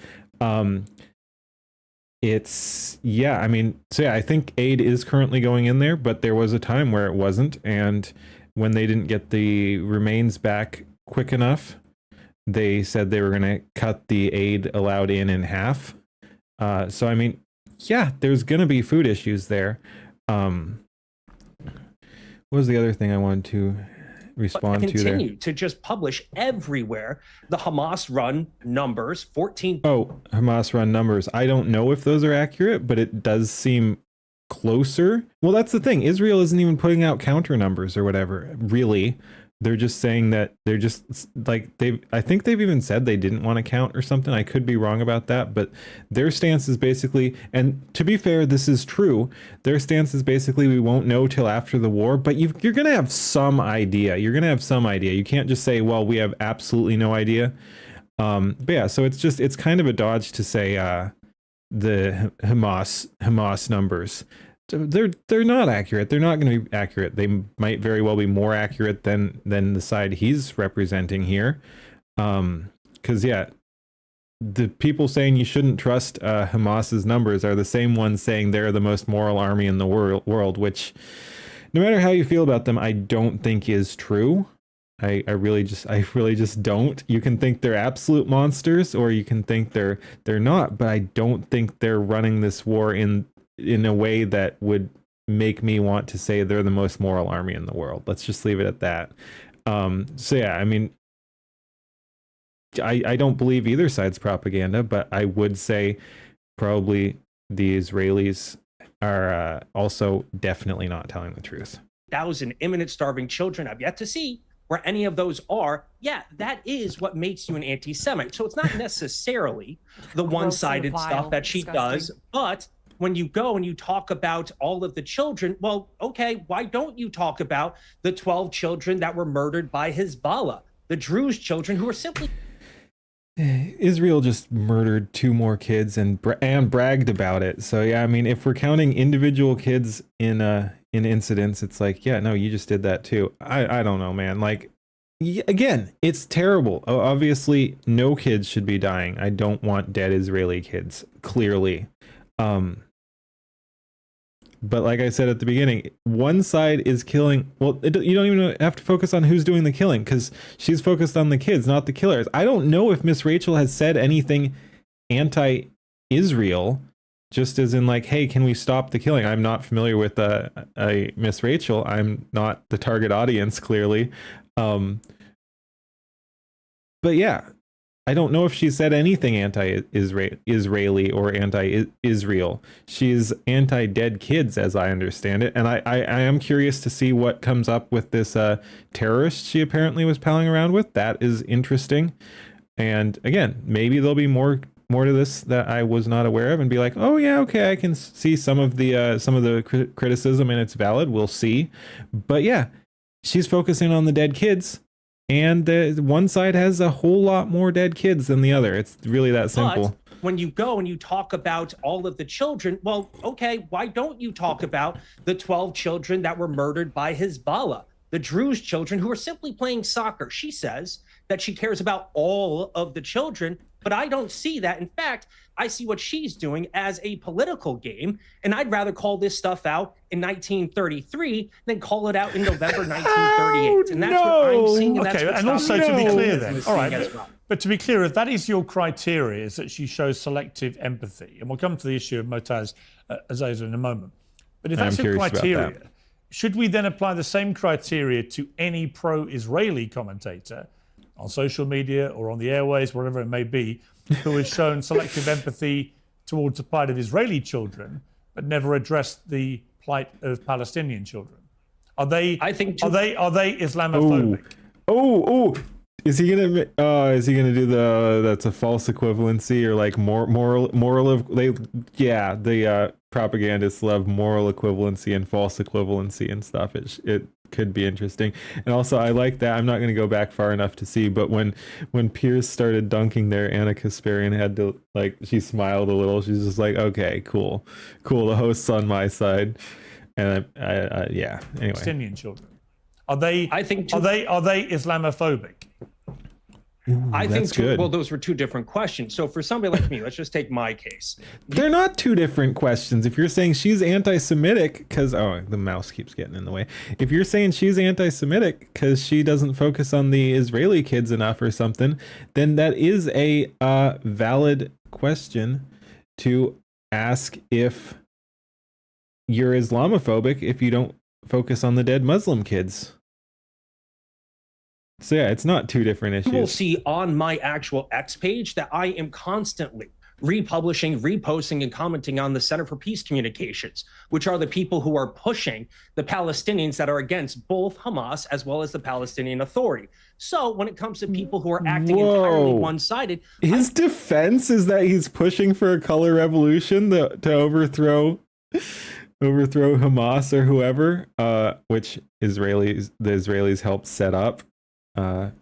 It's, yeah, I mean, so yeah, I think aid is currently going in there, but there was a time where it wasn't. And when they didn't get the remains back quick enough, they said they were going to cut the aid allowed in half. So, I mean, yeah, there's going to be food issues there. What was the other thing I wanted to respond to there? Continue to just publish everywhere the Hamas-run numbers, 14. Oh, Hamas-run numbers. I don't know if those are accurate, but it does seem closer. Well, that's the thing. Israel isn't even putting out counter numbers or whatever, really. they're just saying that they're just like I think they've even said they didn't want to count or something. I could be wrong about that, but their stance is basically, and to be fair, this is true. Their stance is basically we won't know till after the war, but you're going to have some idea. You're going to have some idea. You can't just say, well, we have absolutely no idea. But yeah, so it's kind of a dodge to say the Hamas numbers. They're not accurate. They're not going to be accurate. They might very well be more accurate than the side he's representing here. Because yeah, the people saying you shouldn't trust Hamas's numbers are the same ones saying they're the most moral army in the world, which no matter how you feel about them, I don't think is true. I really just don't. You can think they're absolute monsters, or you can think they're not, but I don't think they're running this war in a way that would make me want to say they're the most moral army in the world. Let's just leave it at that. So yeah, I mean, I don't believe either side's propaganda, but I would say probably the Israelis are also definitely not telling the truth. 1,000 imminent starving children. I've yet to see where any of those are. Yeah, that is what makes you an anti-Semite. So it's not necessarily the one-sided stuff that she does, but when you go and you talk about all of the children, well, okay, why don't you talk about the 12 children that were murdered by Hezbollah, the Druze children who are simply... Israel just murdered 2 more kids and bragged about it. So yeah, I mean, if we're counting individual kids in incidents, it's like, yeah, no, you just did that too. I don't know, man. Like, again, it's terrible. Obviously, no kids should be dying. I don't want dead Israeli kids, clearly. But like I said at the beginning, one side is killing. Well, you don't even have to focus on who's doing the killing, because she's focused on the kids, not the killers. I don't know if Miss Rachel has said anything anti-Israel, just as in like, hey, can we stop the killing? I'm not familiar with a Miss Rachel. I'm not the target audience, clearly. But yeah, I don't know if she said anything anti-Israeli or anti-Israel. She's anti-dead kids, as I understand it. And I am curious to see what comes up with this terrorist she apparently was palling around with. That is interesting. And again, maybe there'll be more to this that I was not aware of, and be like, oh yeah, okay, I can see some of the criticism and it's valid. We'll see. But yeah, she's focusing on the dead kids. And one side has a whole lot more dead kids than the other. It's really that simple. But when you go and you talk about all of the children, well, okay, why don't you talk about the 12 children that were murdered by Hezbollah, the Druze children who are simply playing soccer? She says that she cares about all of the children, but I don't see that. In fact, I see what she's doing as a political game, and I'd rather call this stuff out in 1933 than call it out in November 1938. And that's what I'm seeing. And okay, that's and also to be clear then, all right, well. but to be clear, if that is your criteria, is that she shows selective empathy, and we'll come to the issue of Motaz Azaza in a moment. But if that's your criteria, should we then apply the same criteria to any pro-Israeli commentator on social media or on the airways, wherever it may be, who has shown selective empathy towards the plight of Israeli children, but never addressed the plight of Palestinian children? Are they Islamophobic? Oh, is he gonna do that's a false equivalency, or like the propagandists love moral equivalency and false equivalency and stuff. It could be interesting. And also, I like that. I'm not going to go back far enough to see, but when Pierce started dunking there, Anna Kasparian had to, like, she smiled a little. She's just like, okay, cool, the host's on my side. And yeah, anyway. Palestinian children, are they Islamophobic? Ooh, I think well, those were 2 different questions. So for somebody like me, let's just take my case. They're not 2 different questions. If you're saying she's anti-Semitic because the mouse keeps getting in the way. If you're saying she's anti-Semitic because she doesn't focus on the Israeli kids enough or something, then that is a valid question to ask if you're Islamophobic if you don't focus on the dead Muslim kids. So yeah, it's not 2 different issues. You will see on my actual X page that I am constantly republishing, reposting, and commenting on the Center for Peace Communications, which are the people who are pushing the Palestinians that are against both Hamas as well as the Palestinian Authority. So when it comes to people who are acting entirely one-sided, his defense is that he's pushing for a color revolution to overthrow Hamas or whoever, which the Israelis helped set up,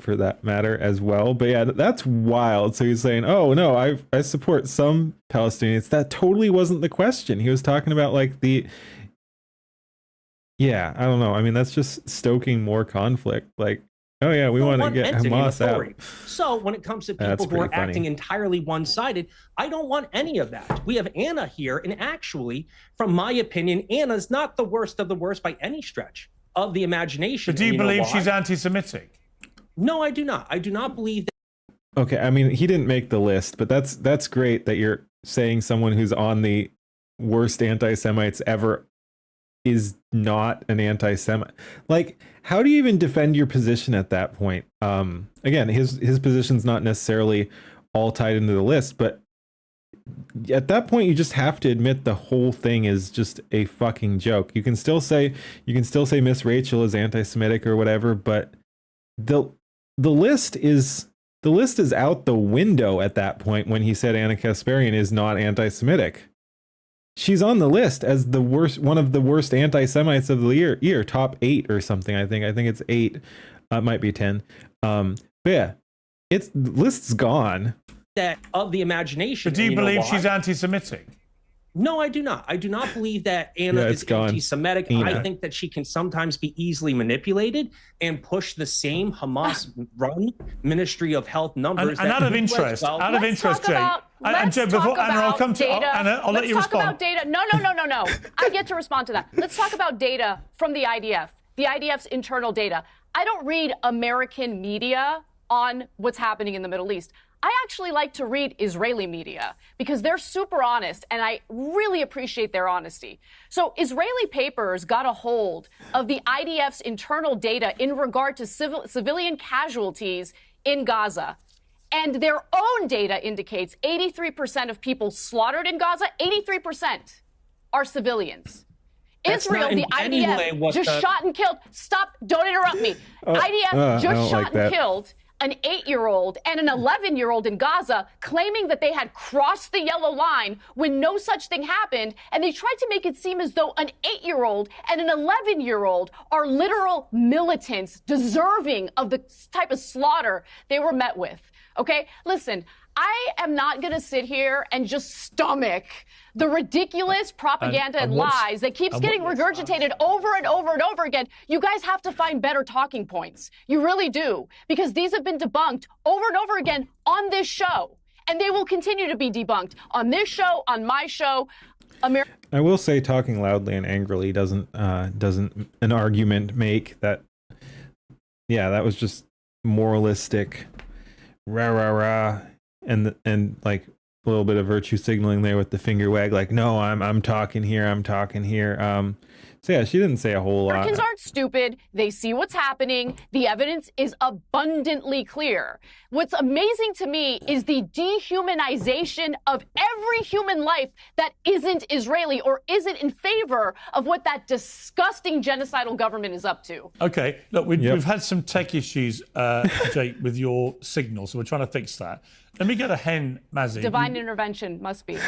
for that matter as well. But yeah, that's wild. So he's saying, oh no, I support some Palestinians. That totally wasn't the question. He was talking about like I don't know. I mean, that's just stoking more conflict. Like, oh yeah, we want to get Hamas out. So when it comes to people who are acting entirely one-sided, I don't want any of that. We have Anna here, and actually, from my opinion, Anna's not the worst of the worst by any stretch of the imagination. But do you believe she's anti-Semitic? No, I do not. I do not believe that. Okay, I mean, he didn't make the list, but that's great that you're saying someone who's on the worst anti-Semites ever is not an anti-Semite. Like, how do you even defend your position at that point? Again, his position's not necessarily all tied into the list, but at that point you just have to admit the whole thing is just a fucking joke. You can still say Miss Rachel is anti-Semitic or whatever, but the list is out the window at that point when he said Anna Kasparian is not anti-Semitic. She's on the list as one of the worst anti-Semites of the year, top 8 or something. I think it's 8. It might be 10. But yeah, the list's gone. That of the imagination. But do you believe she's anti-Semitic? No, I do not. I do not believe that Anna is anti-Semitic. I think that she can sometimes be easily manipulated and push the same Hamas-run Ministry of Health numbers. And out of interest, Jay. And Jay, before Anna, I'll come to Anna. I'll let you respond. Let's talk about data. No. I get to respond to that. Let's talk about data from the IDF. The IDF's internal data. I don't read American media on what's happening in the Middle East. I actually like to read Israeli media because they're super honest, and I really appreciate their honesty. So Israeli papers got a hold of the IDF's internal data in regard to civilian casualties in Gaza. And their own data indicates 83% of people slaughtered in Gaza, 83% are civilians. That's Israel, the IDF, just shot and killed. Stop, don't interrupt me. IDF just shot and killed an 8-year-old and an 11-year-old in Gaza, claiming that they had crossed the yellow line when no such thing happened. And they tried to make it seem as though an 8-year-old and an 11-year-old are literal militants deserving of the type of slaughter they were met with. Okay, listen, I am not going to sit here and just stomach the ridiculous propaganda and lies that keeps getting regurgitated over and over and over again. You guys have to find better talking points. You really do, because these have been debunked over and over again on this show, and they will continue to be debunked on this show, on my show. I will say, talking loudly and angrily doesn't an argument make that. Yeah, that was just moralistic. Rah rah rah, and like a little bit of virtue signaling there with the finger wag, like, no, I'm talking here. So yeah, she didn't say a whole lot. Americans aren't stupid. They see what's happening. The evidence is abundantly clear. What's amazing to me is the dehumanization of every human life that isn't Israeli or isn't in favor of what that disgusting genocidal government is up to. Okay, look, we've had some tech issues, Jake, with your signal, so we're trying to fix that. Let me get a Hen Mazzy. Divine intervention must be.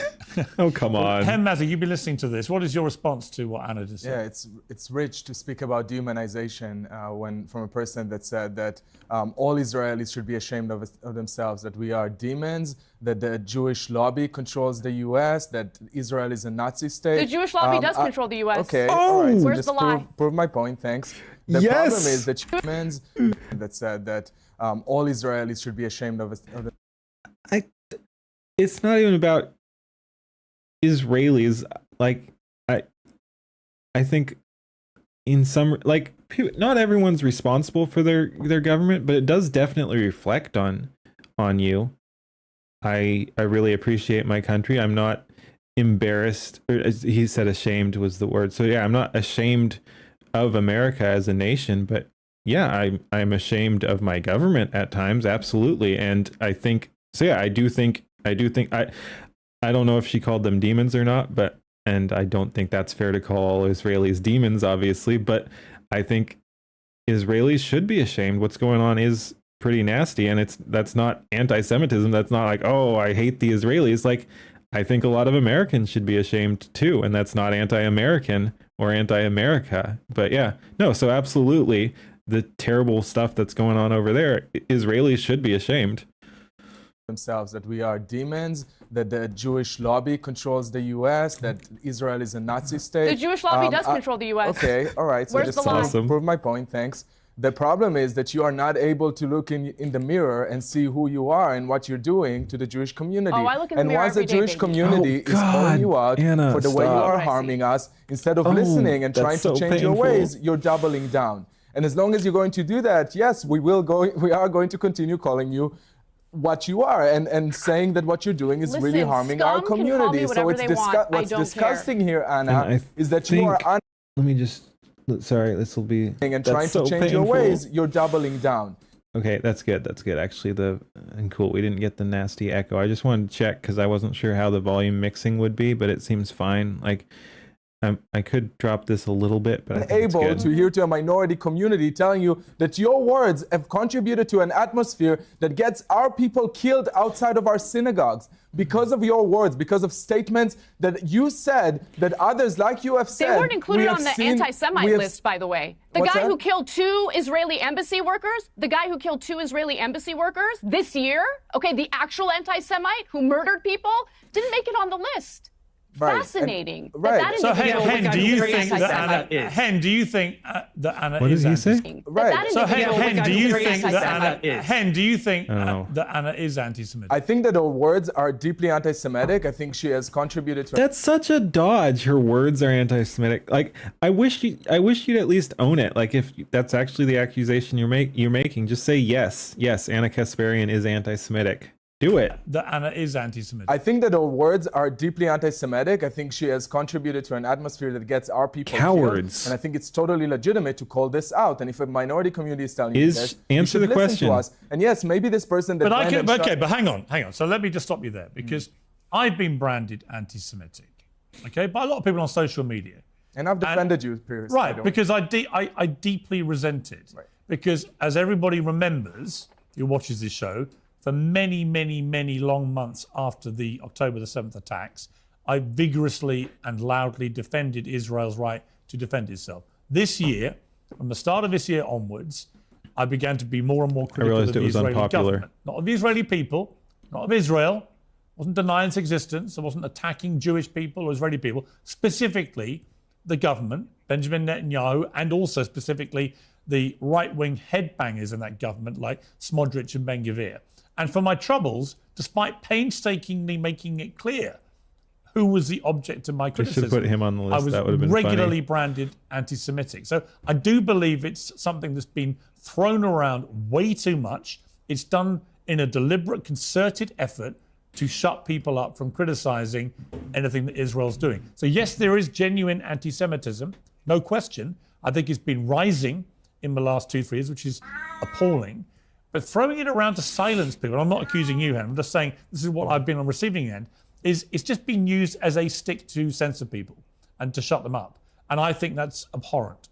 Oh, come on. Hen Mazzy, you've been listening to this. What is your response to what Anna just said? Yeah, it's rich to speak about dehumanization when from a person that said that all Israelis should be ashamed of themselves, that we are demons, that the Jewish lobby controls the U.S., that Israel is a Nazi state. The Jewish lobby does control the U.S. Okay, all right. So where's the lie? Prove my point, thanks. The problem is that humans that said that all Israelis should be ashamed of themselves. It's not even about Israelis. Like, I think in some, like, not everyone's responsible for their government, but it does definitely reflect on you. I really appreciate my country. I'm not embarrassed, or as he said, ashamed was the word. So yeah, I'm not ashamed of America as a nation, but yeah, I'm ashamed of my government at times, absolutely. And I think so. Yeah, I do think I don't know if she called them demons or not, and I don't think that's fair to call all Israelis demons, obviously, but I think Israelis should be ashamed. What's going on is pretty nasty, and that's not anti-Semitism. That's not like, oh, I hate the Israelis. Like, I think a lot of Americans should be ashamed too, and that's not anti-American or anti-America. But yeah, no, so absolutely, the terrible stuff that's going on over there, Israelis should be ashamed. Themselves that we are demons, that the Jewish lobby controls the U.S., that Israel is a Nazi state. The Jewish lobby does control the U.S. Okay, all right. So Where's just the lie? to prove my point, thanks. The problem is that you are not able to look in the mirror and see who you are and what you're doing to the Jewish community. Oh, I look in the and mirror once the every day, Jewish baby. community is calling you out Anna, for the way you stop. are harming us, instead of listening and that's trying to so change your painful. ways, you're doubling down. And as long as you're going to do that, yes, we are going to continue calling you what you are and saying that what you're doing is really Listen, harming scum our can call me community. So whatever it's they want. I what's don't disgusting here, And Anna, I is that you are think- Let me just, sorry, this will be, and that's trying so to change your painful. ways, you're doubling down. Okay, that's good. That's good. Actually, and cool. We didn't get the nasty echo. I just wanted to check because I wasn't sure how the volume mixing would be, but it seems fine. Like, I could drop this a little bit, but I think it's Able good. to hear to a minority community telling you that your words have contributed to an atmosphere that gets our people killed outside of our synagogues because of your words, because of statements that you said that others like you have said. They weren't included we on have the seen- anti-Semite we have- list, by the way. The What's guy that? who killed two Israeli embassy workers this year, okay, the actual anti-Semite who murdered people, didn't make it on the list. Right. Fascinating. And- right. That So, individual Hen, was do you very think that anti-Semite. Anna? Hen, do you think that Anna What is did he say? anti-Semitic? Right. So, Hen, do you very think that anti-Semite. Anna? Hen, do you think Oh. that Anna is anti-Semitic? I think that her words are deeply anti-Semitic. I think she has contributed to. That's such a dodge. Her words are anti-Semitic. Like, I wish you'd at least own it. Like, if that's actually the accusation you're making, just say yes. Anna Kasparian is anti-Semitic. Do it. That Anna is anti-Semitic. I think that her words are deeply anti-Semitic. I think she has contributed to an atmosphere that gets our people Cowards. killed. And I think it's totally legitimate to call this out. And if a minority community is telling you Is- this, you answer should the listen question. to us. And yes, maybe this person that But went and shot- but hang on. So let me just stop you there because I've been branded anti-Semitic, okay, by a lot of people on social media. And I've defended you previously. Right, because I deeply resent it. Right. Because as everybody remembers who watches this show, for many, many, many long months after the October the 7th attacks, I vigorously and loudly defended Israel's right to defend itself. This year, from the start of this year onwards, I began to be more and more critical of realized the it was Israeli unpopular. government. Not of the Israeli people, not of Israel. I wasn't denying its existence. I wasn't attacking Jewish people or Israeli people. Specifically, the government, Benjamin Netanyahu, and also specifically the right-wing headbangers in that government like Smotrich and Ben-Gvir. And for my troubles, despite painstakingly making it clear who was the object of my They should criticism, put him on the list. I was That would have been regularly funny. branded anti-Semitic. So I do believe it's something that's been thrown around way too much. It's done in a deliberate, concerted effort to shut people up from criticizing anything that Israel's doing. So yes, there is genuine anti-Semitism, no question. I think it's been rising in the last 2-3 years, which is appalling. But throwing it around to silence people, I'm not accusing you, Hen, I'm just saying this is what I've been on receiving end, is it's just been used as a stick to censor people and to shut them up. And I think that's abhorrent.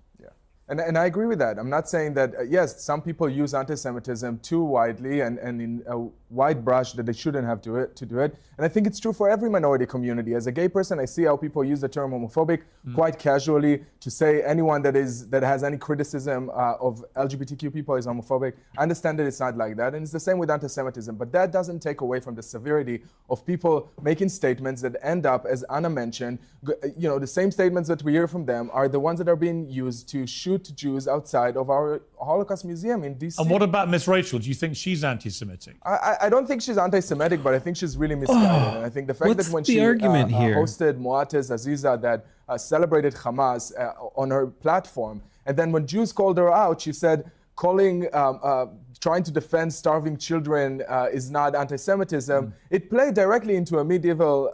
And I agree with that. I'm not saying that, yes, some people use anti-Semitism too widely and in a wide brush that they shouldn't have to do it. And I think it's true for every minority community. As a gay person, I see how people use the term homophobic quite casually to say anyone that has any criticism of LGBTQ people is homophobic. I understand that it's not like that. And it's the same with anti-Semitism. But that doesn't take away from the severity of people making statements that end up, as Anna mentioned, the same statements that we hear from them are the ones that are being used to shoot Jews outside of our Holocaust Museum in DC. And what about Miss Rachel? Do you think she's anti-Semitic? I don't think she's anti-Semitic, but I think she's really misguided. And I think the fact what's that when the she argument here? hosted Moatez Aziza that celebrated Hamas on her platform, and then when Jews called her out, she said trying to defend starving children is not anti-Semitism. It played directly into a medieval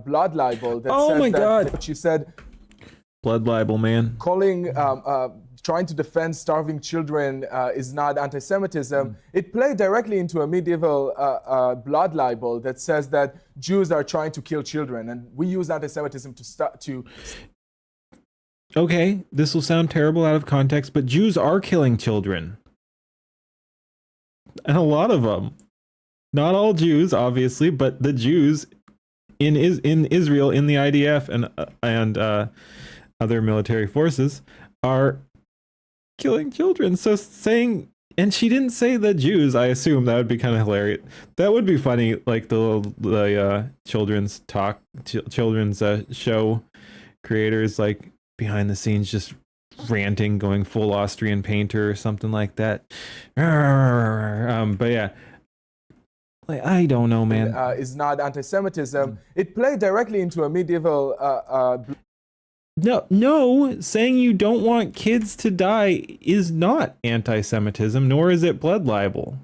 blood libel that Oh says my that God. she said blood libel, man. Calling trying to defend starving children is not anti-Semitism. It played directly into a medieval blood libel that says that Jews are trying to kill children, and we use anti-Semitism to Okay, this will sound terrible out of context, but Jews are killing children. And a lot of them. Not all Jews, obviously, but the Jews in Israel, in the IDF and other military forces are killing children. So saying, and she didn't say the Jews. I assume that would be kind of hilarious. That would be funny, like the children's show creators, like behind the scenes, just ranting, going full Austrian painter or something like that. But yeah. Like, I don't know, man. Is not anti-Semitism. It played directly into a medieval. No, saying you don't want kids to die is not anti-Semitism, nor is it blood libel.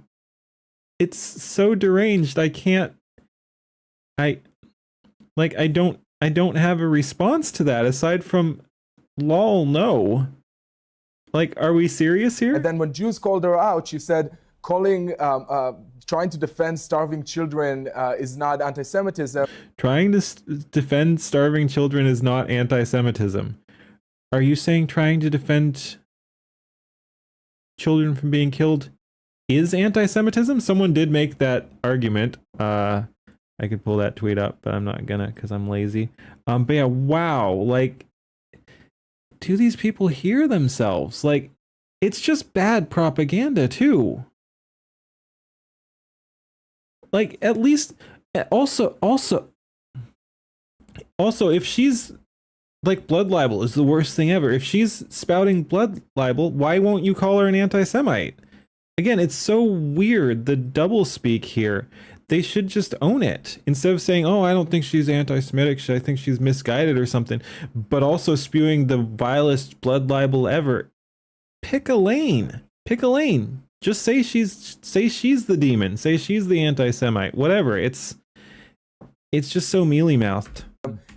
It's so deranged. I don't have a response to that aside from lol. No. Like, are we serious here? And then when Jews called her out, she said, trying to defend starving children is not anti-Semitism. Trying to defend starving children is not anti-Semitism. Are you saying trying to defend children from being killed is anti-Semitism? Someone did make that argument. I could pull that tweet up, but I'm not gonna because I'm lazy. But yeah, wow. Like, do these people hear themselves? Like, it's just bad propaganda too. Like, at least, also, if she's, like, blood libel is the worst thing ever. If she's spouting blood libel, why won't you call her an anti-Semite? Again, it's so weird, the doublespeak here. They should just own it. Instead of saying, oh, I don't think she's anti-Semitic, I think she's misguided or something, but also spewing the vilest blood libel ever. Pick a lane. Pick a lane. Just say she's the demon. Say she's the anti-Semite. Whatever. It's just so mealy-mouthed.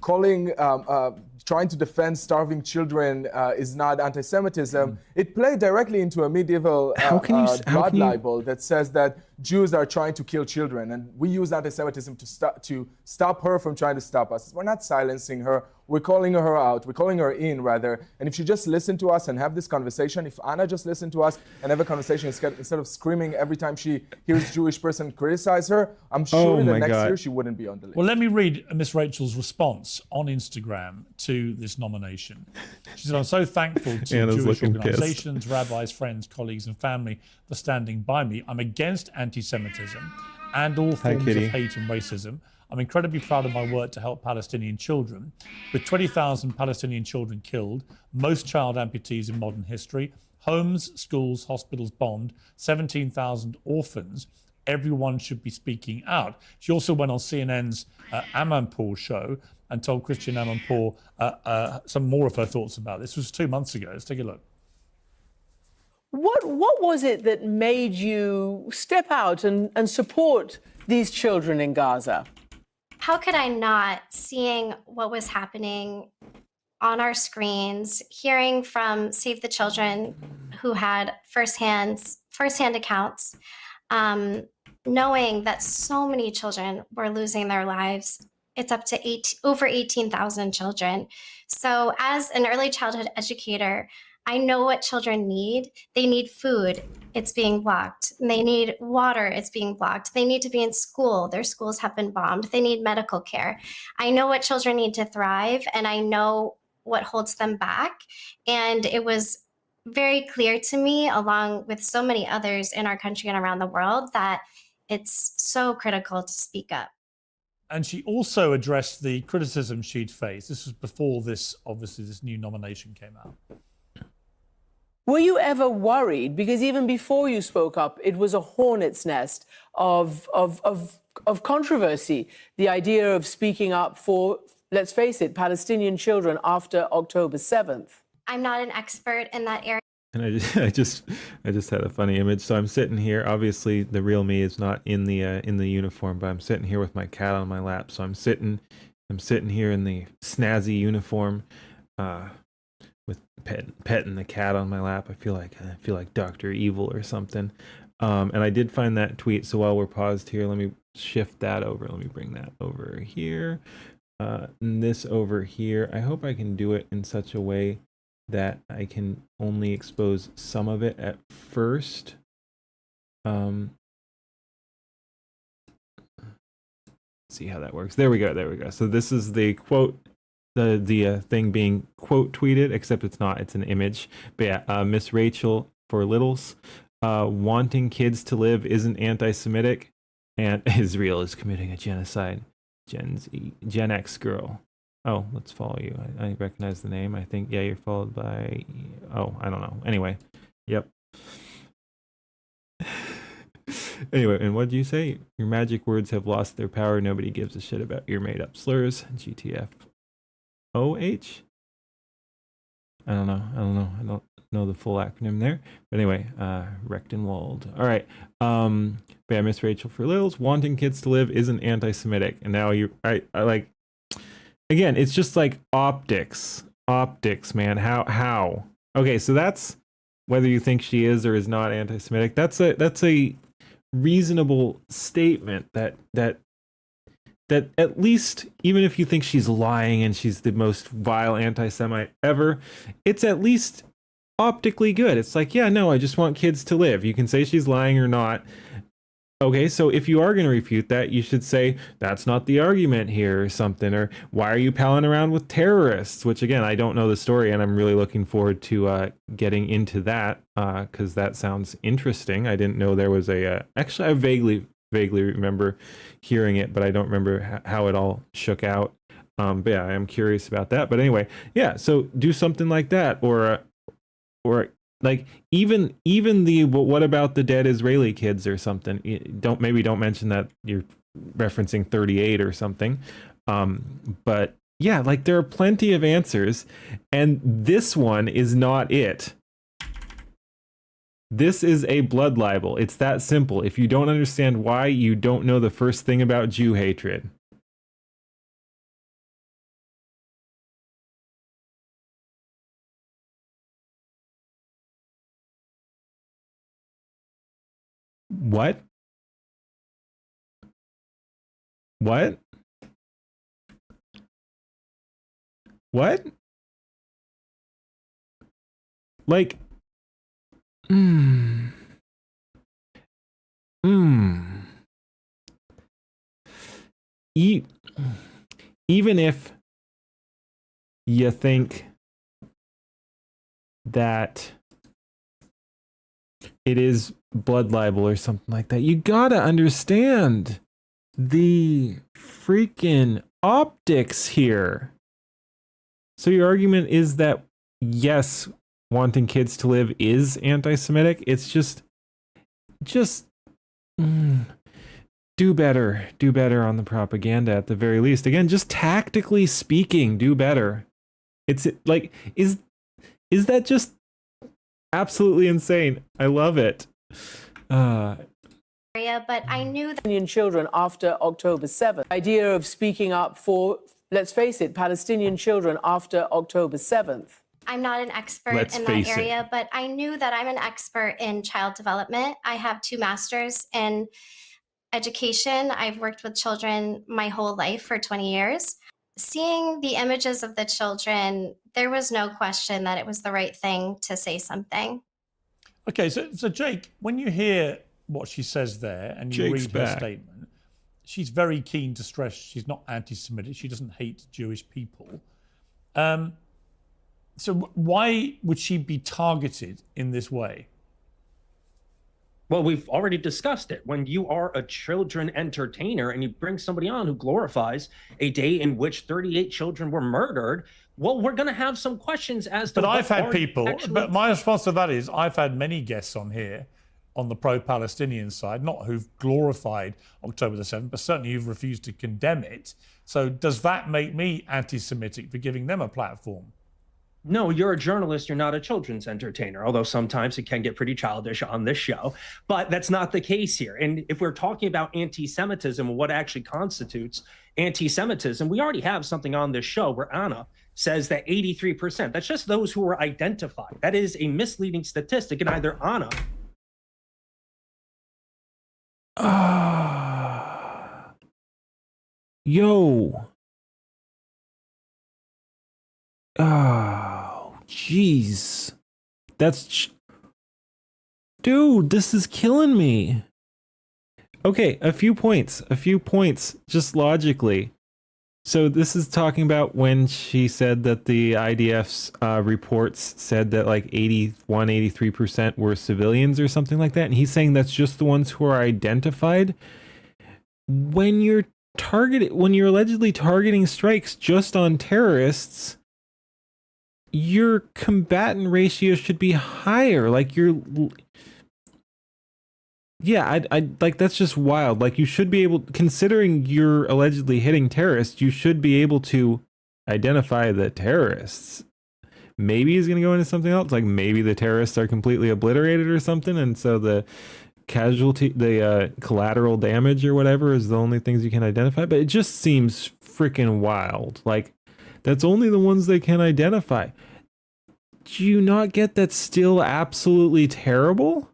Calling trying to defend starving children is not anti-Semitism. It played directly into a medieval blood libel that says that Jews are trying to kill children, and we use anti-Semitism to stop her from trying to stop us. We're not silencing her. We're calling her out. We're calling her in, rather. And if she just listened to us and have this conversation, if Anna just listened to us and have a conversation instead of screaming every time she hears a Jewish person criticize her, I'm sure that next year she wouldn't be on the list. Well, let me read Miss Rachel's response on Instagram to this nomination. She said, I'm so thankful to Anna's Jewish looking organizations, rabbis, friends, colleagues, and family for standing by me. I'm against anti-Semitism and all forms of hate and racism. I'm incredibly proud of my work to help Palestinian children. With 20,000 Palestinian children killed, most child amputees in modern history, homes, schools, hospitals bombed, 17,000 orphans, everyone should be speaking out. She also went on CNN's Amanpour show and told Christian Amanpour some more of her thoughts about this. This was 2 months ago. Let's take a look. What was it that made you step out and support these children in Gaza? How could I not, seeing what was happening on our screens, hearing from Save the Children who had firsthand accounts, knowing that so many children were losing their lives. It's up to over 18,000 children. So as an early childhood educator, I know what children need. They need food. It's being blocked. They need water. It's being blocked. They need to be in school. Their schools have been bombed. They need medical care. I know what children need to thrive, and I know what holds them back. And it was very clear to me, along with so many others in our country and around the world, that it's so critical to speak up. And she also addressed the criticism she'd faced. This was before this new nomination came out. Were you ever worried? Because even before you spoke up, it was a hornet's nest of controversy. The idea of speaking up for, let's face it, Palestinian children after October 7th. I'm not an expert in that area. And I just had a funny image. So I'm sitting here. Obviously, the real me is not in the uniform, but I'm sitting here with my cat on my lap. So I'm sitting here in the snazzy uniform, with petting the cat on my lap. I feel like Dr. Evil or something. And I did find that tweet. So while we're paused here, let me shift that over. Let me bring that over here. And this over here. I hope I can do it in such a way that I can only expose some of it at first. See how that works. There we go. So this is the quote, the thing being quote tweeted, except it's not, it's an image. But yeah, Miss Rachel for Littles, wanting kids to live isn't anti-Semitic, and Israel is committing a genocide. Gen X girl. Oh, let's follow you. I recognize the name. I think, yeah, you're followed by, oh, I don't know. Anyway, yep. Anyway, and what did you say? Your magic words have lost their power. Nobody gives a shit about your made-up slurs. GTF. OH? I don't know. I don't know the full acronym there. But anyway, Rechtenwald. All right. But yeah, Miss Rachel for Littles, wanting kids to live isn't anti-Semitic. And now I like, again, it's just like optics, man. How? Okay, so that's whether you think she is or is not anti-Semitic. That's a reasonable statement that at least, even if you think she's lying and she's the most vile anti-Semite ever, it's at least optically good. It's like, yeah, no, I just want kids to live. You can say she's lying or not. Okay, so if you are going to refute that, you should say that's not the argument here or something, or why are you palling around with terrorists? Which, again, I don't know the story, and I'm really looking forward to getting into that because that sounds interesting. I didn't know there was actually, I vaguely remember hearing it, but I don't remember how it all shook out. But yeah, I am curious about that. But anyway, yeah, so do something like that, or like even the what about the dead Israeli kids or something. Don't mention that you're referencing 38 or something. But yeah, like there are plenty of answers, and this one is not it. This is a blood libel. It's that simple. If you don't understand why, you don't know the first thing about Jew hatred. What? What? What? Like, even if you think that it is blood libel or something like that, you gotta understand the freaking optics here. So your argument is that, yes, wanting kids to live is anti-Semitic. It's just do better on the propaganda at the very least. Again, just tactically speaking, do better. It's like, is that just absolutely insane? I love it. But I knew that Palestinian children after October 7th. Idea of speaking up for, let's face it, Palestinian children after October 7th. I'm not an expert in that area, but I knew that I'm an expert in child development. I have 2 masters in education. I've worked with children my whole life for 20 years. Seeing the images of the children, there was no question that it was the right thing to say something. Okay, so Jake, when you hear what she says there and you read her statement, she's very keen to stress she's not anti-Semitic. She doesn't hate Jewish people. So why would she be targeted in this way? Well, we've already discussed it. When you are a children entertainer and you bring somebody on who glorifies a day in which 38 children were murdered, well, we're going to have some questions as to. But I've had people, but my response to that is I've had many guests on here on the pro-Palestinian side, not who've glorified October the 7th, but certainly who've refused to condemn it. So does that make me anti-Semitic for giving them a platform? No, you're a journalist. You're not a children's entertainer, although sometimes it can get pretty childish on this show. But that's not the case here. And if we're talking about anti-Semitism and what actually constitutes anti-Semitism, we already have something on this show where Anna says that 83%, that's just those who were identified. That is a misleading statistic, and either Anna. Yo. Oh, jeez. Dude, this is killing me. Okay, a few points, just logically. So this is talking about when she said that the IDF's reports said that like 83% were civilians or something like that. And he's saying that's just the ones who are identified. When you're allegedly targeting strikes just on terrorists, your combatant ratio should be higher. Like I like, that's just wild. Like, you should be able, considering you're allegedly hitting terrorists, you should be able to identify the terrorists. Maybe he's going to go into something else, like maybe the terrorists are completely obliterated or something, and so the collateral damage or whatever is the only things you can identify. But it just seems freaking wild. Like, that's only the ones they can identify. Do you not get that's still absolutely terrible?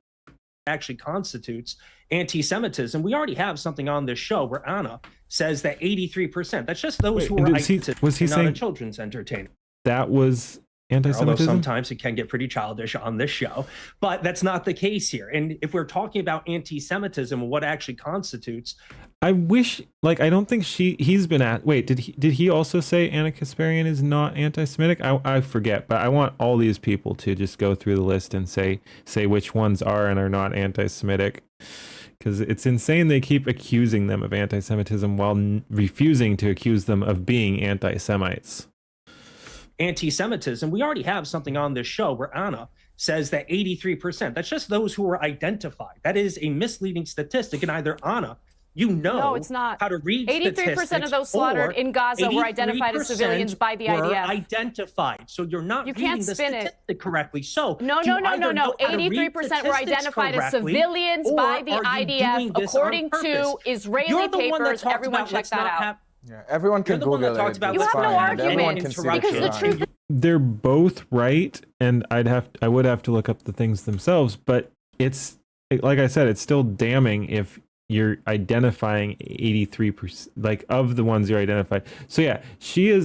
Actually constitutes anti-Semitism. We already have something on this show where Anna says that 83%, that's just those who are identified, was he not saying a children's entertainment. That was Although anti-Semitism? sometimes it can get pretty childish on this show, but that's not the case here. And if we're talking about anti-Semitism, what actually constitutes, I wish, like, I don't think he's been at. Wait, did he also say Anna Kasparian is not anti-Semitic? I forget, but I want all these people to just go through the list and say which ones are and are not anti-Semitic, because it's insane they keep accusing them of anti-Semitism while refusing to accuse them of being anti-Semites. anti-Semitism, we already have something on this show where Anna says that 83%, that's just those who are identified. That is a misleading statistic, and either Anna, no, it's not. how to read 83% of those slaughtered in Gaza were identified as civilians by the were IDF. Identified. So you're not You reading can't the spin it. statistic correctly. So No. 83% were identified as civilians by the IDF, according to Israeli papers. Everyone check that out. Yeah, everyone can Google it. You have no argument, Everyone can see because the truth. They're both right, and I would have to look up the things themselves, but it's, like I said, it's still damning if you're identifying 83%, like, of the ones you're identified. So yeah, she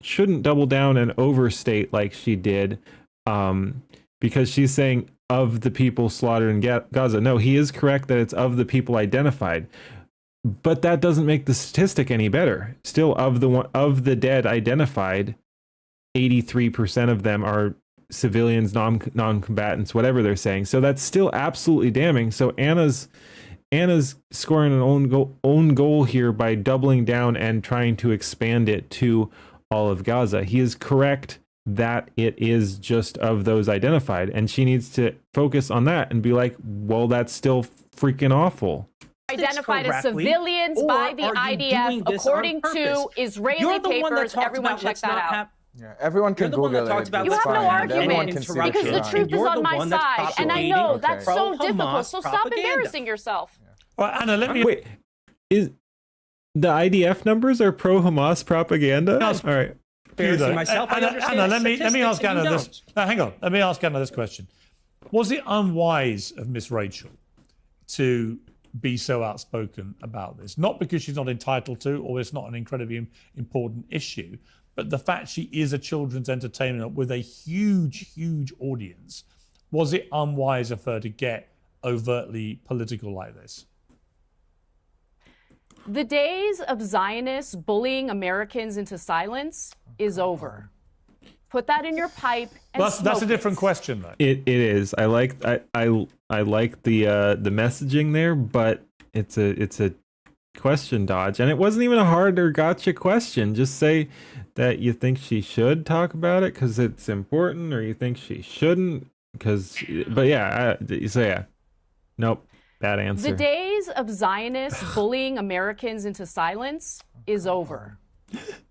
shouldn't double down and overstate like she did, because she's saying of the people slaughtered in Gaza. No, he is correct that it's of the people identified, but that doesn't make the statistic any better. Still, of the dead identified, 83% of them are civilians, non-combatants, whatever they're saying. So that's still absolutely damning. So Anna's scoring an own goal here by doubling down and trying to expand it to all of Gaza. He is correct that it is just of those identified, and she needs to focus on that and be like, well, that's still freaking awful. Identified as civilians by the IDF, according to Israeli papers. Everyone check that out. Yeah, everyone can Google it. You have no argument, because the truth is on my side, and I know that's so difficult. So stop embarrassing yourself. Well, Anna, let me wait. Is the IDF numbers are pro-Hamas propaganda? No, all right. Anna, let me ask Anna this. No, hang on. Let me ask Anna this question. Was it unwise of Miss Rachel to be so outspoken about this? Not because she's not entitled to, or it's not an incredibly important issue, but the fact she is a children's entertainment with a huge audience. Was it unwise of her to get overtly political like this? The days of Zionists bullying Americans into silence is over. Put that in your pipe and that's a different question, though. It is. I like the messaging there, but it's a question dodge, and it wasn't even a hard or gotcha question. Just say that you think she should talk about it because it's important, or you think she shouldn't because. But yeah, nope, bad answer. The days of Zionists bullying Americans into silence is over.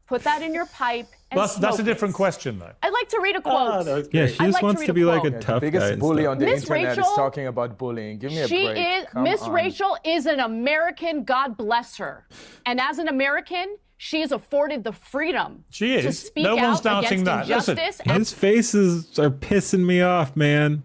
Put that in your pipe and that's a different question, though. I'd like to read a quote. Yeah, she just wants to be like a tough guy. The biggest bully on the internet is Rachel, talking about bullying. Give me a break. Miss Rachel is an American, God bless her. And as an American, she is afforded the freedom She is. to speak No one's out doubting against that. Listen, injustice. And His faces are pissing me off, man.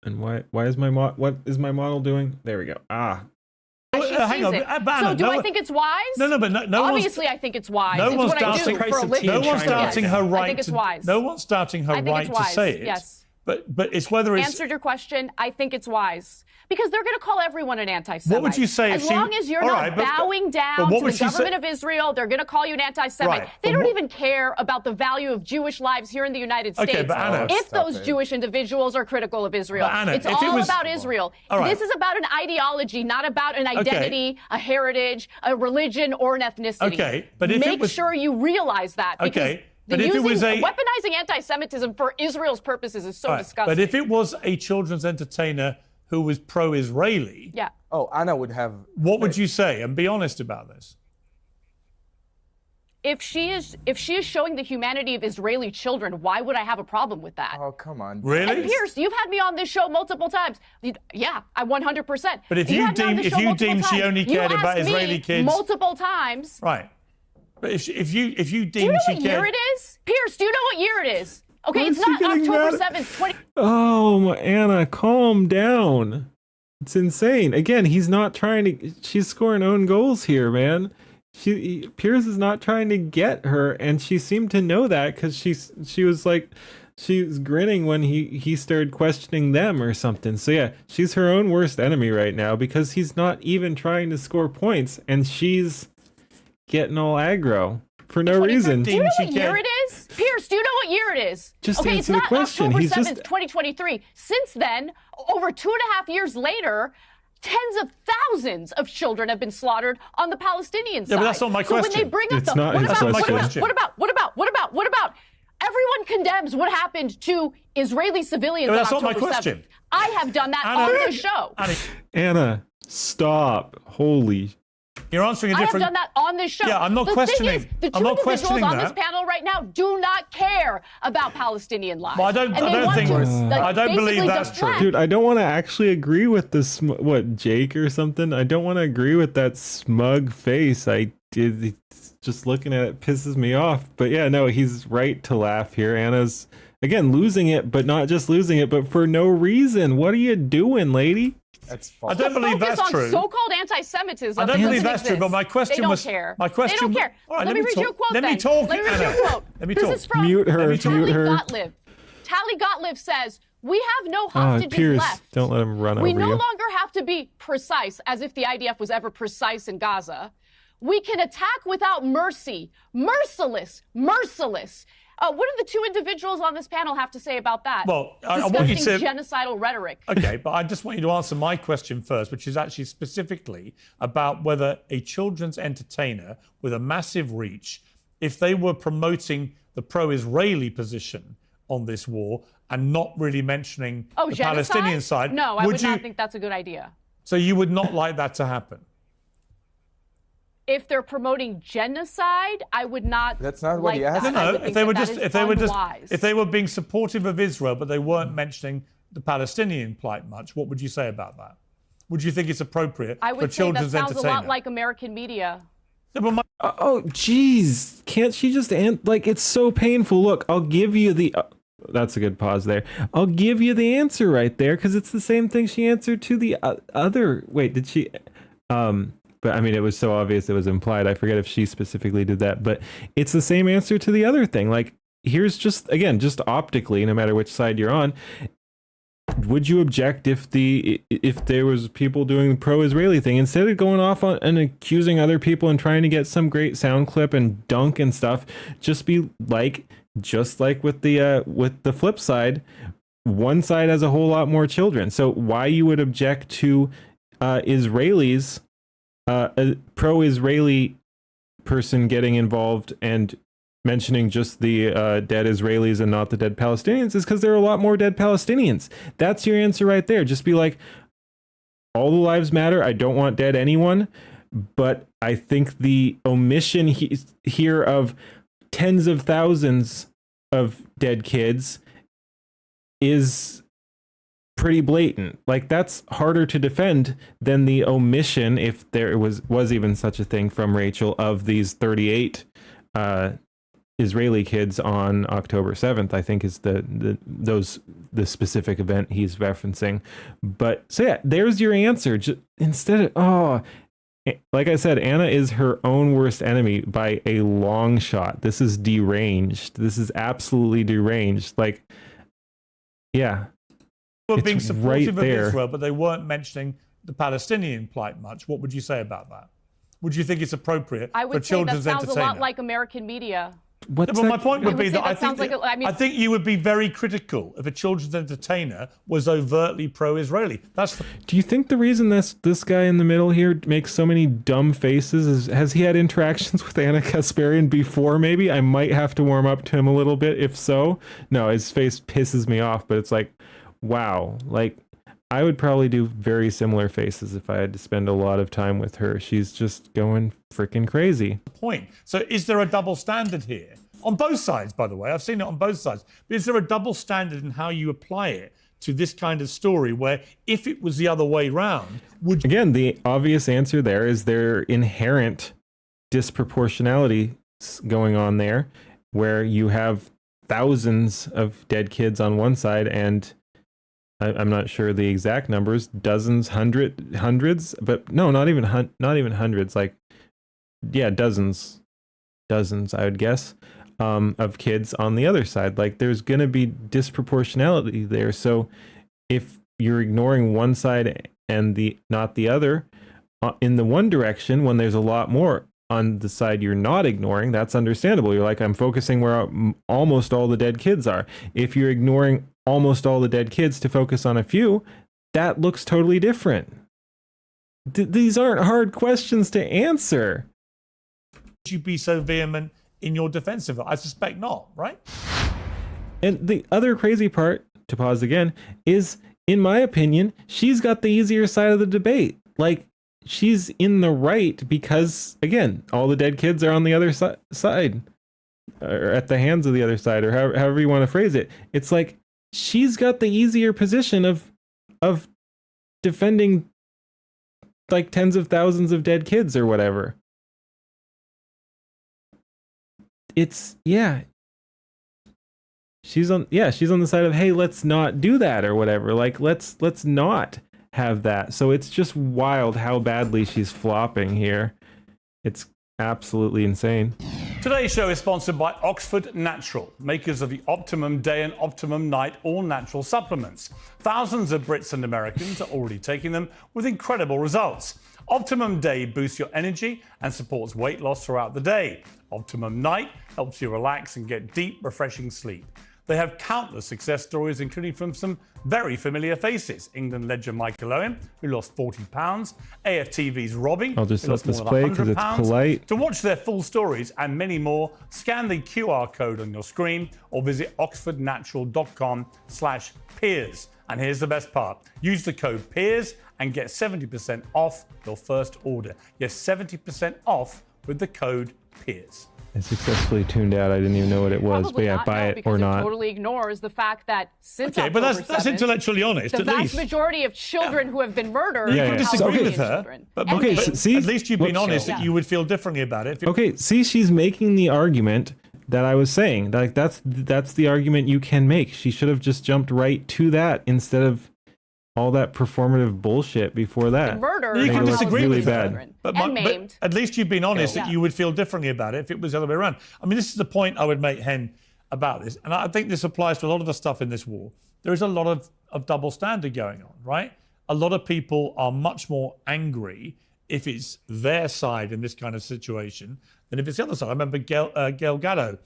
And why is what is my model doing? There we go. she hang on, sees it. Bannon, So do no I one- think it's wise? No, but no Obviously, I think it's wise. No It's one's what I doubting. do for a living. No one's doubting her right. I think it's to, wise. No one's doubting her I think right it's wise. to say it. Yes. But it's whether it's Answered your question. I think it's wise because they're going to call everyone an anti-Semite. What would you say as if she- long as you're All not right, but bowing down what to would the she say- government of Israel? They're going to call you an anti-Semite. Right, They but don't what- even care about the value of Jewish lives here in the United Okay, States. but Anna- if Stop those it. Jewish individuals are critical of Israel, But Anna, it's if it all was- about Israel. All right. This is about an ideology, not about an identity, a heritage, a religion, or an ethnicity. Okay, but if it make was- sure you realize that. Because Okay, but if it was weaponizing anti-Semitism for Israel's purposes is so All right, disgusting. But if it was a children's entertainer who was pro-Israeli, yeah. Oh, Anna would have. What would you say? And be honest about this. If she is showing the humanity of Israeli children, why would I have a problem with that? Oh, come on. Really? And Pierce, you've had me on this show multiple times. Yeah, I 100%. But if you had me on deem- this if show you multiple deem she times. only cared You about asked Israeli me kids- multiple times. Right. But if you Do you deem know she what year cared, it is? Pierce, do you know what year it is? Okay, Why it's is she not getting October mad? 7th, 20. Oh, Anna, calm down. It's insane. Again, he's not trying to. She's scoring own goals here, man. Pierce is not trying to get her, and she seemed to know that because she was like, she was grinning when he started questioning them or something. So yeah, she's her own worst enemy right now because he's not even trying to score points, and she's getting all aggro for no reason. Do you know what year it is? Pierce, do you know what year it is? Just okay, answer it's the not question. October He's 7th, just- 2023. Since then, over 2.5 years later, tens of thousands of children have been slaughtered on the Palestinian side. Yeah, but that's not my So when question. they bring up It's the not what his about, question. what about everyone condemns what happened to Israeli civilians Yeah, on but that's not my October 7th. question. I have done that Anna- on the show. Anna, stop. Holy. you're answering a I have different. done that on this show. Yeah, I'm not the questioning. Thing is, the two I'm not individuals questioning on that. this panel right now do not care about Palestinian lives. Well, I don't- And I they don't want think- to, I don't believe basically that's true. deflect. Dude, I don't want to actually agree with this. What, Jake or something? I don't want to agree with that smug face. Just looking at it pisses me off. But yeah, no, he's right to laugh here. Anna's, again, losing it, but not just losing it, but for no reason. What are you doing, lady? That's I false. don't believe Focus that's on true. so-called anti-Semitism. I don't that believe doesn't that's true, but exist. my question they don't was- care. my question- They don't care. All right, let me read you a quote. Let me then. talk, Let me read you a Anna. quote. Let me this talk. is from Mute her, Let me talk. mute Tali her. Gottlieb. Tali Gottlieb says, "We have no Oh, hostages Pierce, left. don't let him run We over no you. longer have to be precise, as if the IDF was ever precise in Gaza. We can attack without mercy. Merciless. What do the two individuals on this panel have to say about that? Well, I want you Disgusting to- genocidal rhetoric. Okay, but I just want you to answer my question first, which is actually specifically about whether a children's entertainer with a massive reach, if they were promoting the pro-Israeli position on this war and not really mentioning the Genocide? Palestinian side, No, I would you, not think that's a good idea. So you would not like that to happen? If they're promoting genocide, I would not. That's not what like he asked. that. No, I no. would If think they were that just, that is if they were just, unwise. if they were being supportive of Israel, but they weren't mentioning the Palestinian plight much, what would you say about that? Would you think it's appropriate I for would say that children's sounds a entertainer? lot like American media. No, but my- Oh, jeez. Can't she just like, it's so painful. Look, I'll give you the that's a good pause there. I'll give you the answer right there because it's the same thing she answered to the other. Wait, did she? But I mean, it was so obvious it was implied. I forget if she specifically did that, but it's the same answer to the other thing. Like, here's just, again, just optically, no matter which side you're on, would you object if there was people doing the pro-Israeli thing instead of going off on and accusing other people and trying to get some great sound clip and dunk and stuff? Just be like, just like with the flip side, one side has a whole lot more children. So why you would object to Israelis, a pro-Israeli person getting involved and mentioning just the dead Israelis and not the dead Palestinians is because there are a lot more dead Palestinians. That's your answer right there. Just be like, all the lives matter. I don't want dead anyone. But I think the omission here of tens of thousands of dead kids is pretty blatant. Like, that's harder to defend than the omission, if there was even such a thing, from Rachel, of these 38 Israeli kids on October 7th, I think is the specific event he's referencing. But so yeah, there's your answer. Instead of, like I said, Anna is her own worst enemy by a long shot. This is deranged. This is absolutely deranged. Like, yeah. They were being it's supportive right there. of Israel, but they weren't mentioning the Palestinian plight much. What would you say about that? Would you think it's appropriate I for would say that children's sounds a entertainment? lot like American media. But my point would be that I think sounds like I think you would be very critical if a children's entertainer was overtly pro-Israeli. Do you think the reason this guy in the middle here makes so many dumb faces is, has he had interactions with Anna Kasparian before? Maybe I might have to warm up to him a little bit. If so, no, his face pisses me off. But it's like, wow, like I would probably do very similar faces if I had to spend a lot of time with her. She's just going freaking crazy. Point. So is there a double standard here? On both sides, by the way. I've seen it on both sides. But is there a double standard in how you apply it to this kind of story where if it was the other way round, would... Again, the obvious answer there is there inherent disproportionality going on there, where you have thousands of dead kids on one side and I'm not sure the exact numbers, dozens, hundreds, but no, not even hundreds, like, yeah, dozens, I would guess, of kids on the other side. Like, there's going to be disproportionality there. So if you're ignoring one side and not the other, in the one direction, when there's a lot more on the side you're not ignoring, that's understandable. You're like, I'm focusing where almost all the dead kids are. If you're ignoring almost all the dead kids to focus on a few, that looks totally different. These aren't hard questions to answer. Would you be so vehement in your defense of it? I suspect not, right? And the other crazy part, to pause again, is, in my opinion, she's got the easier side of the debate. Like, she's in the right because, again, all the dead kids are on the other side, or at the hands of the other side, or however you want to phrase it. It's like, she's got the easier position of defending like tens of thousands of dead kids or whatever. It's, yeah. She's on the side of, hey, let's not do that or whatever. Like, let's not have that. So it's just wild how badly she's flopping here. It's absolutely insane. Today's show is sponsored by Oxford Natural, makers of the Optimum Day and Optimum Night all-natural supplements. Thousands of Brits and Americans are already taking them with incredible results. Optimum Day boosts your energy and supports weight loss throughout the day. Optimum Night helps you relax and get deep, refreshing sleep. They have countless success stories, including from some very familiar faces. England legend Michael Owen, who lost 40 pounds. AFTV's Robbie, I'll just who let lost this more play than because 100 it's pounds. polite. To watch their full stories and many more, scan the QR code on your screen or visit oxfordnatural.com/peers. And here's the best part. Use the code PEERS and get 70% off your first order. Yes, 70% off with the code PEERS. I successfully tuned out. I didn't even know what it was. Probably But yeah, not, buy no, it because or not. It totally ignores the fact that since Okay, but October that's 7th, intellectually honest, the at vast least. majority of children who have been murdered You are can disagree Palestinian with her, children. but, And okay, maimed. see, at least you've been whoops. honest that you would feel differently about it. Okay, see, she's making the argument that I was saying. Like, that's the argument you can make. She should have just jumped right to that instead of all that performative bullshit before that. Murder. You can disagree really with bad. her, but And maimed. at least you've been honest Yeah. that you would feel differently about it if it was the other way around. I mean, this is the point I would make, Hen, about this, and I think this applies to a lot of the stuff in this war. There is a lot of double standard going on, right? A lot of people are much more angry if it's their side in this kind of situation than if it's the other side. I remember Gail Gadot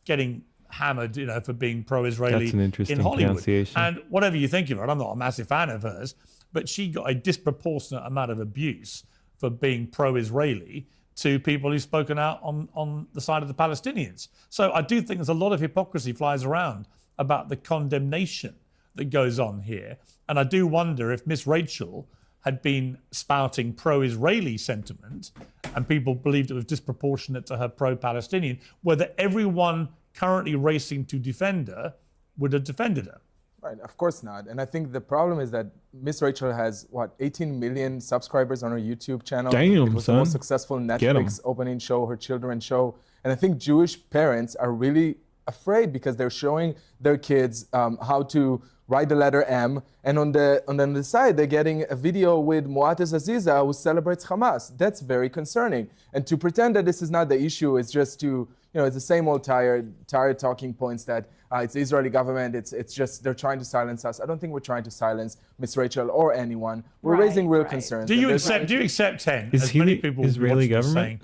getting hammered, for being pro-Israeli That's an interesting in Hollywood. pronunciation. And whatever you think of her, I'm not a massive fan of hers, but she got a disproportionate amount of abuse for being pro-Israeli to people who've spoken out on the side of the Palestinians. So I do think there's a lot of hypocrisy flies around about the condemnation that goes on here. And I do wonder if Miss Rachel had been spouting pro-Israeli sentiment and people believed it was disproportionate to her pro-Palestinian, whether everyone currently racing to defend her would have defended her. Right, of course not. And I think the problem is that Miss Rachel has, 18 million subscribers on her YouTube channel. Damn, it was son. the most successful Get 'em. Netflix opening show, her children's show. And I think Jewish parents are really afraid because they're showing their kids how to write the letter M. And on the side, they're getting a video with Muattaz Aziza who celebrates Hamas. That's very concerning. And to pretend that this is not the issue is just to, it's the same old tired talking points that it's the Israeli government, it's just they're trying to silence us. I don't think we're trying to silence Miss Rachel or anyone. We're raising real concerns. Do you accept 10? Is as he many the people Israeli watching are government? saying,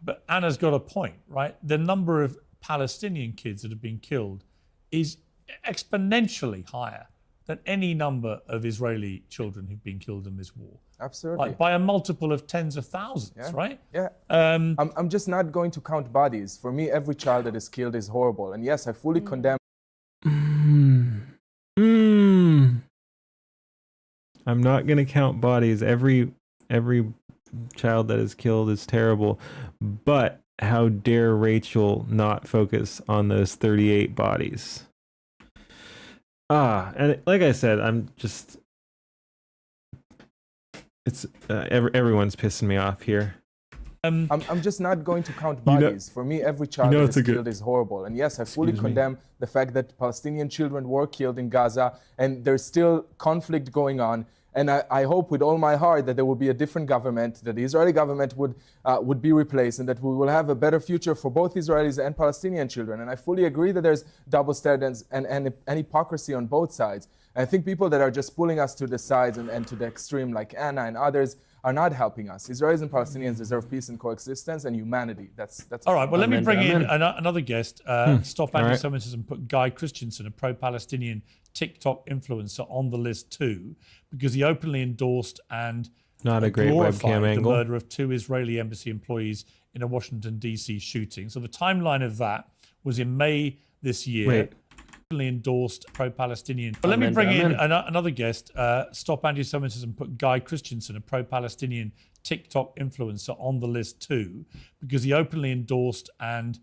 but Anna's got a point, right? The number of Palestinian kids that have been killed is exponentially higher than any number of Israeli children who've been killed in this war. Absolutely. Like by a multiple of tens of thousands, right? Yeah. I'm just not going to count bodies. For me, every child that is killed is horrible. And yes, I fully condemn. I'm not going to count bodies. Every child that is killed is terrible. But how dare Rachel not focus on those 38 bodies? And like I said, I'm just... It's everyone's pissing me off here. I'm just not going to count bodies. For me, every child that is killed is horrible. And yes, I fully condemn the fact that Palestinian children were killed in Gaza and there's still conflict going on. And I hope with all my heart that there will be a different government, that the Israeli government would be replaced, and that we will have a better future for both Israelis and Palestinian children. And I fully agree that there's double standards and hypocrisy on both sides. And I think people that are just pulling us to the sides and to the extreme, like Anna and others, are not helping us. Israelis and Palestinians deserve peace and coexistence and humanity. That's all right. Well, let me bring in another guest. Stop Anti-Semitism put Guy Christensen, a pro-Palestinian TikTok influencer, on the list too, because he openly endorsed and not a great glorified webcam the angle. murder of 2 Israeli embassy employees in a Washington D.C. shooting. So the timeline of that was in May this year. Wait. Openly endorsed pro-Palestinian. But let me bring in another guest. Stop Anti-Semitism put Guy Christensen, a pro-Palestinian TikTok influencer, on the list too, because he openly endorsed and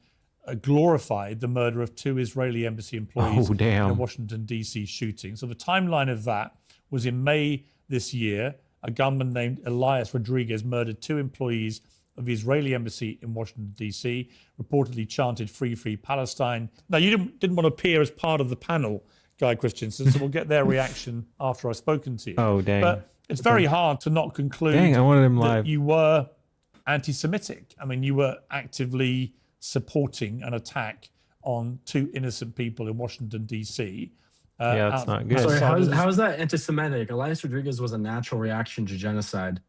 glorified the murder of 2 Israeli embassy employees in a Washington D.C. shooting. So the timeline of that was in May this year. A gunman named Elias Rodriguez murdered 2 employees of the Israeli embassy in Washington D.C. Reportedly chanted "Free, Free Palestine." Now, you didn't want to appear as part of the panel, Guy Christensen, so we'll get their reaction after I've spoken to you. Oh, dang! But it's very hard to not conclude I wanted him live. that you were anti-Semitic. I mean, you were actively supporting an attack on 2 innocent people in Washington D.C. Yeah, that's not good. Sorry, how is that anti-Semitic? Elias Rodriguez was a natural reaction to genocide.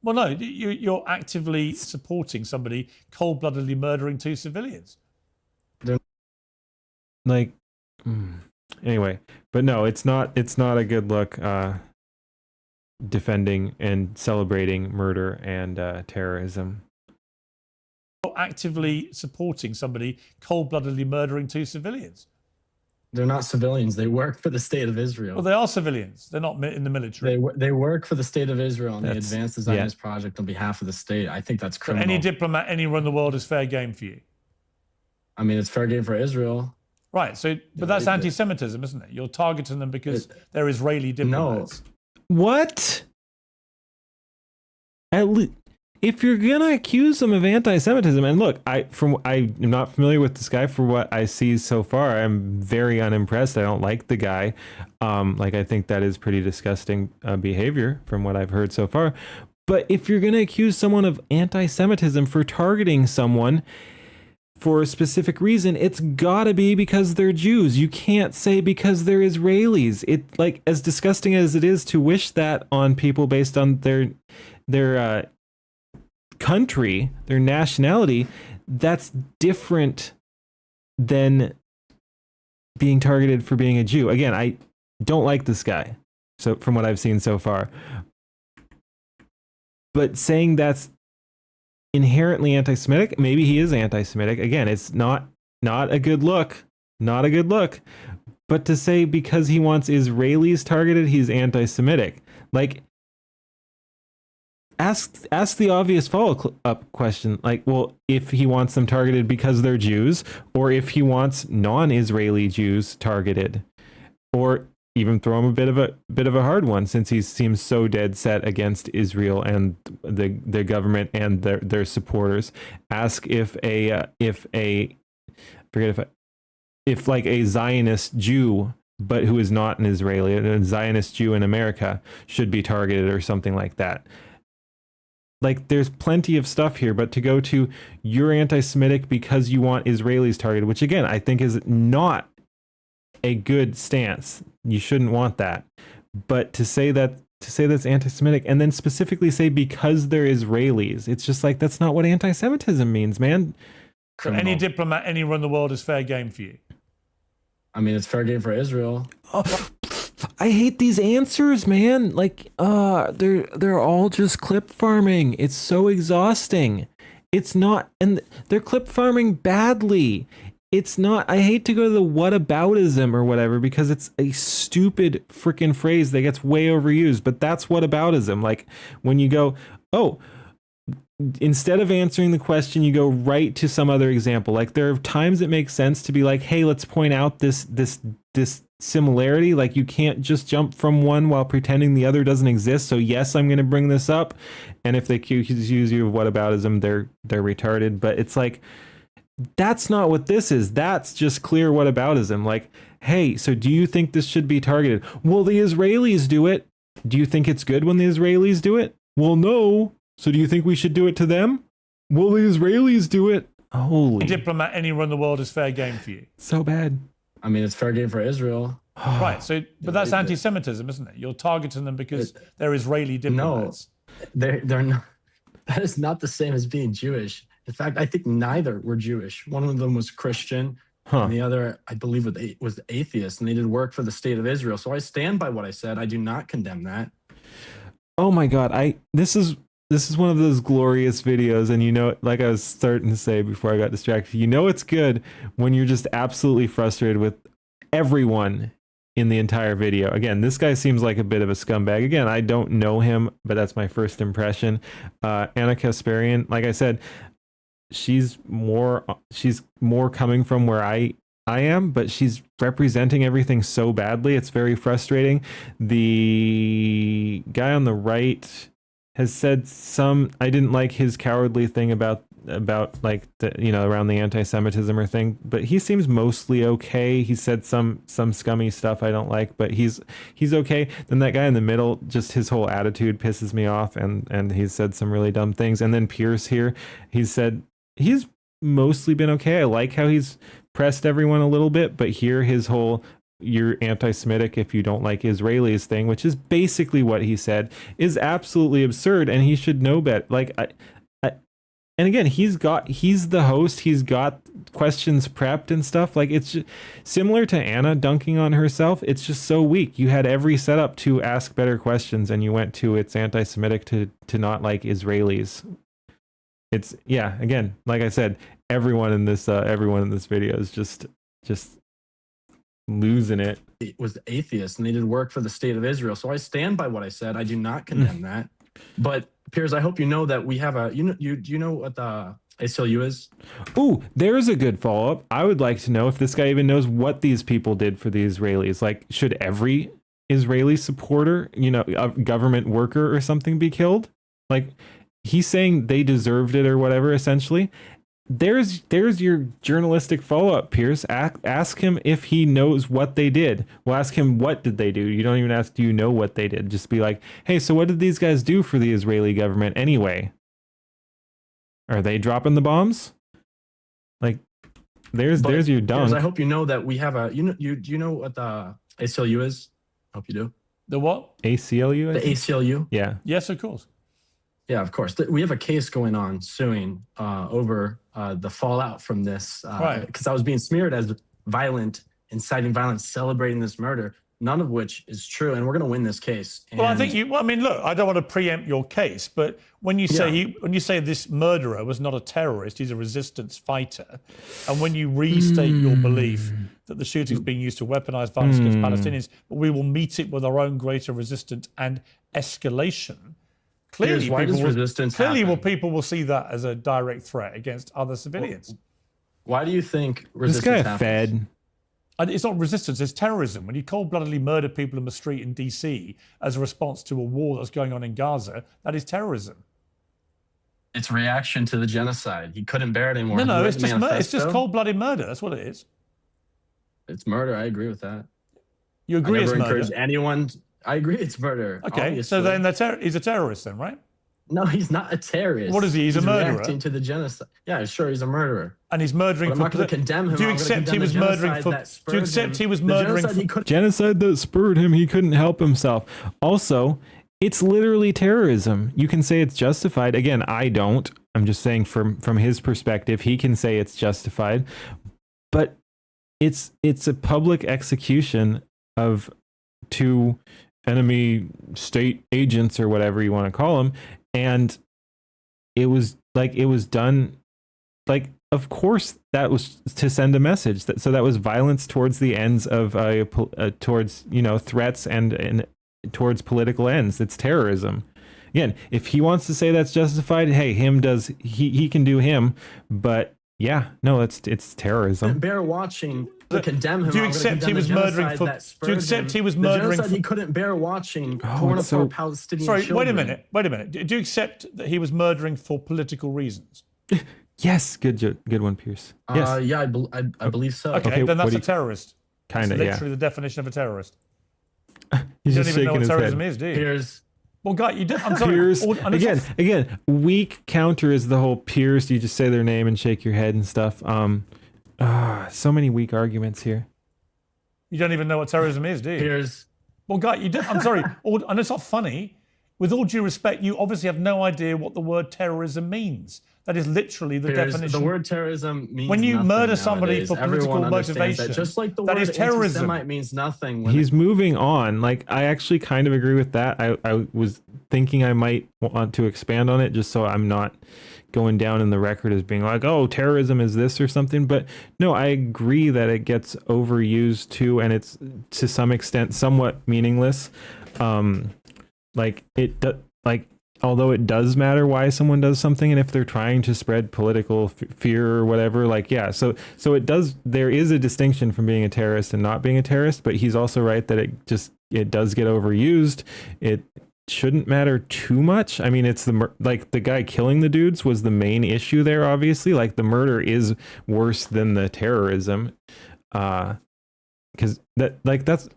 Well, no, you're actively supporting somebody cold-bloodedly murdering 2 civilians. Anyway, but no, it's not a good look defending and celebrating murder and terrorism. You're actively supporting somebody cold-bloodedly murdering 2 civilians. They're not civilians. They work for the state of Israel. Well, they are civilians. They're not in the military. They work for the state of Israel on the Advanced Zionist Project on behalf of the state. I think that's criminal. Any diplomat anywhere in the world is fair game for you. I mean, it's fair game for Israel. Right. So, but that's anti-Semitism, isn't it? You're targeting them because they're Israeli diplomats. No. What? If you're gonna accuse them of anti-Semitism, and look, I am not familiar with this guy. For what I see so far, I'm very unimpressed. I don't like the guy. I think that is pretty disgusting behavior from what I've heard so far. But if you're gonna accuse someone of anti-Semitism for targeting someone for a specific reason, it's gotta be because they're Jews. You can't say because they're Israelis. It, as disgusting as it is to wish that on people based on their country, their nationality, that's different than being targeted for being a Jew. Again, I don't like this guy, so from what I've seen so far. But saying that's inherently anti-Semitic, maybe he is anti-Semitic. Again, it's not a good look. Not a good look. But to say because he wants Israelis targeted, he's anti-Semitic. Ask the obvious follow-up question, well, if he wants them targeted because they're Jews, or if he wants non-Israeli Jews targeted. or even throw him a bit of a hard one, since he seems so dead set against Israel and the government and their supporters. Ask if like a Zionist Jew, but who is not an Israeli, a Zionist Jew in America, should be targeted or something like that. Like, there's plenty of stuff here, but to go to you're anti-Semitic because you want Israelis targeted, which again I think is not a good stance. You shouldn't want that. But to say that's anti-Semitic and then specifically say because they're Israelis, it's just like, that's not what anti-Semitism means, man. So any diplomat anywhere in the world is fair game for you? I mean, it's fair game for Israel. Oh, I hate these answers, man. Like, they're all just clip farming. It's so exhausting. It's not, and they're clip farming badly. It's not, I hate to go to the whataboutism or whatever, because it's a stupid freaking phrase that gets way overused, but that's whataboutism. Like, when you go, oh, instead of answering the question, you go right to some other example. Like, there are times it makes sense to be like, hey, let's point out this similarity. Like, you can't just jump from one while pretending the other doesn't exist. So yes, I'm going to bring this up. And if they accuse you of whataboutism, they're retarded. But it's like, that's not what this is. That's just clear whataboutism. Like, hey, so do you think this should be targeted? Well, the Israelis do it. Do you think it's good when the Israelis do it? Well, no. So do you think we should do it to them? Well, the Israelis do it. Holy. Diplomat anywhere in the world is fair game for you? So bad. I mean, it's fair game for Israel. Right. So, but that's anti-Semitism, isn't it? You're targeting them because they're Israeli diplomats. No, they're not. That is not the same as being Jewish. In fact, I think neither were Jewish. One of them was Christian, and the other, I believe, was atheist, and they did work for the state of Israel. So I stand by what I said. I do not condemn that. Oh my God! This is one of those glorious videos, and you know, like I was starting to say before I got distracted, you know it's good when you're just absolutely frustrated with everyone in the entire video. Again, this guy seems like a bit of a scumbag. Again, I don't know him, but that's my first impression. Anna Kasparian, like I said, she's more coming from where I am, but she's representing everything so badly. It's very frustrating. The guy on the right has said I didn't like his cowardly thing about like around the anti-Semitism or thing, but he seems mostly okay. He said some scummy stuff I don't like, but he's okay. Then that guy in the middle, just his whole attitude pisses me off, and he's said some really dumb things. And then Pierce here, he's mostly been okay. I like how he's pressed everyone a little bit, but here his whole you're anti-Semitic if you don't like Israelis thing, which is basically what he said, is absolutely absurd, and he should know better. Like, and again, he's the host, he's got questions prepped and stuff. Like, it's just similar to Anna dunking on herself. It's just so weak. You had every setup to ask better questions, and you went to it's anti-Semitic to not like Israelis. It's, yeah, again, like I said, everyone in this video is just losing it. It was atheist, and they did work for the state of Israel. So I stand by what I said. I do not condemn that. But Piers, I hope you know that we have do you know what the ACLU is? Ooh, there's a good follow-up. I would like to know if this guy even knows what these people did for the Israelis. Like, should every Israeli supporter, a government worker or something, be killed? Like, he's saying they deserved it or whatever, essentially. There's your journalistic follow-up, Pierce. Ask him if he knows what they did. Well, ask him what did they do. You don't even ask, do you know what they did? Just be like, hey, so what did these guys do for the Israeli government anyway? Are they dropping the bombs? Like, there's your dunk. Piers, I hope you know that we have do you know what the ACLU is? I hope you do. The what? ACLU? The ACLU? Yeah. Yes, of course. Yeah, of course. We have a case going on suing over the fallout from this. Right. Because I was being smeared as violent, inciting violence, celebrating this murder, none of which is true. And we're going to win this case. Well, I think look, I don't want to preempt your case, but when you say this murderer was not a terrorist, he's a resistance fighter, and when you restate your belief that the shooting is being used to weaponize violence against Palestinians, but we will meet it with our own greater resistance and escalation. Clearly, people will see that as a direct threat against other civilians. Why do you think resistance happens? Fed. It's not resistance, it's terrorism. When you cold-bloodedly murder people in the street in DC as a response to a war that's going on in Gaza, that is terrorism. It's reaction to the genocide. He couldn't bear it anymore. No, He it's read the just manifesto. cold-blooded murder. That's what it is. It's murder. I agree with that. You agree I it's never murder? encourage anyone. I agree it's murder. Okay, obviously. so then he's a terrorist then, right? No, he's not a terrorist. What is he? He's a murderer? Reacting to the genocide. Yeah, sure, he's a murderer. And he's murdering But I'm for... not going to condemn him. Do you I'm gonna accept he condemn was the murdering genocide for... that Do spurred you accept he was him. The murdering genocide for... he couldn't- Genocide that spurred him, he couldn't help himself. Also, it's literally terrorism. You can say it's justified. Again, I don't. I'm just saying from his perspective, he can say it's justified. But it's a public execution of two enemy state agents or whatever you want to call them, and it was done like, of course that was to send a message. So that was violence towards the ends of towards threats and towards political ends. It's terrorism. Again, if he wants to say that's justified, hey, he can do him, but yeah, no, it's terrorism. Bear watching to condemn him. Do you I'm gonna accept he condemn was the murdering genocide for... that Do spurred you accept him. he was The murdering genocide for... he couldn't bear watching, Oh, torn it's apart so- Palestinian Sorry, children. wait a minute. Do you accept that he was murdering for political reasons? Yes, good one, Pierce. Yes. Yeah, I believe so. Okay, then that's a terrorist. Kind of, That's yeah. literally the definition of a terrorist. He's You don't just even know shaking what his terrorism head. is, do you? Here's... Well, guy, you do. I'm sorry. Peers. And it's Again, weak counter is the whole peers. You just say their name and shake your head and stuff. So many weak arguments here. You don't even know what terrorism is, do you? Here's... Well, guy, you do. I'm sorry. And it's not funny. With all due respect, you obviously have no idea what the word terrorism means. That is literally the Here's- definition. The word terrorism means when you nothing murder somebody nowadays. for political Everyone understands motivation, that. Just like the that word is terrorism. anti-Semite means nothing. When He's moving on. Like, I actually kind of agree with that. I was thinking I might want to expand on it just so I'm not going down in the record as being like, oh, terrorism is this or something. But no, I agree that it gets overused too, and it's to some extent somewhat meaningless. Although it does matter why someone does something, and if they're trying to spread political fear or whatever, like, yeah, so it does, there is a distinction from being a terrorist and not being a terrorist, but he's also right that it does get overused. It shouldn't matter too much. I mean, it's the guy killing the dudes was the main issue there, obviously. Like, the murder is worse than the terrorism, because that's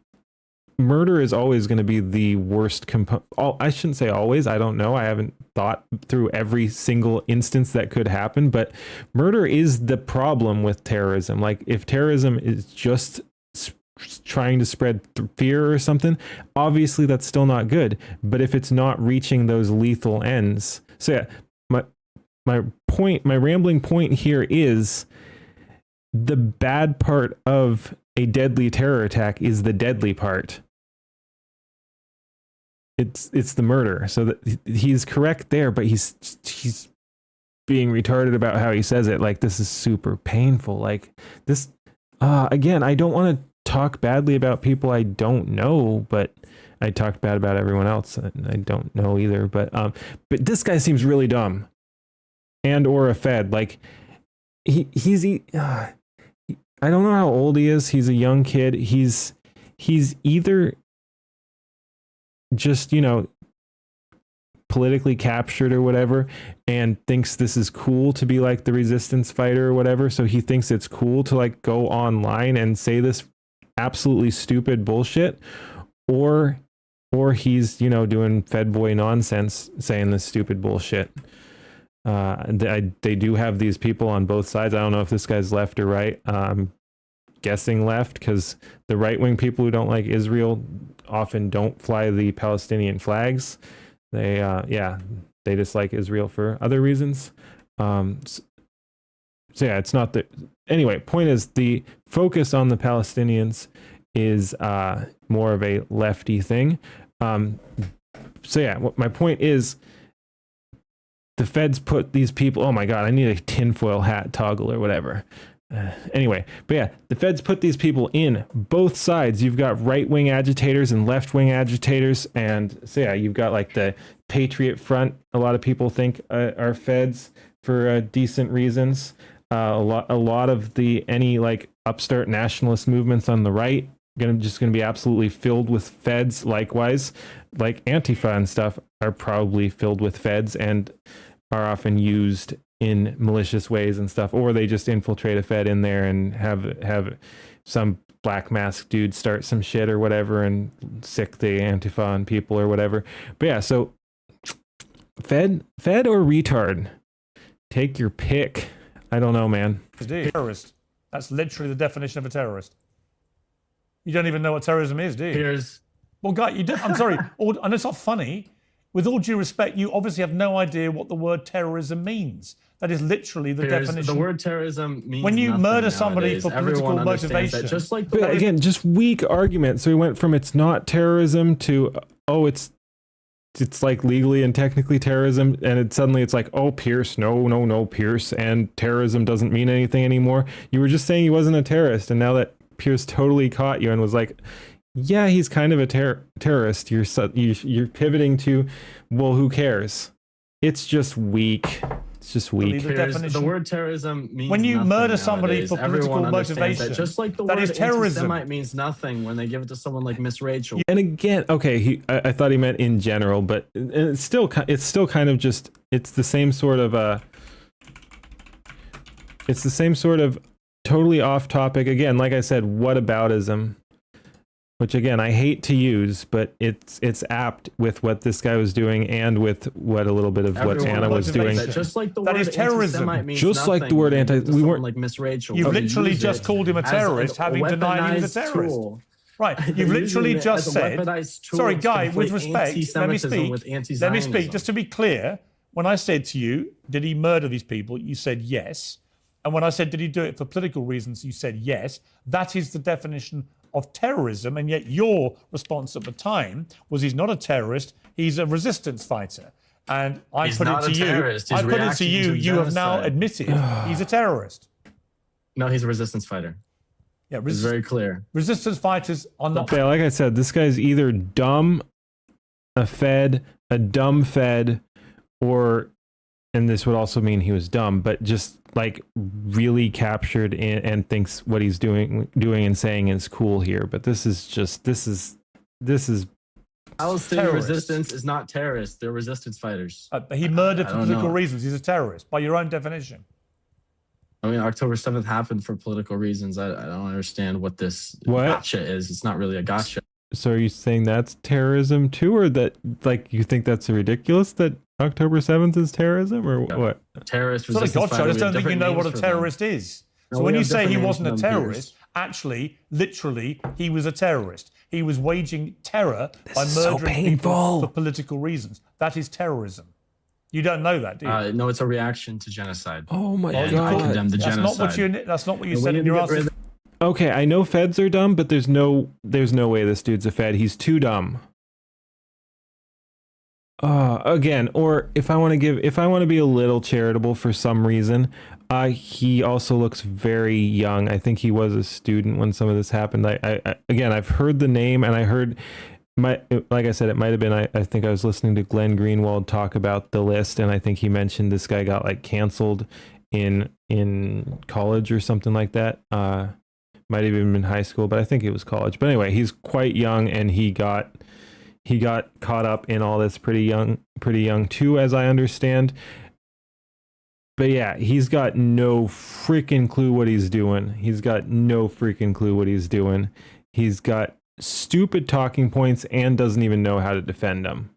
murder is always going to be the worst component. I shouldn't say always. I don't know. I haven't thought through every single instance that could happen, but murder is the problem with terrorism. Like, if terrorism is just trying to spread fear or something, obviously that's still not good. But if it's not reaching those lethal ends, so yeah, my rambling point here is the bad part of a deadly terror attack is the deadly part. It's the murder. So that he's correct there, but he's being retarded about how he says it. Like, this is super painful. Like, this again, I don't want to talk badly about people I don't know, but I talked bad about everyone else and I don't know either. But this guy seems really dumb, and or a fed. Like, I don't know how old he is. He's a young kid. He's either just, politically captured or whatever, and thinks this is cool to be like the resistance fighter or whatever. So he thinks it's cool to like go online and say this absolutely stupid bullshit, or he's, doing Fed boy nonsense, saying this stupid bullshit. They do have these people on both sides. I don't know if this guy's left or right. I'm guessing left, because the right-wing people who don't like Israel often don't fly the Palestinian flags. They dislike Israel for other reasons. So yeah, it's not that. Anyway, point is, the focus on the Palestinians is more of a lefty thing. So yeah, my point is, the feds put these people, oh my God, I need a tinfoil hat toggle or whatever. Anyway, but yeah, the feds put these people in both sides. You've got right-wing agitators and left-wing agitators. And so yeah, you've got like the Patriot Front. A lot of people think are feds for decent reasons. A lot of any like upstart nationalist movements on the right just gonna be absolutely filled with feds. Likewise, like Antifa and stuff are probably filled with feds and are often used in malicious ways and stuff, or they just infiltrate a fed in there and have some black mask dude start some shit or whatever and sick the Antifa on people or whatever. But yeah, so fed or retard, take your pick. I don't know, man. Terrorist. That's literally the definition of a terrorist. You don't even know what terrorism is, do you? Well, guy, you don't. I'm sorry. And it's not funny. With all due respect, you obviously have no idea what the word terrorism means. That is literally the definition. The word terrorism means when you nothing murder somebody nowadays. for political Everyone understands motivation. that, just like But again, just weak argument. So we went from it's not terrorism to it's like legally and technically terrorism, and suddenly it's like, oh, Pierce, no, Pierce, and terrorism doesn't mean anything anymore. You were just saying he wasn't a terrorist, and now that Pierce totally caught you and was like, yeah, he's kind of a terrorist, you're pivoting to, well, who cares? It's just weak. It's just weak. The word terrorism means when you nothing murder somebody nowadays. for political Everyone understands motivation, that. Just like the that word is terrorism. anti-Semite means nothing when they give it to someone like Miss Rachel. And again, okay, I thought he meant in general, but it's still kind of just, it's the same sort of totally off topic. Again, like I said, whataboutism, which again I hate to use, but it's apt with what this guy was doing and with what a little bit of what Anna was doing. Just like the That word is terrorism. anti-Semite means Just like the nothing word when they give it to we someone weren't like Miss Rachel. You've They literally use just it called him a as terrorist, having denied he was a weaponized terrorist. tool. Right, They're you've literally using it just as a said. weaponized tool Sorry, to Guy, with conflate respect, let me anti-Semitism speak. with Let me speak. anti-Zionism. Just to be clear, when I said to you, did he murder these people? You said yes. And when I said, did he do it for political reasons? You said yes. That is the definition of terrorism. And yet your response at the time was he's not a terrorist, he's a resistance fighter. And I He's put not it a to you. terrorist. He's I put it to reacting you. to You have now genocide. admitted he's a terrorist. No, he's a resistance fighter. Yeah, it's very clear. Resistance fighters are not. Okay, like I said, this guy's either dumb, a dumb fed, or, and this would also mean he was dumb, but just like really captured in, and thinks what he's doing and saying is cool here. But this is Palestinian resistance is not terrorists. They're resistance fighters. He murdered I for don't political know. reasons. He's a terrorist by your own definition. I mean, October 7th happened for political reasons. I don't understand what this gotcha is. It's not really a gotcha. So are you saying that's terrorism too, or that like you think that's ridiculous that October 7th is terrorism, or what? Terrorist It's not a resistance gotcha. I fighter, just we don't have think you know different what a names for them. terrorist is. No, So we when you have say he different wasn't a names for them, terrorist, actually, literally, he was a terrorist. He was waging terror by is so murdering painful. people for political reasons. That is terrorism. You don't know that, do you? No, it's a reaction to genocide. Oh my And God. I condemn the That's genocide. not what you And we said need in to your get rid answer. of- Okay, I know feds are dumb, but there's no way this dude's a fed. He's too dumb. Again, or if I want to be a little charitable for some reason, he also looks very young. I think he was a student when some of this happened. Again, I've heard the name, and I heard like I said, it might have been, I think I was listening to Glenn Greenwald talk about the list, and I think he mentioned this guy got like canceled in college or something like that. Might have even been high school, but I think it was college. But anyway, he's quite young, and he got caught up in all this pretty young too, as I understand. But yeah, he's got no freaking clue what he's doing. He's got stupid talking points and doesn't even know how to defend them.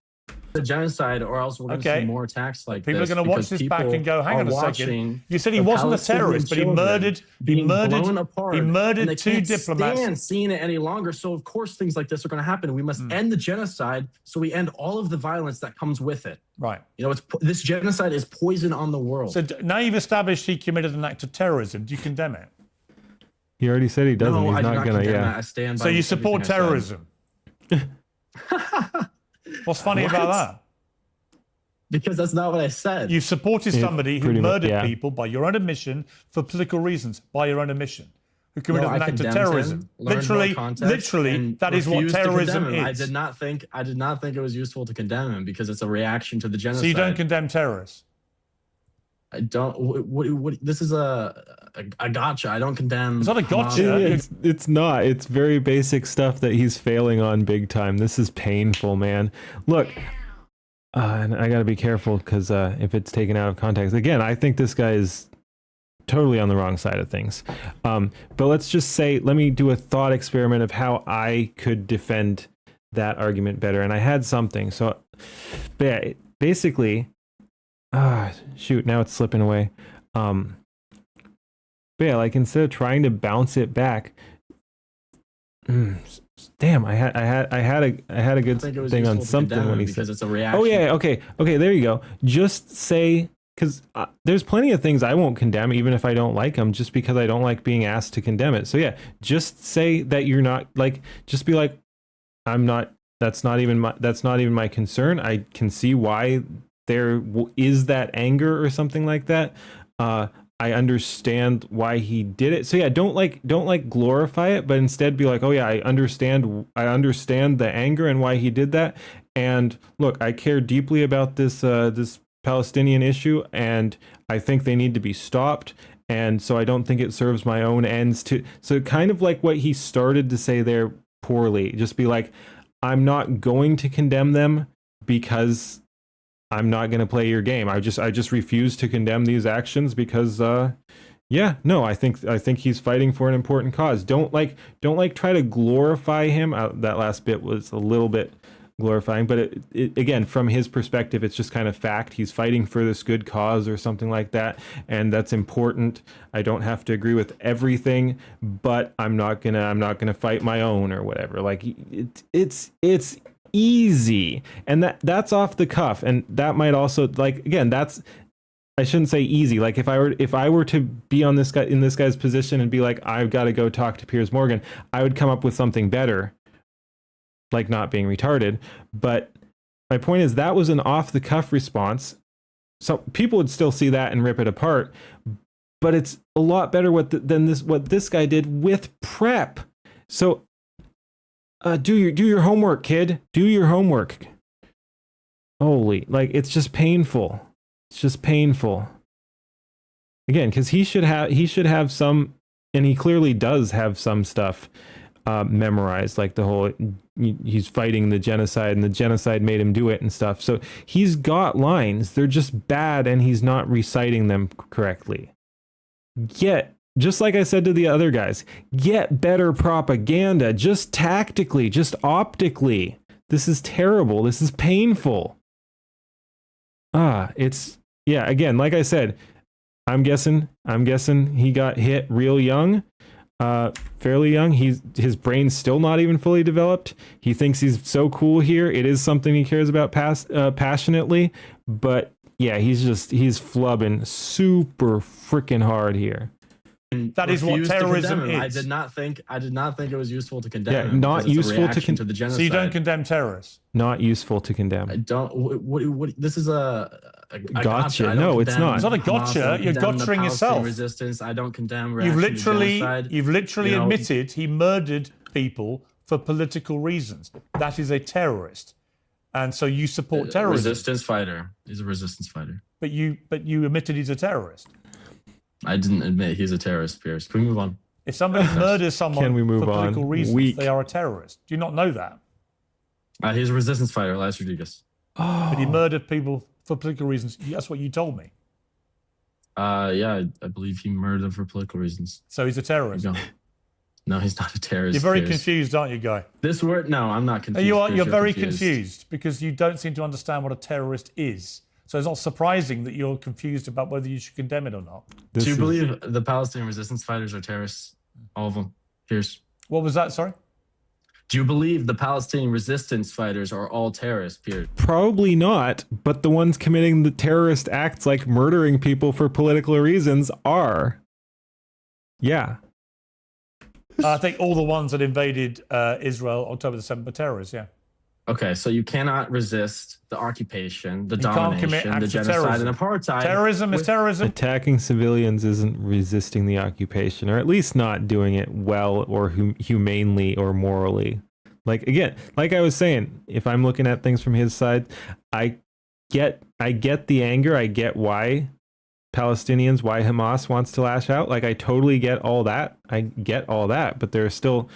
The genocide, or else we're going to see more attacks like People this. are going to watch because this back people and go, hang are on a second. watching You said he the wasn't a Palestinian terrorist, but he children murdered being blown apart, he and they murdered two can't diplomats. stand seeing it any longer. So of course things like this are going to happen. We must end the genocide, so we end all of the violence that comes with it. Right. You know, this genocide is poison on the world. So now you've established he committed an act of terrorism. Do you condemn it? He already said he doesn't. No, He's I do not not gonna. condemn Yeah. it. I stand by So you support everything I said. terrorism? What's funny What? about that? Because that's not what I said. You've supported Yeah, somebody who pretty much, murdered yeah. people by your own admission for political reasons, by your own admission, who committed No, an I act of condemned terrorism. him, learned more context, and that is what refused to terrorism condemn him. is. I did not think it was useful to condemn him because it's a reaction to the genocide. So you don't condemn terrorists? I don't. What this is a gotcha. I don't condemn. It's not a gotcha. It's not. It's very basic stuff that he's failing on big time. This is painful, man. Look, and I gotta be careful because if it's taken out of context, again, I think this guy is totally on the wrong side of things. But let's just say, let me do a thought experiment of how I could defend that argument better. And I had something. So, yeah, basically, shoot, now it's slipping away. But yeah, like instead of trying to bounce it back, damn, I had a good thing on something when he said it's a reaction. Oh yeah, okay, there you go. Just say, because there's plenty of things I won't condemn, even if I don't like them, just because I don't like being asked to condemn it. So yeah, just say that you're not like, just be like, I'm not. That's not even my concern. I can see why there is that anger or something like that. I understand why he did it. So yeah, don't glorify it, but instead be like, oh yeah, I understand the anger and why he did that. And look, I care deeply about this Palestinian issue, and I think they need to be stopped. And so I don't think it serves my own ends to. So kind of like what he started to say there poorly. Just be like, I'm not going to condemn them because I'm not going to play your game. I just refuse to condemn these actions because yeah, no, I think he's fighting for an important cause. Don't try to glorify him. That last bit was a little bit glorifying, but it again, from his perspective, it's just kind of fact. He's fighting for this good cause or something like that, and that's important. I don't have to agree with everything, but I'm not gonna fight my own or whatever. Like it's easy, and that's off the cuff, and that might also, like, again, that's, I shouldn't say easy. Like if I were to be in this guy's position and be like, I've got to go talk to Piers Morgan, I would come up with something better, like not being retarded. But my point is, that was an off the cuff response. So people would still see that and rip it apart, but it's a lot better what this guy did with prep. So do your homework, kid. Do your homework. Holy, like, it's just painful. It's just painful. Again, because he should have some, and he clearly does have some stuff memorized, like the whole, he's fighting the genocide and the genocide made him do it and stuff. So he's got lines. They're just bad, and he's not reciting them correctly. Yet, just like I said to the other guys, get better propaganda, just tactically, just optically. This is terrible. This is painful. It's, yeah, again, like I said, I'm guessing he got hit real young, fairly young. His brain's still not even fully developed. He thinks he's so cool here. It is something he cares about passionately, but yeah, he's flubbing super freaking hard here. That is what terrorism is. I did not think it was useful to condemn. Yeah, him not useful to the genocide. So you don't condemn terrorists? Not useful to condemn. I don't. What this is a gotcha. No, it's not. It's not a gotcha. You're gotchaing yourself. Resistance. I don't condemn. You've literally admitted he murdered people for political reasons. That is a terrorist, and so you support terrorism. Resistance fighter. He's a resistance fighter. But you admitted he's a terrorist. I didn't admit he's a terrorist, Pierce. Can we move on? If somebody murders someone Can we move for political on? reasons, Weak. they are a terrorist. Do you not know that? He's a resistance fighter, Elias Rodriguez. But he murdered people for political reasons. That's what you told me. Yeah, I believe he murdered them for political reasons. So he's a terrorist. No, he's not a terrorist. You're very Pierce. confused, aren't you, Guy? This word? No, I'm not confused. You're very confused because you don't seem to understand what a terrorist is. So it's not surprising that you're confused about whether you should condemn it or not. Do you believe the Palestinian resistance fighters are terrorists? All of them. Pierce. What was that? Sorry? Do you believe the Palestinian resistance fighters are all terrorists, Pierce? Probably not, but the ones committing the terrorist acts like murdering people for political reasons are. Yeah. I think all the ones that invaded Israel October the 7th were terrorists, yeah. Okay, so you cannot resist the occupation, the domination, the genocide, and apartheid. Terrorism is terrorism. Attacking civilians isn't resisting the occupation, or at least not doing it well or humanely or morally. Like, again, like I was saying, if I'm looking at things from his side, I get the anger. I get why Palestinians, why Hamas wants to lash out. Like, I totally get all that. I get all that, but there are still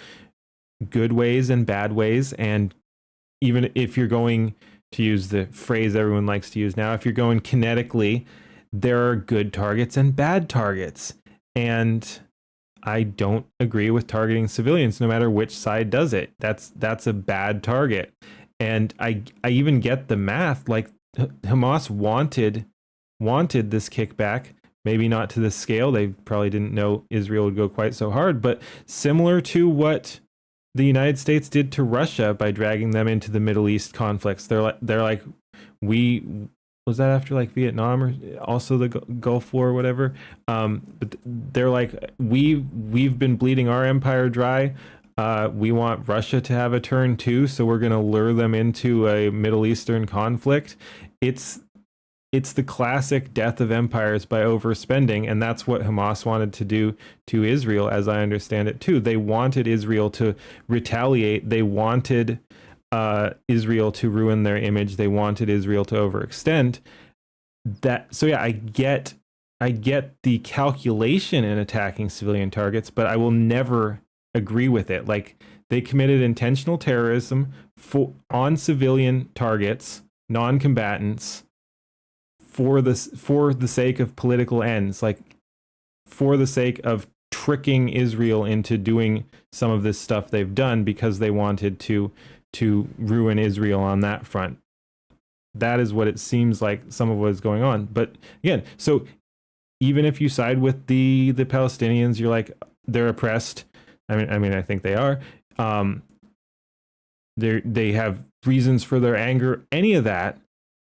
good ways and bad ways. And even if you're going to use the phrase everyone likes to use now, if you're going kinetically, there are good targets and bad targets. And I don't agree with targeting civilians, no matter which side does it. That's a bad target. And I even get the math. Like, Hamas wanted this kickback, maybe not to this scale. They probably didn't know Israel would go quite so hard, but similar to what the United States did to Russia by dragging them into the Middle East conflicts. They're like, was that after like Vietnam or also the Gulf War or whatever? But they're like, we've been bleeding our empire dry. We want Russia to have a turn too, so we're going to lure them into a Middle Eastern conflict. It's the classic death of empires by overspending, and that's what Hamas wanted to do to Israel, as I understand it too. They wanted Israel to retaliate. They wanted Israel to ruin their image. They wanted Israel to overextend. So yeah, I get the calculation in attacking civilian targets, but I will never agree with it. Like, they committed intentional terrorism on civilian targets, non-combatants, for the sake of political ends, like for the sake of tricking Israel into doing some of this stuff they've done because they wanted to ruin Israel on that front. That is what it seems like some of what is going on. But again, so even if you side with the Palestinians, you're like, they're oppressed. I mean, I think they are. They have reasons for their anger, any of that.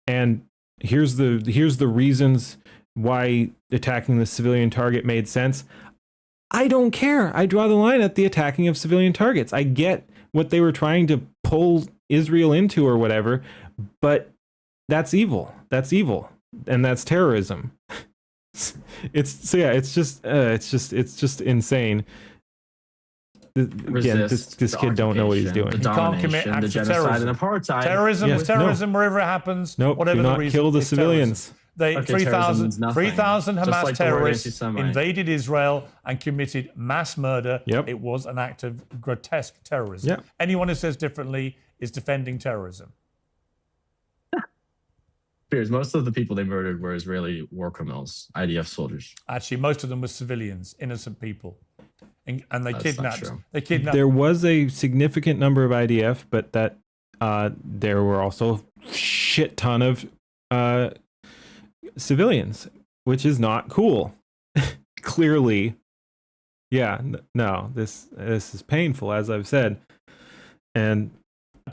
And here's the reasons why attacking the civilian target made sense. I don't care. I draw the line at the attacking of civilian targets. I get what they were trying to pull Israel into or whatever, but that's evil. That's evil, and that's terrorism. It's just insane. Again, this kid don't know what he's doing. You can't commit acts of terrorism. And apartheid. Terrorism is terrorism wherever it happens. Nope, whatever do the not reason, kill the it's civilians. Terrorism. 3,000 Hamas like terrorists invaded Israel and committed mass murder. Yep. It was an act of grotesque terrorism. Yep. Anyone who says differently is defending terrorism. Piers, most of the people they murdered were Israeli war criminals, IDF soldiers. Actually, most of them were civilians, innocent people. And they That's kidnapped. not true. They kidnapped. There was a significant number of IDF, but that there were also a shit ton of civilians, which is not cool. Clearly, yeah. No, this is painful, as I've said, and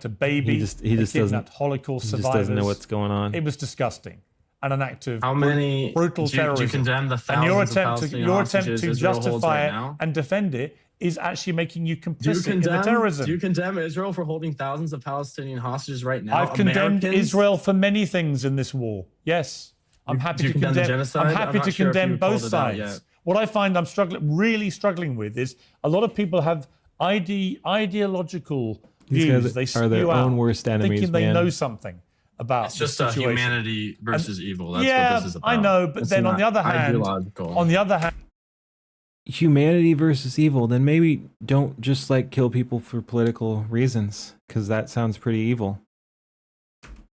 a baby. He just doesn't. Holocaust He survivors. just doesn't know what's going on. It was disgusting and an act of How many brutal do you terrorism. condemn the and thousands of Palestinian hostages to Israel holds justify right it now? and defend it is actually making you Do you complicit in the terrorism. Do you condemn Israel for holding thousands of Palestinian hostages right now? I've condemned Americans? Israel for many things in this war. Yes, I'm happy Do you to condemn the condemn. genocide? I'm I'm happy not to sure if condemn you both pulled it out sides. yet. What I find I'm really struggling with is a lot of people have ideological These views. guys They are spew their out, own worst enemies, thinking they man. know something about It's just the situation. humanity versus evil. That's yeah, what this is about. I know, but It's then on not the other hand, ideological. Humanity versus evil, then maybe don't just like kill people for political reasons, because that sounds pretty evil.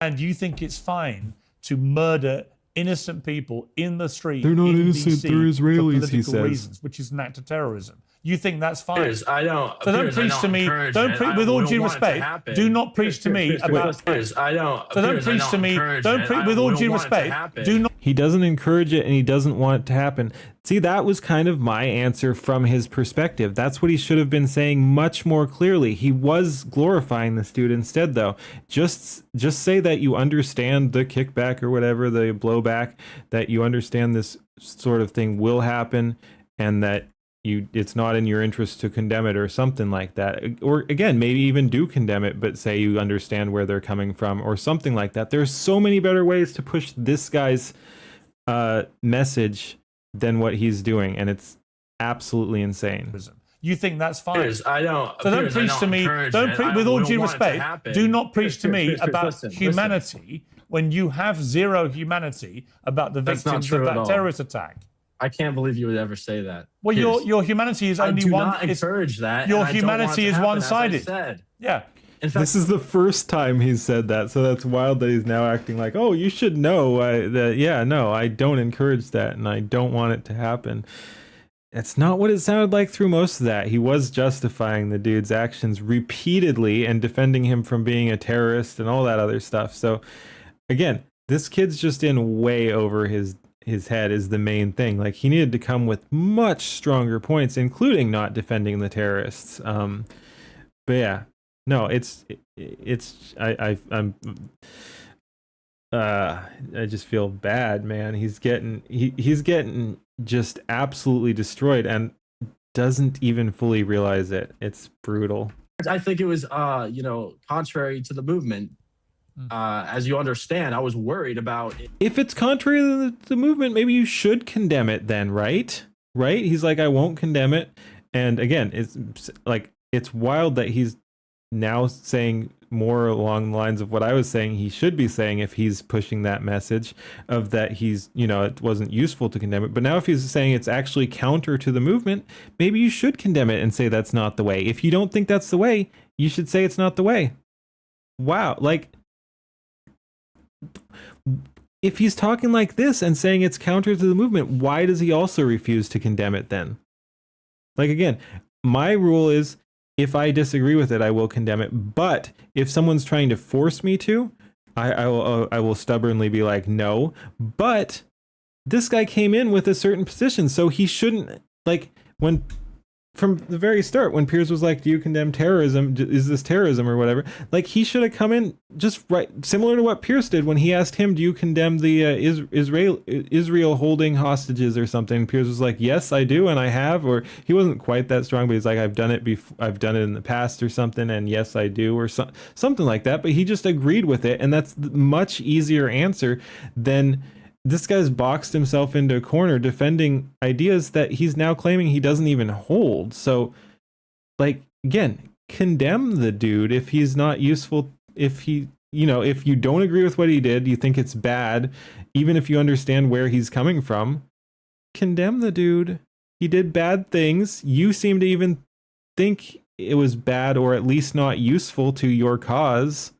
And you think it's fine to murder innocent people in the street? They're not in innocent, DC they're Israelis, for he political says. reasons, which is an act of terrorism. You think that's fine? Piers, I don't. So don't Piers, I preach to me. encourage Don't it. preach I with all wouldn't due want it to respect. happen. Do not preach to me about. Piers, I don't. So don't Piers, I preach to me. encourage Don't it. preach I with all wouldn't due want it to respect. happen. Do not. He doesn't encourage it and he doesn't want it to happen. See, that was kind of my answer from his perspective. That's what he should have been saying much more clearly. He was glorifying this dude instead, though. Just say that you understand the kickback or whatever, the blowback, that you understand this sort of thing will happen and that it's not in your interest to condemn it or something like that. Or again, maybe even do condemn it, but say you understand where they're coming from or something like that. There's so many better ways to push this guy's message than what he's doing, and it's absolutely insane. You think that's fine? Piers, I don't. So don't Piers, I preach to me. encourage Don't it. preach I with all wouldn't due want it to respect. happen. Do not preach to me Piers, about listen. humanity when you have zero humanity about the That's not victims of true at that all. terrorist attack. I can't believe you would ever say that. Well, Pierce, your humanity is only I do one. not encourage that. Your and I don't want it humanity to is happen, one-sided. As I said. Yeah. In fact, This is the first time he's said that, so that's wild that he's now acting like, oh, you should know that. Yeah, no, I don't encourage that, and I don't want it to happen. That's not what it sounded like through most of that. He was justifying the dude's actions repeatedly and defending him from being a terrorist and all that other stuff. So, again, this kid's just in way over his head is the main thing. Like, he needed to come with much stronger points, including not defending the terrorists. But yeah. No, I just feel bad, man. He's getting just absolutely destroyed and doesn't even fully realize it. It's brutal. I think it was, contrary to the movement. As you understand, I was worried about it. If it's contrary to the movement, maybe you should condemn it then, right? Right? He's like, I won't condemn it. And again, it's like, it's wild that he's now saying more along the lines of what I was saying he should be saying if he's pushing that message of that he's, it wasn't useful to condemn it. But now if he's saying it's actually counter to the movement, maybe you should condemn it and say that's not the way. If you don't think that's the way, you should say it's not the way. Wow. Like, if he's talking like this and saying it's counter to the movement, why does he also refuse to condemn it then? Like, again, my rule is, if I disagree with it, I will condemn it. But if someone's trying to force me to, I will stubbornly be like, no. But this guy came in with a certain position, so he shouldn't, like, when from the very start, when Piers was like, do you condemn terrorism? Is this terrorism or whatever? Like, he should have come in just right, similar to what Piers did when he asked him, do you condemn the Israel holding hostages or something? And Piers was like, yes, I do, and I have. Or he wasn't quite that strong, but he's like, I've done it I've done it in the past or something, and yes, I do, or something like that. But he just agreed with it, and that's the much easier answer than this guy's boxed himself into a corner defending ideas that he's now claiming he doesn't even hold. So, like, again, condemn the dude if he's not useful. If he, if you don't agree with what he did, you think it's bad, even if you understand where he's coming from, condemn the dude. He did bad things. You seem to even think it was bad or at least not useful to your cause.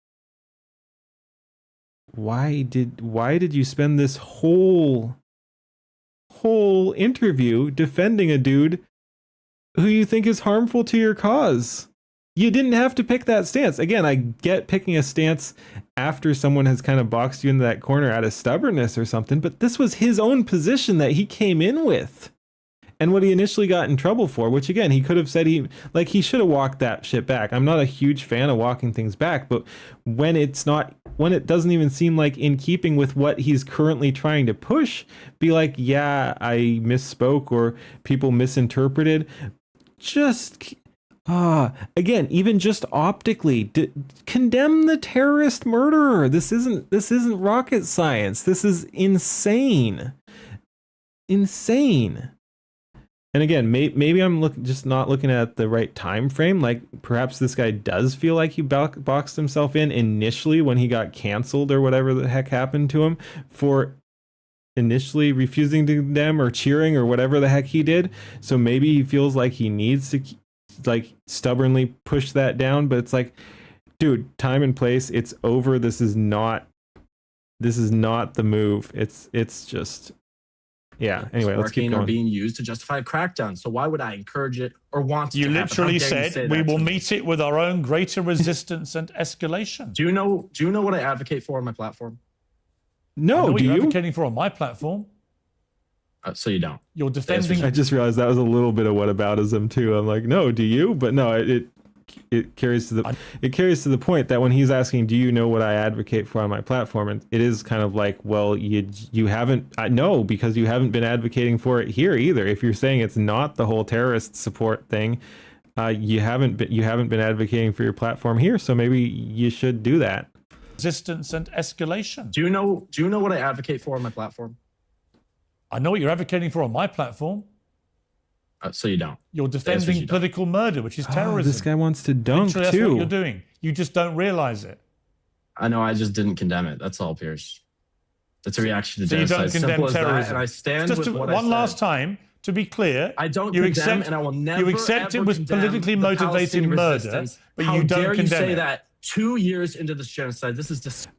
Why did you spend this whole interview defending a dude who you think is harmful to your cause? You didn't have to pick that stance. Again, I get picking a stance after someone has kind of boxed you into that corner out of stubbornness or something, but this was his own position that he came in with. And what he initially got in trouble for, which again, he could have said he should have walked that shit back. I'm not a huge fan of walking things back, but when it doesn't even seem like in keeping with what he's currently trying to push, be like, yeah, I misspoke or people misinterpreted. Just, again, even just optically, condemn the terrorist murderer. This isn't rocket science. This is insane. Insane. And again, maybe I'm just not looking at the right time frame. Like, perhaps this guy does feel like he boxed himself in initially when he got canceled or whatever the heck happened to him for initially refusing to condemn or cheering or whatever the heck he did. So maybe he feels like he needs to like stubbornly push that down. But it's like, dude, time and place. It's over. This is not the move. It's just. Yeah, anyway, let's keep going. Or being used to justify a crackdown. So why would I encourage it or want it you to happen? literally said we will meet it with our own greater resistance and escalation. Do you know what I advocate for on my platform? No, do you're you? advocating for on my platform? So you don't. You're defending. I just realized that was a little bit of whataboutism too. I'm like, no, do you? But no, it carries to the point that when he's asking, do you know what I advocate for on my platform, and it is kind of like, well, you haven't. No, because you haven't been advocating for it here either. If you're saying it's not the whole terrorist support thing, you haven't been advocating for your platform here, so maybe you should do that. Resistance and escalation. Do you know what I advocate for on my platform? I know what you're advocating for on my platform. So you don't. You're defending political murder, which is terrorism. This guy wants to dunk Literally, too. That's what you're doing. You just don't realize it. I know I just didn't condemn it. That's all, Pierce. That's a reaction to So you genocide. don't condemn Simple as that, terrorism. and I stand Just with to, what I one said. last time, to be clear, I don't you condemn, accept, and I will never. you accept it ever was condemn politically the motivated Palestinian murder, resistance. but How you don't dare condemn you say it. that 2 years into this genocide? This is disgusting.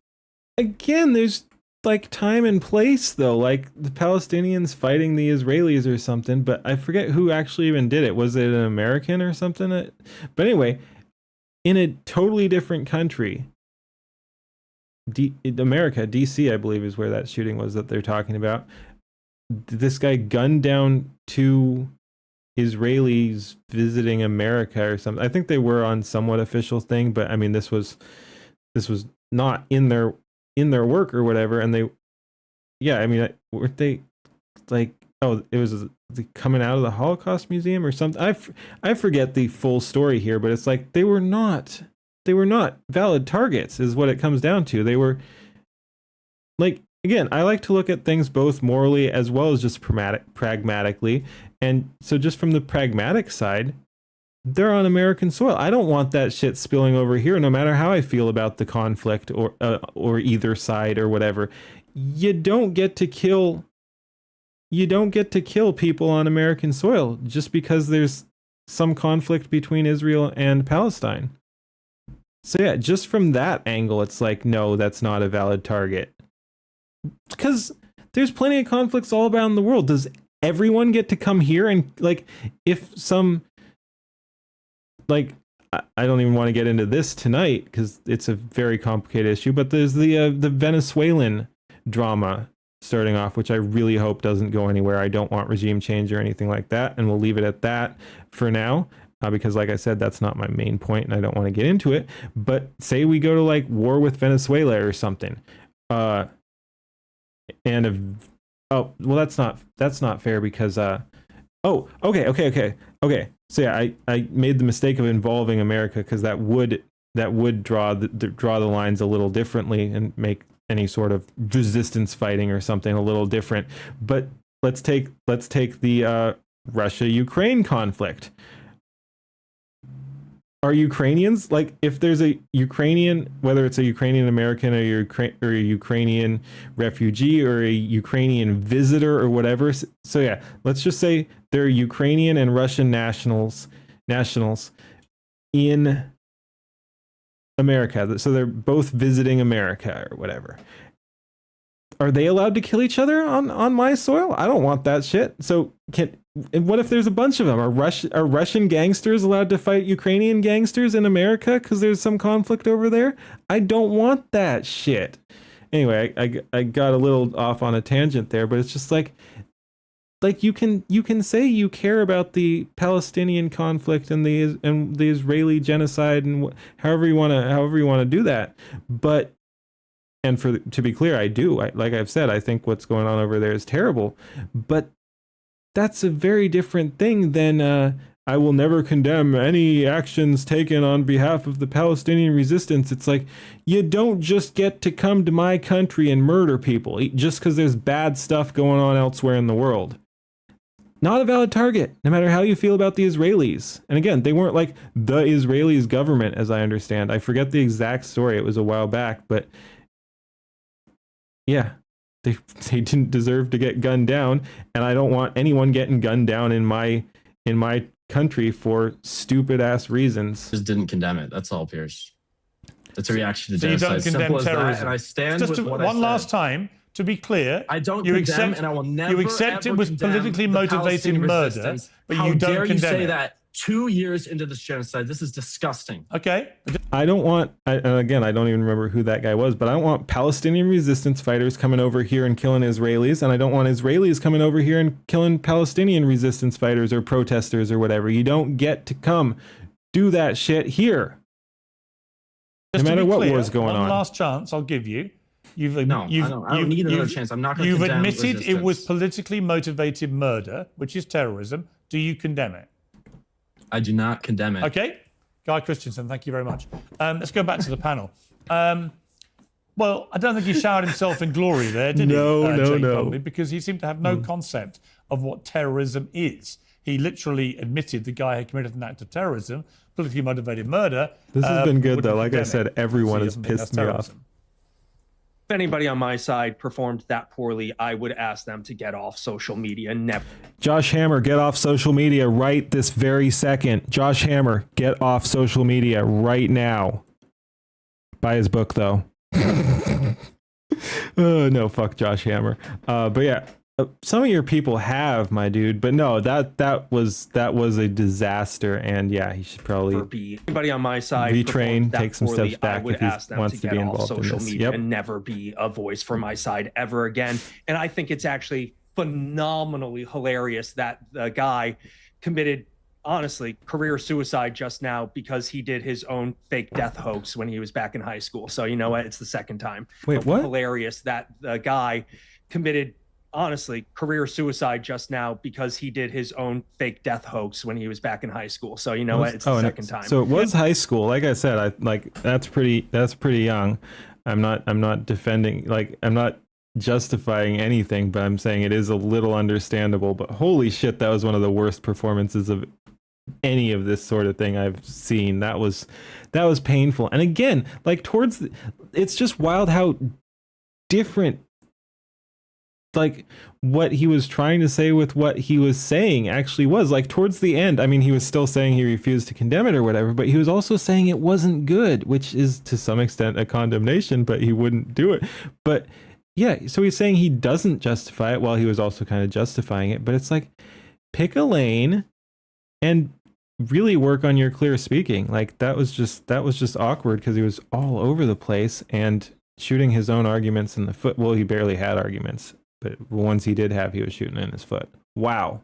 Again, there's like time and place though, like the Palestinians fighting the Israelis or something, but I forget who actually even did it. Was it an American or something? But anyway, in a totally different country, America, DC, I believe is where that shooting was that they're talking about. This guy gunned down 2 Israelis visiting America or something. I think they were on somewhat official thing, but I mean, this was not in their work or whatever. And they, yeah, I mean, weren't they like, oh, it was coming out of the Holocaust Museum or something. I forget the full story here, but it's like they were not valid targets is what it comes down to. They were like, again, I like to look at things both morally as well as just pragmatically. And so just from the pragmatic side, they're on American soil. I don't want that shit spilling over here, no matter how I feel about the conflict or either side or whatever. You don't get to kill people on American soil just because there's some conflict between Israel and Palestine. So yeah, just from that angle, it's like, no, that's not a valid target. Because there's plenty of conflicts all around the world. Does everyone get to come here? And like, if some, like, I don't even want to get into this tonight because it's a very complicated issue, but there's the Venezuelan drama starting off, which I really hope doesn't go anywhere. I don't want regime change or anything like that, and we'll leave it at that for now. Because like I said, that's not my main point and I don't want to get into it. But say we go to like war with Venezuela or something. Oh, well, that's not fair because, okay. So yeah, I made the mistake of involving America because that would draw the lines a little differently and make any sort of resistance fighting or something a little different. But let's take the Russia-Ukraine conflict. Are Ukrainians, like, if there's a Ukrainian, whether it's a Ukrainian American or a Ukrainian refugee or a Ukrainian visitor or whatever, so yeah, let's just say they're Ukrainian and Russian nationals in America, so they're both visiting America or whatever. Are they allowed to kill each other on my soil? I don't want that shit. So what if there's a bunch of them? Are Russian gangsters allowed to fight Ukrainian gangsters in America because there's some conflict over there? I don't want that shit. Anyway, I got a little off on a tangent there, but it's just like you can say you care about the Palestinian conflict and the Israeli genocide and however you want to do that, but. And to be clear, I do. Like I've said, I think what's going on over there is terrible. But that's a very different thing than I will never condemn any actions taken on behalf of the Palestinian resistance. It's like, you don't just get to come to my country and murder people just because there's bad stuff going on elsewhere in the world. Not a valid target, no matter how you feel about the Israelis. And again, they weren't like the Israelis government, as I understand. I forget the exact story. It was a while back, but yeah, they didn't deserve to get gunned down, and I don't want anyone getting gunned down in my country for stupid ass reasons. Just didn't condemn it. That's all, Pierce. That's a reaction to so genocide. You don't condemn Simple as terrorism. that, and I stand just with to, what I one said. last time, to be clear, I don't you condemn, accept, and I will never. You accept ever it was condemn politically the motivated Palestinian murder, resistance. but How you don't dare condemn you say it. that 2 years into this genocide? This is disgusting. Okay. I don't want, and again, I don't even remember who that guy was, but I don't want Palestinian resistance fighters coming over here and killing Israelis, and I don't want Israelis coming over here and killing Palestinian resistance fighters or protesters or whatever. You don't get to come do that shit here. Just no matter what clear, war's going on. One last chance I'll give you. I don't need another chance. I'm not going to You've condemn admitted resistance. it was politically motivated murder, which is terrorism. Do you condemn it? I do not condemn it. Okay. Guy Christensen, thank you very much. Let's go back to the panel. Well, I don't think he showered himself in glory there, did he? No. Jake Buckley, because he seemed to have no concept of what terrorism is. He literally admitted the guy had committed an act of terrorism, politically motivated murder. This has been good, though. wouldn't Like I condemn said, it. everyone So he has doesn't think pissed that's me off. terrorism. If anybody on my side performed that poorly, I would ask them to get off social media. Never. Josh Hammer, get off social media right this very second. Josh Hammer, get off social media right now. Buy his book though. No, fuck Josh Hammer. But yeah, some of your people have, my dude. But no, that was a disaster, and yeah, he should probably be anybody on my side retrain, take some poorly, steps back I would if he ask them wants to to get be off involved in social this. media Yep. and never be a voice for my side ever again. And I think it's actually phenomenally hilarious that the guy committed, honestly, career suicide just now because he did his own fake death hoax when he was back in high school. So you know what? It's the second time. Wait, what? Hilarious that the guy committed, honestly, career suicide just now because he did his own fake death hoax when he was back in high school. So you know what? It's the second time. So it was high school. Like I said, that's pretty young. I'm not defending, like, I'm not justifying anything, but I'm saying it is a little understandable. But holy shit, that was one of the worst performances of any of this sort of thing I've seen. That was painful. And again, like it's just wild how different, like, what he was trying to say with what he was saying actually was. Like, towards the end, I mean, he was still saying he refused to condemn it or whatever, but he was also saying it wasn't good, which is to some extent a condemnation, but he wouldn't do it. But yeah, so he's saying he doesn't justify it while he was also kind of justifying it. But it's like, pick a lane and really work on your clear speaking. Like, that was just awkward because he was all over the place and shooting his own arguments in the foot. Well, he barely had arguments, but the ones he did have, he was shooting in his foot. Wow.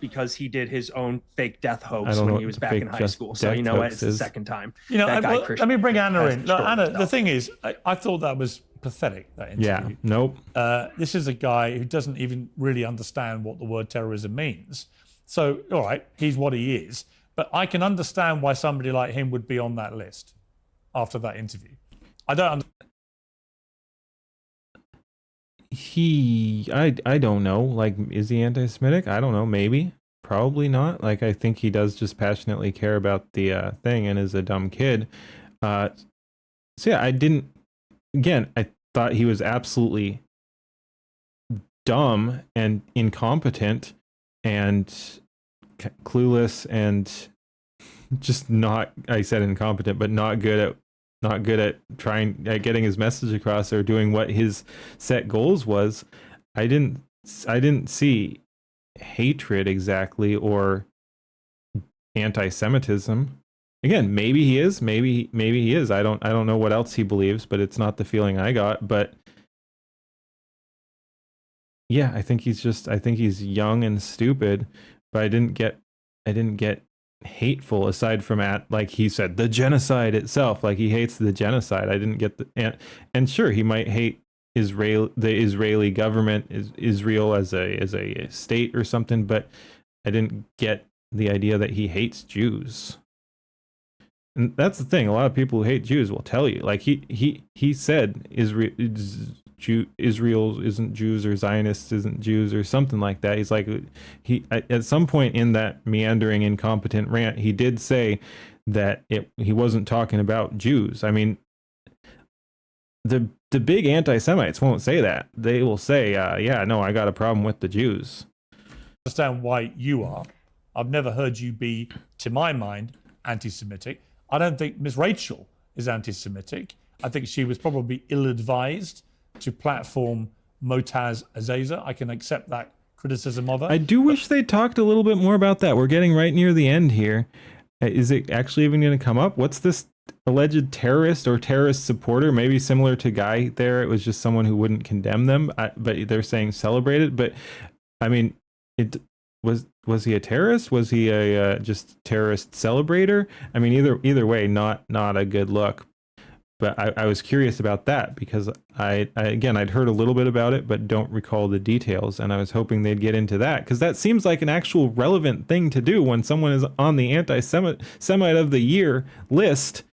Because he did his own fake death hoax when he was back in high school. So you know what? It's the second time. You know, That guy, let me bring Anna in. Look, Anna, the himself. thing is, I thought that was pathetic, that interview. Yeah, nope. This is a guy who doesn't even really understand what the word terrorism means. So, all right, he's what he is. But I can understand why somebody like him would be on that list after that interview. I don't I don't know. Like, is he anti-Semitic? I don't know. Maybe. Probably not. Like, I think he does just passionately care about the thing and is a dumb kid. So yeah, I thought he was absolutely dumb and incompetent and clueless and just not, I said incompetent, but not good at trying at getting his message across or doing what his set goals was. I didn't see hatred exactly or anti-Semitism. Again, maybe he is, maybe he is. I don't know what else he believes, but it's not the feeling I got. But yeah, I think he's young and stupid, but I didn't get hateful aside from like he said, the genocide itself. Like, he hates the genocide. I didn't get and sure, he might hate the Israeli government, Israel as a state or something, but I didn't get the idea that he hates Jews. And that's the thing. A lot of people who hate Jews will tell you, like, he said Israel isn't Jews or Zionists isn't Jews or something like that. He's like, he at some point in that meandering, incompetent rant, he did say that he wasn't talking about Jews. I mean, the big anti-Semites won't say that. They will say, yeah, no, I got a problem with the Jews. understand why you are. I've never heard you be, to my mind, anti-Semitic. I don't think Miss Rachel is anti-Semitic. I think she was probably ill-advised to platform Motaz Azaza. I can accept that criticism of her. I do wish they talked a little bit more about that. We're getting right near the end here. Is it actually even going to come up? What's this alleged terrorist or terrorist supporter? Maybe similar to Guy there. It was just someone who wouldn't condemn them, but they're saying celebrate it. But I mean, was he a terrorist? Was he a just terrorist celebrator? I mean, either way, not a good look. But I was curious about that because I'd heard a little bit about it, but don't recall the details. And I was hoping they'd get into that because that seems like an actual relevant thing to do when someone is on the anti-Semite of the year list,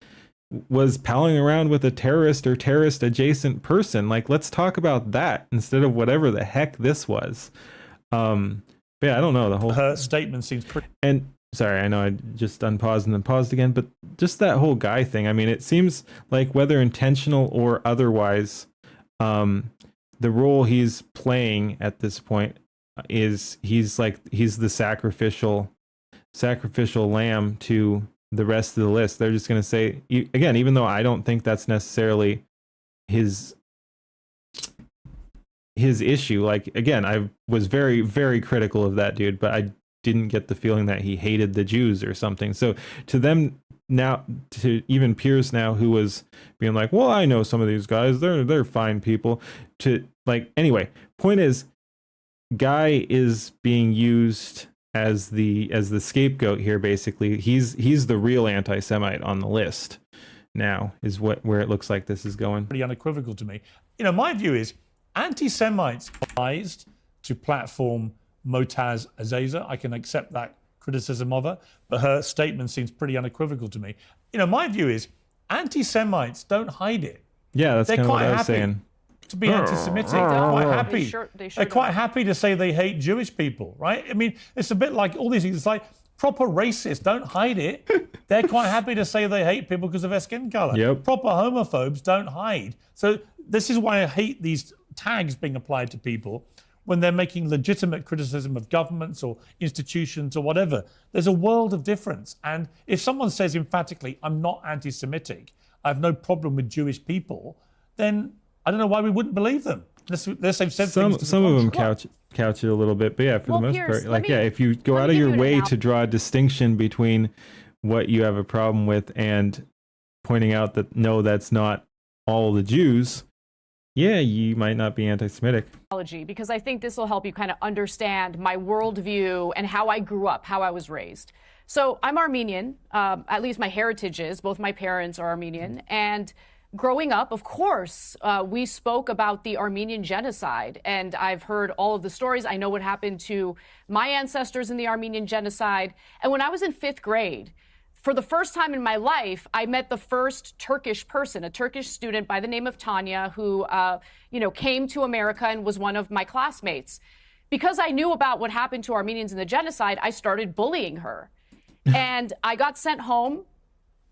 was palling around with a terrorist or terrorist adjacent person. Like, let's talk about that instead of whatever the heck this was. Yeah, I don't know. Her statement seems pretty. And sorry, I know I just unpaused and then paused again, but just that whole Guy thing. I mean, it seems like whether intentional or otherwise, The role he's playing at this point is he's the sacrificial lamb to the rest of the list. They're just going to say, again, even though I don't think that's necessarily his issue. Like, again, I was very, very critical of that dude, but I didn't get the feeling that he hated the Jews or something. So to them now, to even Pierce now, who was being like, well, I know some of these guys, they're fine people, to like, anyway, point is, Guy is being used as the scapegoat here. Basically, he's the real anti-Semite on the list now, is where it looks like this is going. Pretty unequivocal to me. You know, my view is anti-Semites advised to platform Motaz Azaza. I can accept that criticism of her, but her statement seems pretty unequivocal to me. You know, my view is anti-Semites don't hide it. Yeah, that's They're kind of what quite I was happy saying. to be anti-Semitic. They're quite happy. They They're quite happy to say they hate Jewish people, right? I mean, it's a bit like all these things. It's like proper racists don't hide it. They're quite happy to say they hate people because of their skin color. Yep. Proper homophobes don't hide. So this is why I hate these tags being applied to people when they're making legitimate criticism of governments or institutions or whatever. There's a world of difference. And if someone says emphatically, I'm not anti-Semitic, I have no problem with Jewish people, then I don't know why we wouldn't believe them. Unless they've said Some things to of the them contrary. couch it a little bit, but yeah, for Well, the most Piers, part, like, yeah, if you go out of your way to draw a distinction between what you have a problem with and pointing out that no, that's not all the Jews, yeah, you might not be anti-Semitic. Because I think this will help you kind of understand my worldview and how I grew up, how I was raised. So I'm Armenian, at least my heritage is. Both my parents are Armenian. And growing up, of course, we spoke about the Armenian genocide. And I've heard all of the stories. I know what happened to my ancestors in the Armenian genocide. And when I was in 5th grade, for the first time in my life, I met the first Turkish person, a Turkish student by the name of Tanya, who, came to America and was one of my classmates. Because I knew about what happened to Armenians in the genocide, I started bullying her. And I got sent home.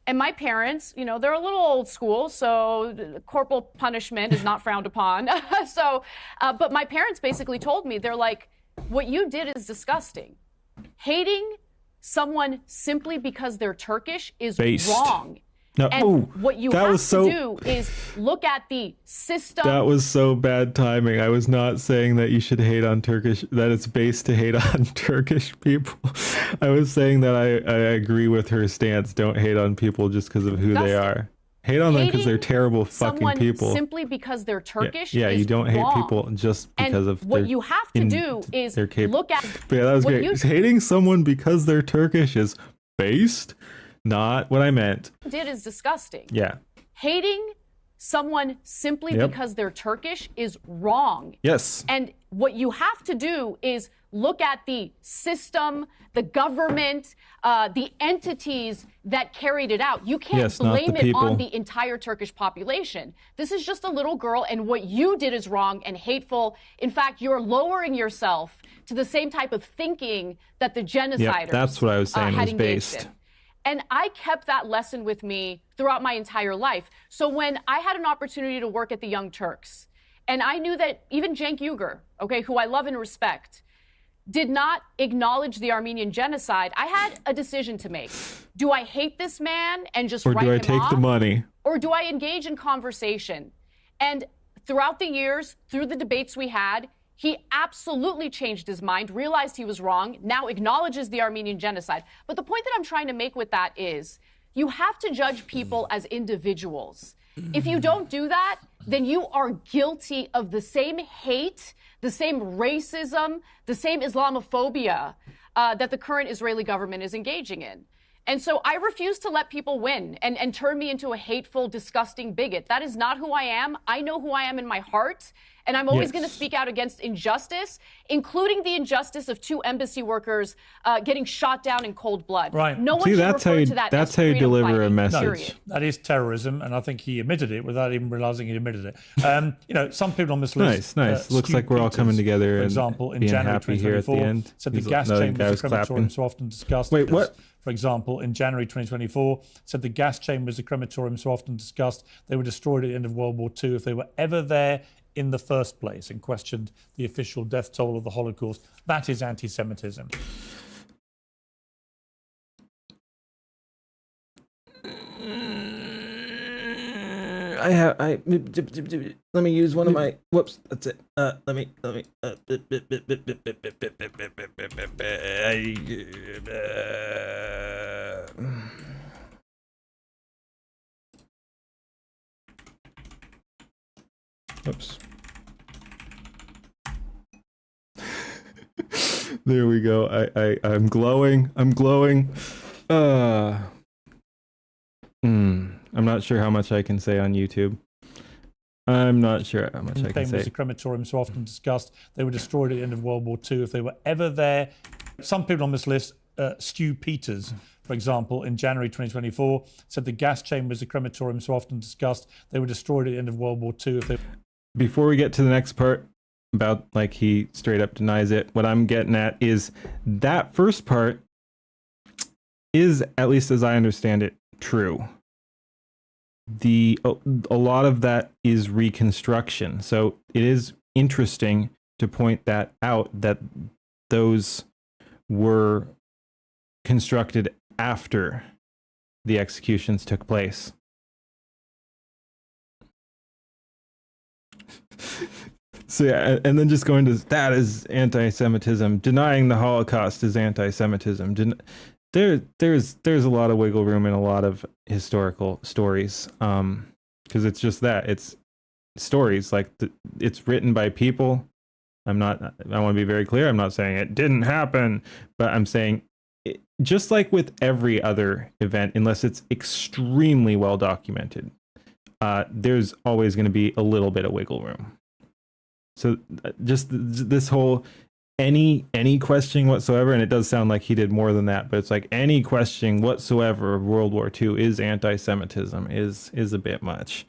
And my parents, they're a little old school, so corporal punishment is not frowned upon. But my parents basically told me, they're like, what you did is disgusting. Hating someone simply because they're Turkish is Based. wrong. No, And what you that have was to do is look at the system. That was so bad timing. I was not saying that you should hate on that it's based to hate on Turkish people. I was saying that I agree with her stance. Don't hate on people just because of who they are. Hate on them because they're terrible fucking Someone people. simply because they're Turkish. Yeah, is you don't hate wrong. people just because and of what you have to do is look at. But yeah, that was what great. Hating someone because they're Turkish is based, not what I meant. Did is disgusting. Yeah. Hating someone simply because they're Turkish is wrong. Yes. And what you have to do is look at the system, the government, the entities that carried it out. You can't blame it on the entire Turkish population. This is just a little girl, and what you did is wrong and hateful. In fact, you're lowering yourself to the same type of thinking that the genociders that's what I was saying had was engaged based. in. And I kept that lesson with me throughout my entire life. So when I had an opportunity to work at the Young Turks, and I knew that even Cenk Uygur, who I love and respect, did not acknowledge the Armenian genocide, I had a decision to make. Do I hate this man and just write him off? Or do I take the money? Or do I engage in conversation? And throughout the years, through the debates we had, he absolutely changed his mind, realized he was wrong, now acknowledges the Armenian genocide. But the point that I'm trying to make with that is you have to judge people as individuals. If you don't do that, then you are guilty of the same hate, the same racism, the same Islamophobia that the current Israeli government is engaging in. And so I refuse to let people win and turn me into a hateful, disgusting bigot. That is not who I am. I know who I am in my heart. And I'm always going to speak out against injustice, including the injustice of 2 embassy workers getting shot down in cold blood. Right. No one should refer to that that's as how you freedom deliver fighting, a message. period. That is terrorism, and I think he admitted it without even realizing he admitted it. Some people on this list. Nice. Looks Stu like we're all Peters, coming together for and example, in being January happy here at the 2024, end. said the He's gas another chambers guy are was crematoriums clapping. so often discussed. Wait, because what? for example, in January 2024, said the gas chambers, the crematorium so often discussed, they were destroyed at the end of World War II if they were ever there in the first place, and questioned the official death toll of the Holocaust. That is anti-Semitism. Let me use one of my, whoops, that's it. Let me, oops. There we go. I'm glowing. I'm not sure how much I can say on YouTube. I'm not sure how much I can say. The crematorium so often discussed, they were destroyed at the end of World War II if they were ever there. Some people on this list, Stu Peters, for example, in January 2024, said the gas chambers, the crematorium so often discussed, they were destroyed at the end of World War II if they... Before we get to the next part about like he straight up denies it, what I'm getting at is that first part is, at least as I understand it, true. A lot of that is reconstruction. So it is interesting to point that out, that those were constructed after the executions took place. So yeah, and then just going to that is anti-Semitism. Denying the Holocaust is anti-Semitism. There's a lot of wiggle room in a lot of historical stories, because it's just that, it's stories, like it's written by people. I want to be very clear, I'm not saying it didn't happen, but I'm saying just like with every other event, unless it's extremely well documented, there's always going to be a little bit of wiggle room. So just this whole any questioning whatsoever, and it does sound like he did more than that, but it's like any questioning whatsoever of World War II is anti-Semitism is a bit much.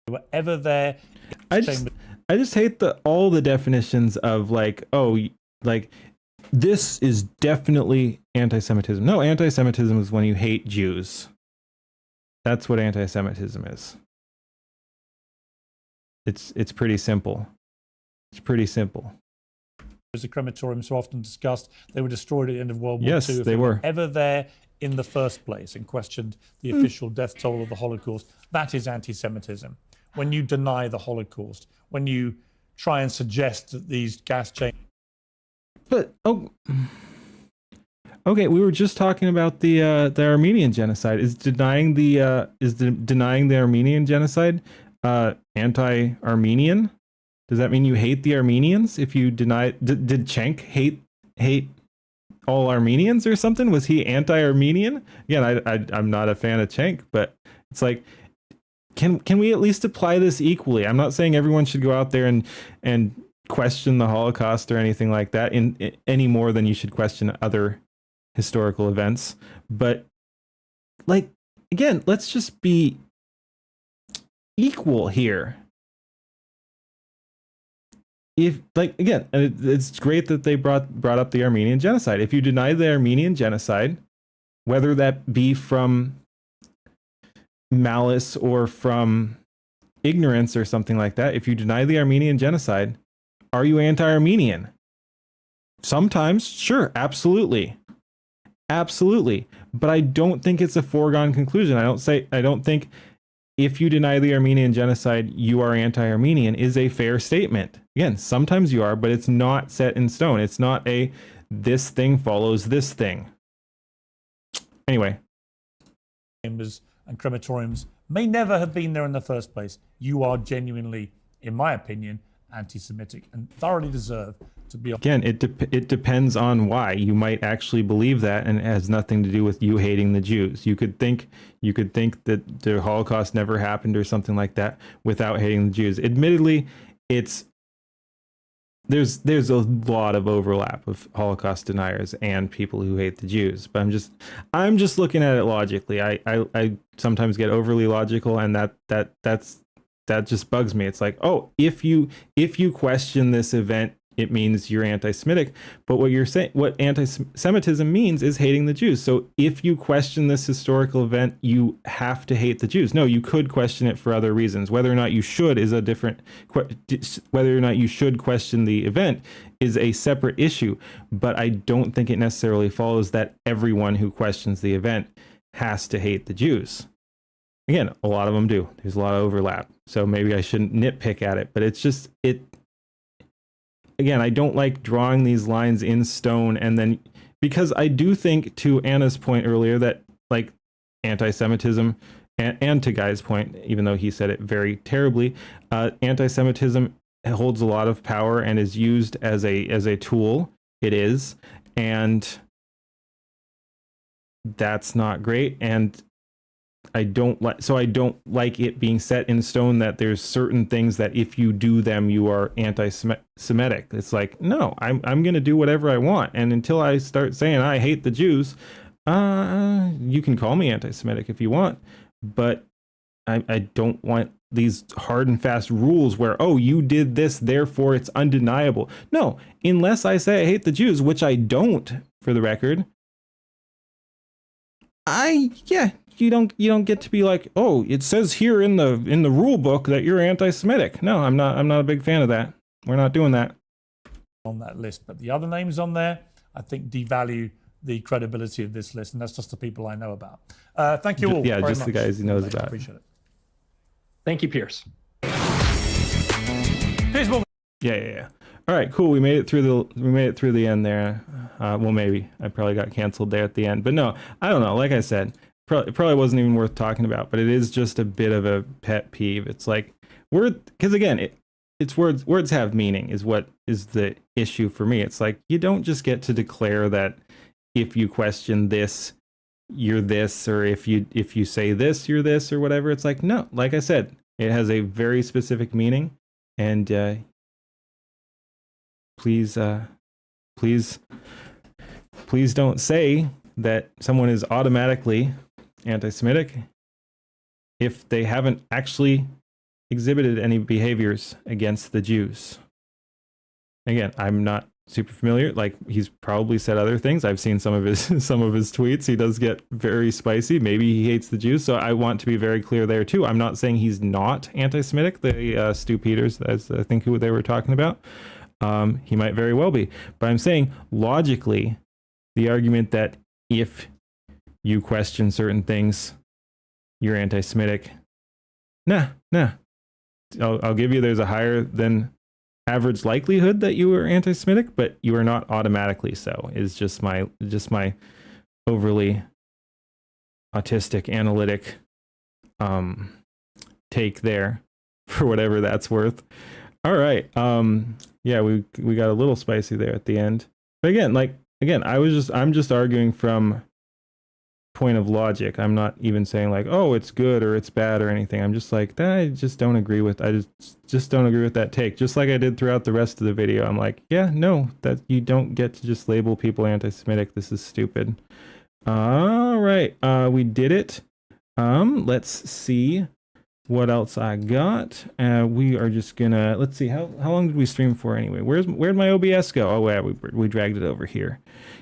Whatever there, I just hate all the definitions of like, oh, like this is definitely anti-Semitism. No, anti-Semitism is when you hate Jews. That's what anti-Semitism is. It's pretty simple. It's pretty simple. As the crematorium so often discussed, they were destroyed at the end of World War II. Yes, if they were ever there in the first place, and questioned the official death toll of the Holocaust. That is anti-Semitism. When you deny the Holocaust, when you try and suggest that these gas chambers. But okay, we were just talking about the Armenian genocide. Is denying the Armenian genocide anti-Armenian? Does that mean you hate the Armenians if you deny? Did Cenk hate all Armenians or something? Was he anti-Armenian? Again, I'm not a fan of Cenk, but it's like, can we at least apply this equally? I'm not saying everyone should go out there and question the Holocaust or anything like that in any more than you should question other historical events. But like, again, let's just be equal here. If, like, again, it's great that they brought up the Armenian genocide. If you deny the Armenian genocide, whether that be from malice or from ignorance or something like that, if you deny the Armenian genocide, are you anti-Armenian? Sometimes, sure, absolutely. But I don't think it's a foregone conclusion. I don't think if you deny the Armenian genocide, you are anti-Armenian is a fair statement. Again, sometimes you are, but it's not set in stone. It's not this thing follows this thing. Anyway. Chambers and crematoriums may never have been there in the first place. You are genuinely, in my opinion, anti-Semitic and thoroughly deserve to be. Again, it depends on why. You might actually believe that, and it has nothing to do with you hating the Jews. You could think that the Holocaust never happened or something like that without hating the Jews. Admittedly, there's a lot of overlap of Holocaust deniers and people who hate the Jews. But I'm just looking at it logically. I sometimes get overly logical, and that just bugs me. It's like, oh, if you question this event it means you're anti-Semitic. But what you're saying, what anti-Semitism means is hating the Jews. So if you question this historical event, you have to hate the Jews. No, you could question it for other reasons. Whether or not you should is a different, whether or not you should question the event is a separate issue. But I don't think it necessarily follows that everyone who questions the event has to hate the Jews. Again, a lot of them do. There's a lot of overlap. So maybe I shouldn't nitpick at it, but it's just, again, I don't like drawing these lines in stone, and then because I do think, to Anna's point earlier, that like anti-Semitism and to Guy's point, even though he said it very terribly, anti-Semitism holds a lot of power and is used as a tool. It is, and that's not great. And I don't like it being set in stone that there's certain things that if you do them, you are anti-Semitic. It's like, no, I'm going to do whatever I want. And until I start saying I hate the Jews, you can call me anti-Semitic if you want, but I don't want these hard and fast rules where, oh, you did this, therefore it's undeniable. No, unless I say I hate the Jews, which I don't, for the record, you don't get to be like, oh, it says here in the rule book that you're anti-Semitic. No, I'm not a big fan of that. We're not doing that on that list. But the other names on there, I think, devalue the credibility of this list, and that's just the people I know about. Thank you all. Yeah, very just much. the guys he knows about. Appreciate it. Thank you, Pierce. Pierce Morgan. Yeah. All right, cool. We made it through the end there. Well, maybe I probably got canceled there at the end, but no, I don't know. Like I said, probably wasn't even worth talking about. But it is just a bit of a pet peeve. It's like because again, it's words. Words have meaning. Is what is the issue for me. It's like you don't just get to declare that if you question this, you're this, or if you say this, you're this, or whatever. It's like, no. Like I said, it has a very specific meaning, and please don't say that someone is automatically anti-Semitic if they haven't actually exhibited any behaviors against the Jews. Again, I'm not super familiar. Like, he's probably said other things. I've seen some of his tweets. He does get very spicy. Maybe he hates the Jews. So I want to be very clear there too. I'm not saying he's not anti-Semitic. The Stu Peters, as I think who they were talking about. He might very well be, but I'm saying logically, the argument that if you question certain things, you're anti-Semitic. Nah. I'll give you there's a higher than average likelihood that you are anti-Semitic, but you are not automatically so. Is just my overly autistic analytic take there, for whatever that's worth. All right. Yeah, we got a little spicy there at the end. But again, I'm just arguing from point of logic. I'm not even saying like, oh, it's good or it's bad or anything. I'm just like, I just don't agree with that take. Just like I did throughout the rest of the video. I'm like, yeah, no, that you don't get to just label people anti-Semitic. This is stupid. All right. We did it. Let's see what else I got. We are just gonna, let's see, how long did we stream for anyway? Where'd my OBS go? Oh yeah, we dragged it over here.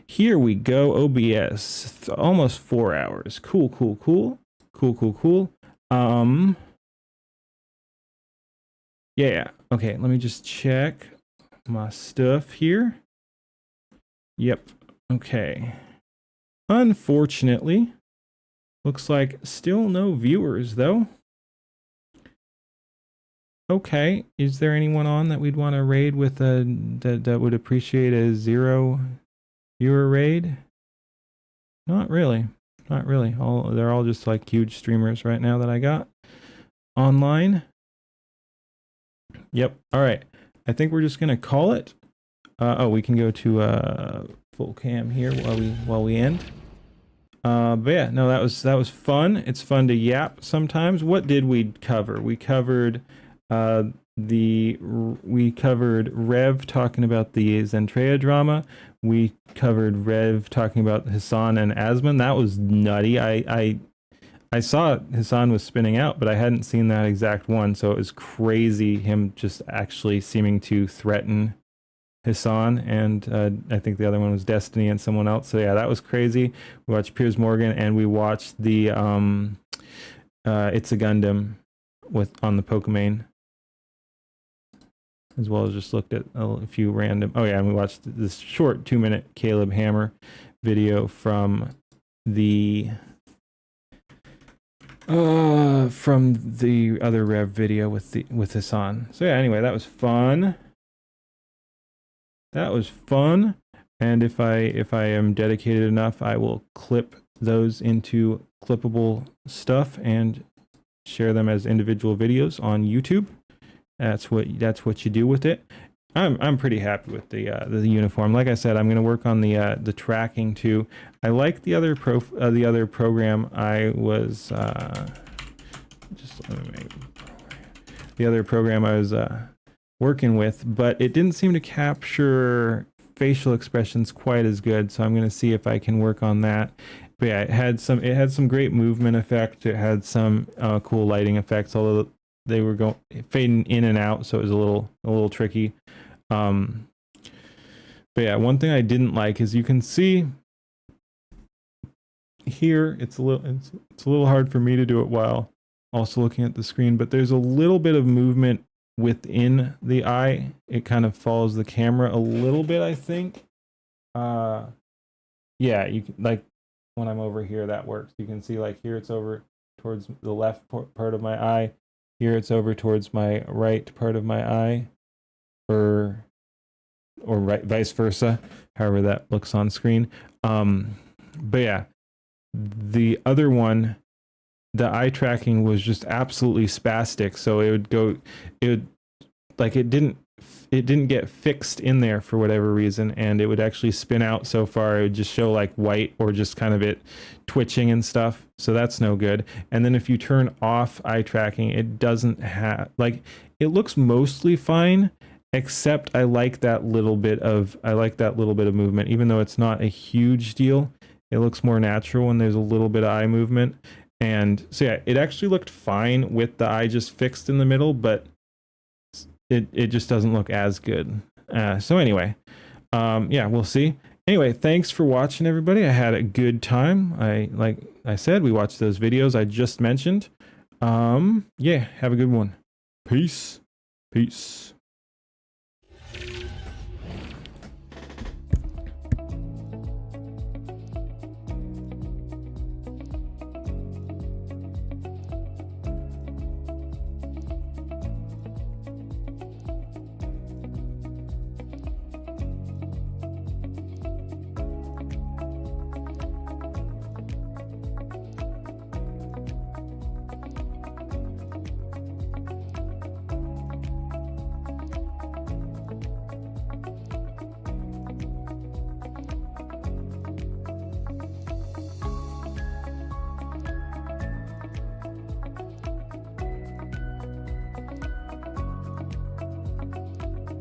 Here we go. OBS, almost 4 hours. Cool. Yeah. Okay, let me just check my stuff here. Yep. Okay. Unfortunately, looks like still no viewers though. Okay, is there anyone on that we'd want to raid with that would appreciate a 0 viewer raid? Not really. They're all just like huge streamers right now that I got online. Yep. All right. I think we're just gonna call it. We can go to full cam here while we end. But yeah, no, that was fun. It's fun to yap sometimes. What did we cover? We covered we covered Rev talking about the Zentrea drama. We covered Rev talking about Hassan and Asman. That was nutty. I saw Hassan was spinning out, but I hadn't seen that exact one, so it was crazy him just actually seeming to threaten Hassan, and I think the other one was Destiny and someone else. So yeah, that was crazy. We watched Piers Morgan, and we watched the It's a Gundam on the Pokemon, as well as just looked at a few random. Oh yeah, and we watched this short 2-minute Caleb Hammer video from the other Rev video with Hassan. So yeah, anyway, that was fun. That was fun. And if I am dedicated enough, I will clip those into clippable stuff and share them as individual videos on YouTube. That's what you do with it. I'm pretty happy with the uniform. Like I said, I'm going to work on the tracking too. I like the other program I was working with, but it didn't seem to capture facial expressions quite as good. So I'm going to see if I can work on that. But yeah, it had some great movement effect. It had some cool lighting effects, although they were fading in and out, so it was a little tricky. But yeah, one thing I didn't like is you can see here it's a little hard for me to do it while also looking at the screen, but there's a little bit of movement within the eye. It kind of follows the camera a little bit, I think. Yeah, you can, like when I'm over here, that works. You can see like here it's over towards the left part of my eye. Here it's over towards my right part of my eye, or right, vice versa, however that looks on screen. But yeah, the other one, the eye tracking was just absolutely spastic. So it didn't get fixed in there for whatever reason, and it would actually spin out so far. It would just show like white or just kind of it twitching and stuff. So that's no good. And then if you turn off eye tracking, it doesn't have, like, it looks mostly fine, except I like that little bit of movement, even though it's not a huge deal. It looks more natural when there's a little bit of eye movement. And so yeah, it actually looked fine with the eye just fixed in the middle, but it just doesn't look as good. So anyway, yeah, we'll see. Anyway, thanks for watching, everybody. I had a good time. Like I said, we watched those videos I just mentioned. Yeah, have a good one. Peace.